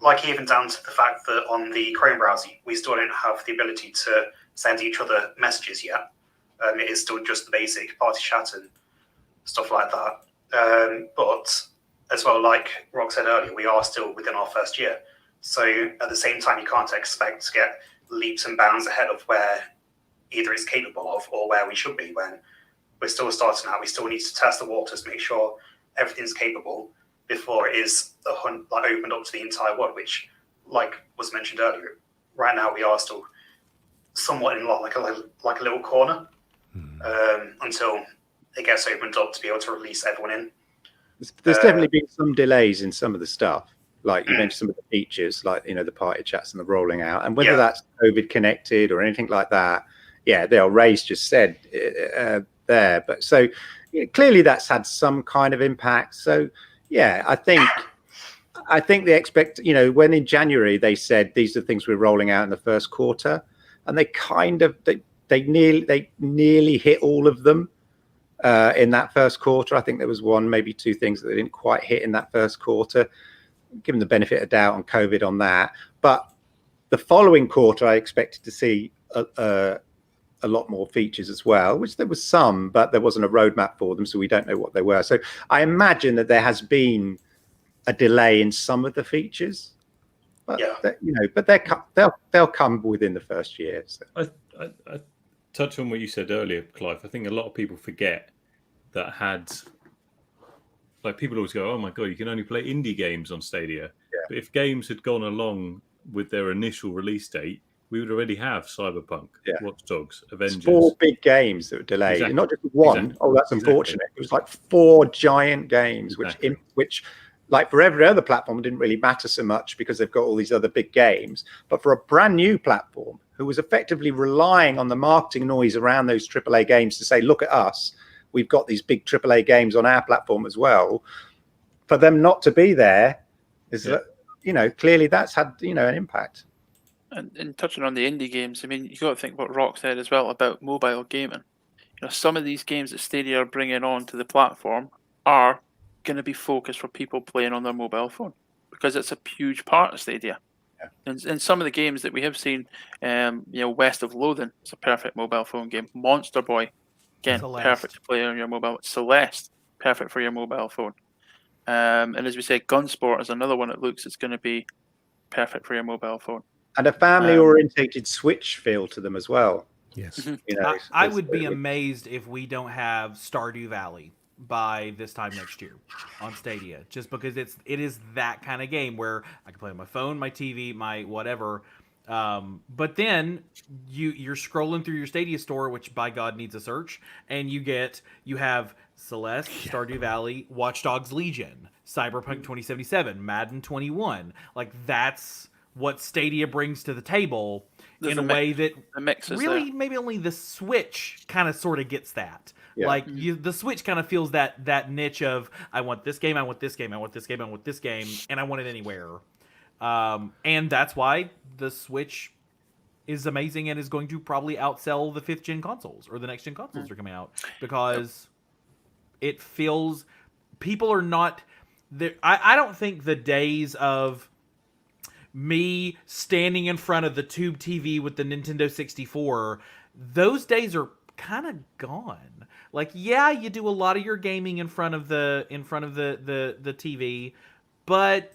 F: Like even down to the fact that on the Chrome browser, we still don't have the ability to send each other messages yet. It is still just the basic party chat and stuff like that. But as well, like Rock said earlier, we are still within our first year. So at the same time, you can't expect to get leaps and bounds ahead of where either it's capable of or where we should be when we're still starting out. We still need to test the waters, make sure everything's capable before it is opened up to the entire world, which, like was mentioned earlier, right now we are still somewhat in like a little corner until it gets opened up to be able to release everyone in.
B: There's definitely been some delays in some of the stuff. Like you mentioned some of the features, like, the party chats and the rolling out, and whether that's COVID connected or anything like that. Yeah, Ray's just said there, but so clearly that's had some kind of impact. So yeah, I think they when in January they said these are the things we're rolling out in the first quarter, and they kind of they nearly hit all of them in that first quarter. I think there was one, maybe two things that they didn't quite hit in that first quarter. Given the benefit of doubt on COVID on that, but the following quarter I expected to see a lot more features as well, which there was some, but there wasn't a roadmap for them, so we don't know what they were. So I imagine that there has been a delay in some of the features, but they'll come within the first year. So.
E: I touch on what you said earlier, Clive. I think a lot of people forget that people always go, oh my God, you can only play indie games on Stadia. Yeah. But if games had gone along with their initial release date, we would already have Cyberpunk, Watch Dogs, Avengers. It's 4
B: big games that were delayed, and not just one. Exactly. Oh, that's unfortunate. It was like 4 giant games, which like for every other platform, it didn't really matter so much because they've got all these other big games. But for a brand new platform who was effectively relying on the marketing noise around those AAA games to say, look at us, we've got these big AAA games on our platform as well. For them not to be there is, clearly that's had, an impact.
D: And touching on the indie games, I mean, you got to think what Rock said as well about mobile gaming. Some of these games that Stadia are bringing onto the platform are going to be focused for people playing on their mobile phone because it's a huge part of Stadia.
B: Yeah.
D: And some of the games that we have seen, West of Loathing, it's a perfect mobile phone game. Monster Boy, again,
A: Celeste.
D: perfect to play on your mobile. Celeste, perfect for your mobile phone. And as we say, Gunsport is another one that looks it's going to be perfect for your mobile phone.
B: And a family-orientated Switch feel to them as well.
C: Yes.
A: I would be amazed if we don't have Stardew Valley by this time next year on Stadia, just because it is that kind of game where I can play on my phone, my TV, my whatever. But then you're scrolling through your Stadia store, which by God needs a search, and you have Celeste, Stardew Valley, Watch Dogs Legion, Cyberpunk 2077, Madden 21. Like that's what Stadia brings to the table. In a way that really maybe only the Switch kind of sort of gets that. Yeah. Like the Switch kind of feels that niche of I want this game, I want this game, I want this game, I want this game, and I want it anywhere. And that's why the Switch is amazing and is going to probably outsell the 5th gen consoles or the next gen consoles are coming out because it feels people are not there. I don't think the days of me standing in front of the tube TV with the Nintendo 64, those days are kind of gone. Like, yeah, you do a lot of your gaming in front of the TV, but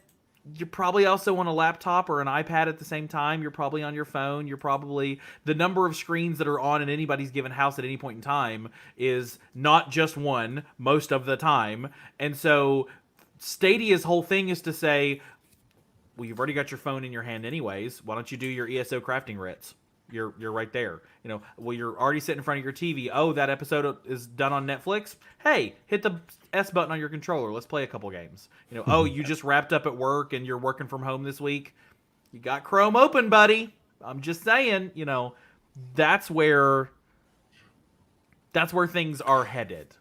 A: you probably also on a laptop or an iPad at the same time. You're probably on your phone. You're probably the number of screens that are on in anybody's given house at any point in time is not just one most of the time. And so Stadia's whole thing is to say, well, you've already got your phone in your hand anyways. Why don't you do your ESO crafting writs? You're right there. Well, you're already sitting in front of your TV. Oh, that episode is done on Netflix. Hey, hit the S button on your controller. Let's play a couple games. Oh, you just wrapped up at work and you're working from home this week. You got Chrome open, buddy. I'm just saying, that's where things are headed.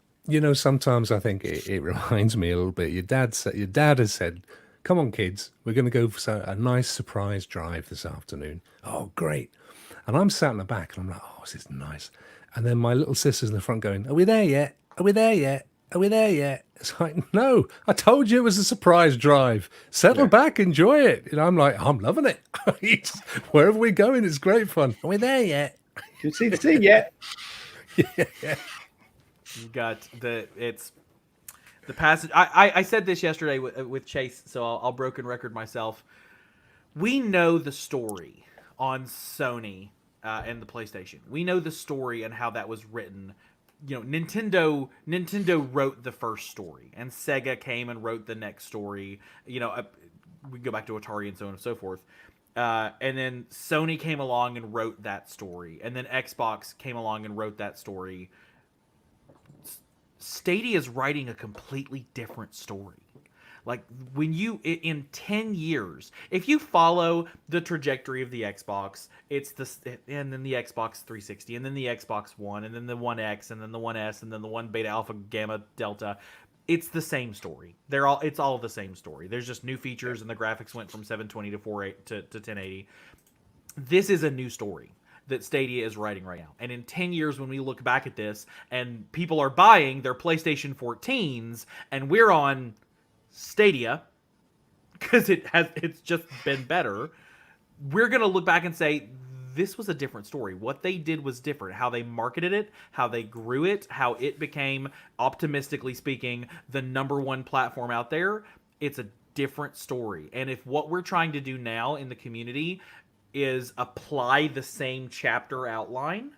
C: Sometimes I think it reminds me a little bit. Your dad has said, come on, kids, we're going to go for a nice surprise drive this afternoon. Oh, great. And I'm sat in the back and I'm like, oh, this is nice. And then my little sister's in the front going, are we there yet? Are we there yet? Are we there yet? It's like, no, I told you it was a surprise drive. Settle back, enjoy it. I'm like, I'm loving it. Wherever we're going, it's great fun. Are we there yet?
B: Can you see the scene yet?
C: Yeah.
A: You got the passage. I said this yesterday with Chase, so I'll broken record myself. We know the story on Sony and the PlayStation. We know the story and how that was written. Nintendo wrote the first story, and Sega came and wrote the next story. We go back to Atari and so on and so forth. And then Sony came along and wrote that story, and then Xbox came along and wrote that story. Stadia is writing a completely different story. Like when in 10 years, if you follow the trajectory of the Xbox, and then the Xbox 360, and then the Xbox One, and then the One X, and then the One S, and then the One Beta, Alpha, Gamma, Delta, it's the same story. It's all the same story. There's just new features, and the graphics went from 720 to 480 to 1080. This is a new story that Stadia is writing right now. And in 10 years, when we look back at this, and people are buying their PlayStation 14s, and we're on Stadia because it's just been better, we're gonna look back and say this was a different story. What they did was different. How they marketed it, how they grew it, how it became, optimistically speaking, the #1 platform out there. It's a different story. And if what we're trying to do now in the community is apply the same chapter outline,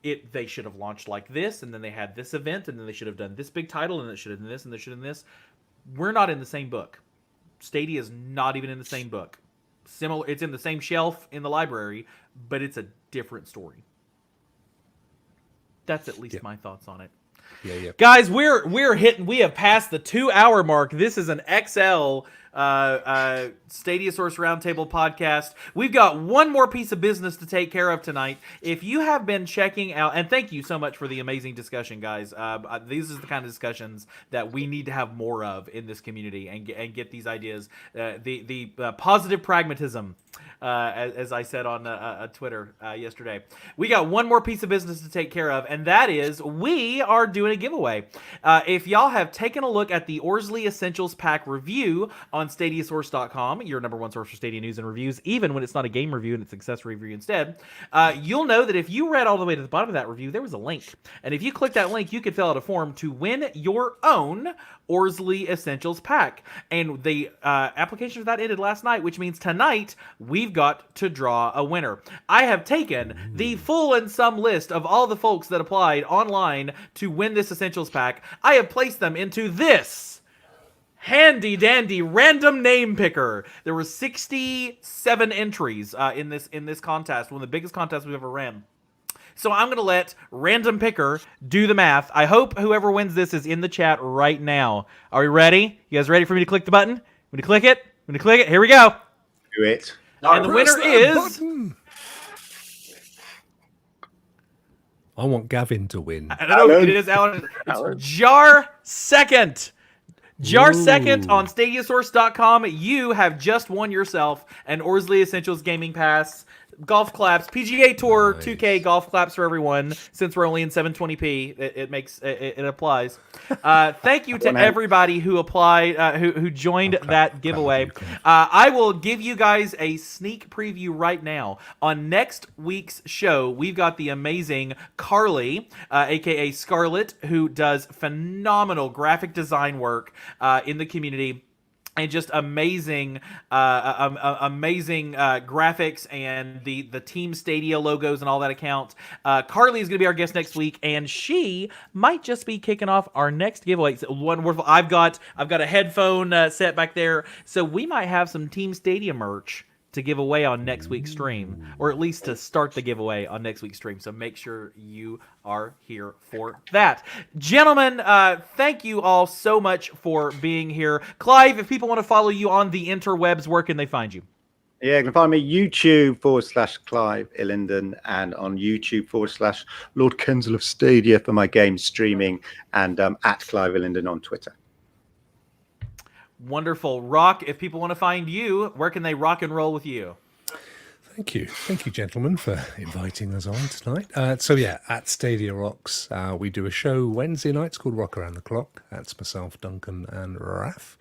A: they should have launched like this, and then they had this event, and then they should have done this big title, and it should have done this, and they should have done this. We're not in the same book. Stadia is not even in the same book. Similar, it's in the same shelf in the library, but it's a different story. That's at least my thoughts on it.
C: Yeah.
A: Guys, we have passed the 2-hour mark. This is an XL Stadia Source Roundtable podcast. We've got one more piece of business to take care of tonight. If you have been checking out, and thank you so much for the amazing discussion, guys. These are the kind of discussions that we need to have more of in this community, and get these ideas. The positive pragmatism, as I said on Twitter yesterday. We got one more piece of business to take care of, and that is we are doing a giveaway. If y'all have taken a look at the Orsley Essentials Pack review on StadiaSource.com, your number one source for Stadia news and reviews, even when it's not a game review and it's an accessory review instead, you'll know that if you read all the way to the bottom of that review, there was a link. And if you click that link, you can fill out a form to win your own Orsley Essentials Pack. And the application for that ended last night, which means tonight we've got to draw a winner. I have taken the full and sum list of all the folks that applied online to win this Essentials Pack. I have placed them into this handy dandy random name picker. There were 67 entries in this contest, one of the biggest contests we've ever ran. So I'm going to let Random Picker do the math. I hope whoever wins this is in the chat right now. Are we ready? You guys ready for me to click the button? I'm going to click it. I'm going to click it. Here we go.
B: Do it.
A: And the winner is...
C: Button. I want Gavin to win.
A: I don't know. It is Alan. It's Jar Second. Jar Second on StadiaSource.com. You have just won yourself an Orsley Essentials Gaming Pass, golf claps, PGA Tour 2K golf claps for everyone. Since we're only in 720p, it applies. Thank you to everybody who applied, who joined that giveaway. I will give you guys a sneak preview right now. On next week's show, we've got the amazing Carly, aka Scarlett, who does phenomenal graphic design work in the community. And just amazing graphics and the Team Stadia logos and all that account. Carly is going to be our guest next week, and she might just be kicking off our next giveaway. So wonderful! I've got a headphone set back there, so we might have some Team Stadia merch to give away on next week's stream, or at least to start the giveaway on next week's stream. So make sure you are here for that. Gentlemen, thank you all so much for being here. Clive, if people want to follow you on the interwebs, where can they find you?
B: Yeah, you can find me YouTube/Clive Illenden and on YouTube/Lord Kensal of Stadia for my game streaming, and at Clive Illenden on Twitter.
A: Wonderful. Rock, if people want to find you, where can they rock and roll with you?
C: Thank you, gentlemen, for inviting us on tonight. So yeah, at Stadia Rocks, we do a show Wednesday nights called Rock Around the Clock. That's myself, Duncan, and Raf.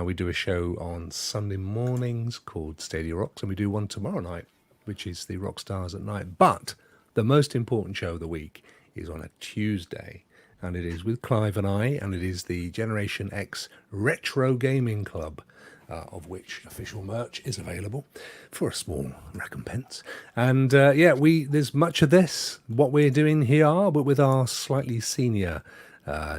C: We do a show on Sunday mornings called Stadia Rocks, and we do one tomorrow night, which is the Rock Stars at Night. But the most important show of the week is on a Tuesday, and it is with Clive and I, and it is the Generation X Retro Gaming Club, of which official merch is available for a small recompense. And there's much of this, what we're doing here, but with our slightly senior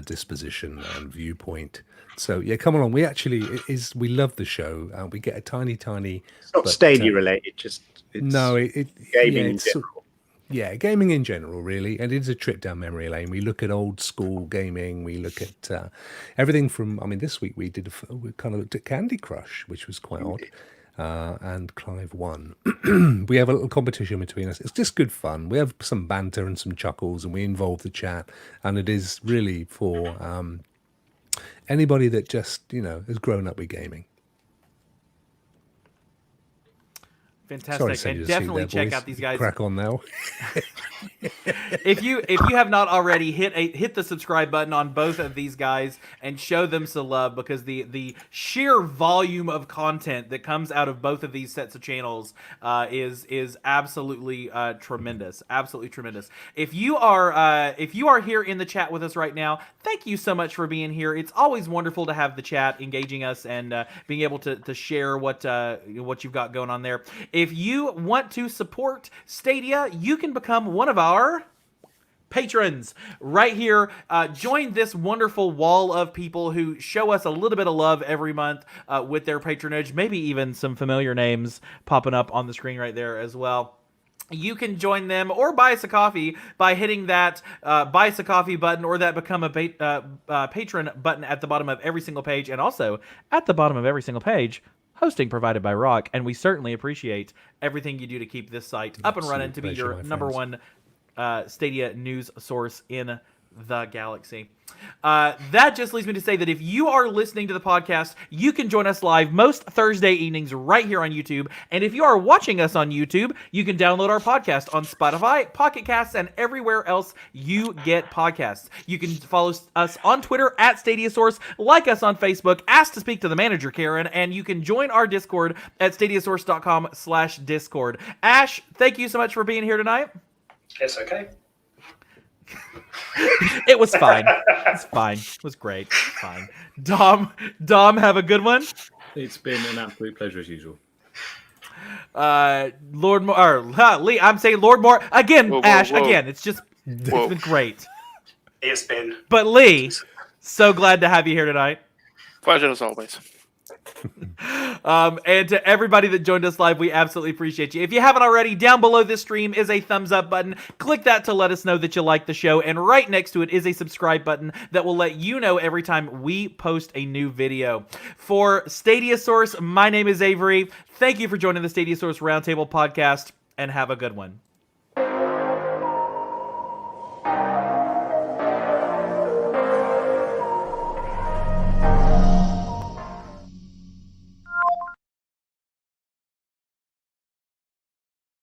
C: disposition and viewpoint. So yeah, come along. We love the show. We get a tiny.
B: It's not Stadia related, just gaming in general.
C: Yeah, gaming in general, really. And it's a trip down memory lane. We look at old school gaming. We look at everything from, this week we kind of looked at Candy Crush, which was quite odd. And Clive won. We have a little competition between us. It's just good fun. We have some banter and some chuckles, and we involve the chat. And it is really for anybody that just, has grown up with gaming.
A: Fantastic.
C: Sorry,
A: and definitely check out these guys.
C: Crack on now.
A: If you have not already, hit the subscribe button on both of these guys and show them some love, because the sheer volume of content that comes out of both of these sets of channels is absolutely tremendous. Absolutely tremendous. If you are here in the chat with us right now, thank you so much for being here. It's always wonderful to have the chat engaging us and being able to share what you've got going on there. If you want to support Stadia, you can become one of our patrons right here. Join this wonderful wall of people who show us a little bit of love every month with their patronage, maybe even some familiar names popping up on the screen right there as well. you can join them or buy us a coffee by hitting that buy us a coffee button or that become a patron button at the bottom of every single page, and also at the bottom of every single page, hosting provided by Rock. And we certainly appreciate everything you do to keep this site up and running, to be
C: pleasure,
A: your
C: my
A: number
C: friends.
A: one Stadia news source in the galaxy. That just leads me to say that if you are listening to the podcast, you can join us live most Thursday evenings right here on YouTube. And if you are watching us on YouTube, you can download our podcast on Spotify, Pocket Casts, and everywhere else you get podcasts. You can follow us on Twitter at Stadiasource, like us on Facebook, ask to speak to the manager, Karen, and you can join our Discord at stadiasource.com/Discord. Ash, thank you so much for being here tonight.
F: It's okay.
A: It was fine. It's fine. It was great. Fine. Dom, have a good one.
E: It's been an absolute pleasure as usual.
A: Lee, I'm saying Lord Moore again.
D: Whoa,
A: Ash
D: whoa.
A: again. It's been great.
F: It's been.
A: But Lee, so glad to have you here tonight.
D: Pleasure as always.
A: And to everybody that joined us live, we absolutely appreciate you. If you haven't already, down below this stream is a thumbs up button. Click that to let us know that you like the show. And right next to it is a subscribe button that will let you know every time we post a new video. For Stadia Source, my name is Avery. Thank you for joining the Stadia Source Roundtable podcast, and have a good one.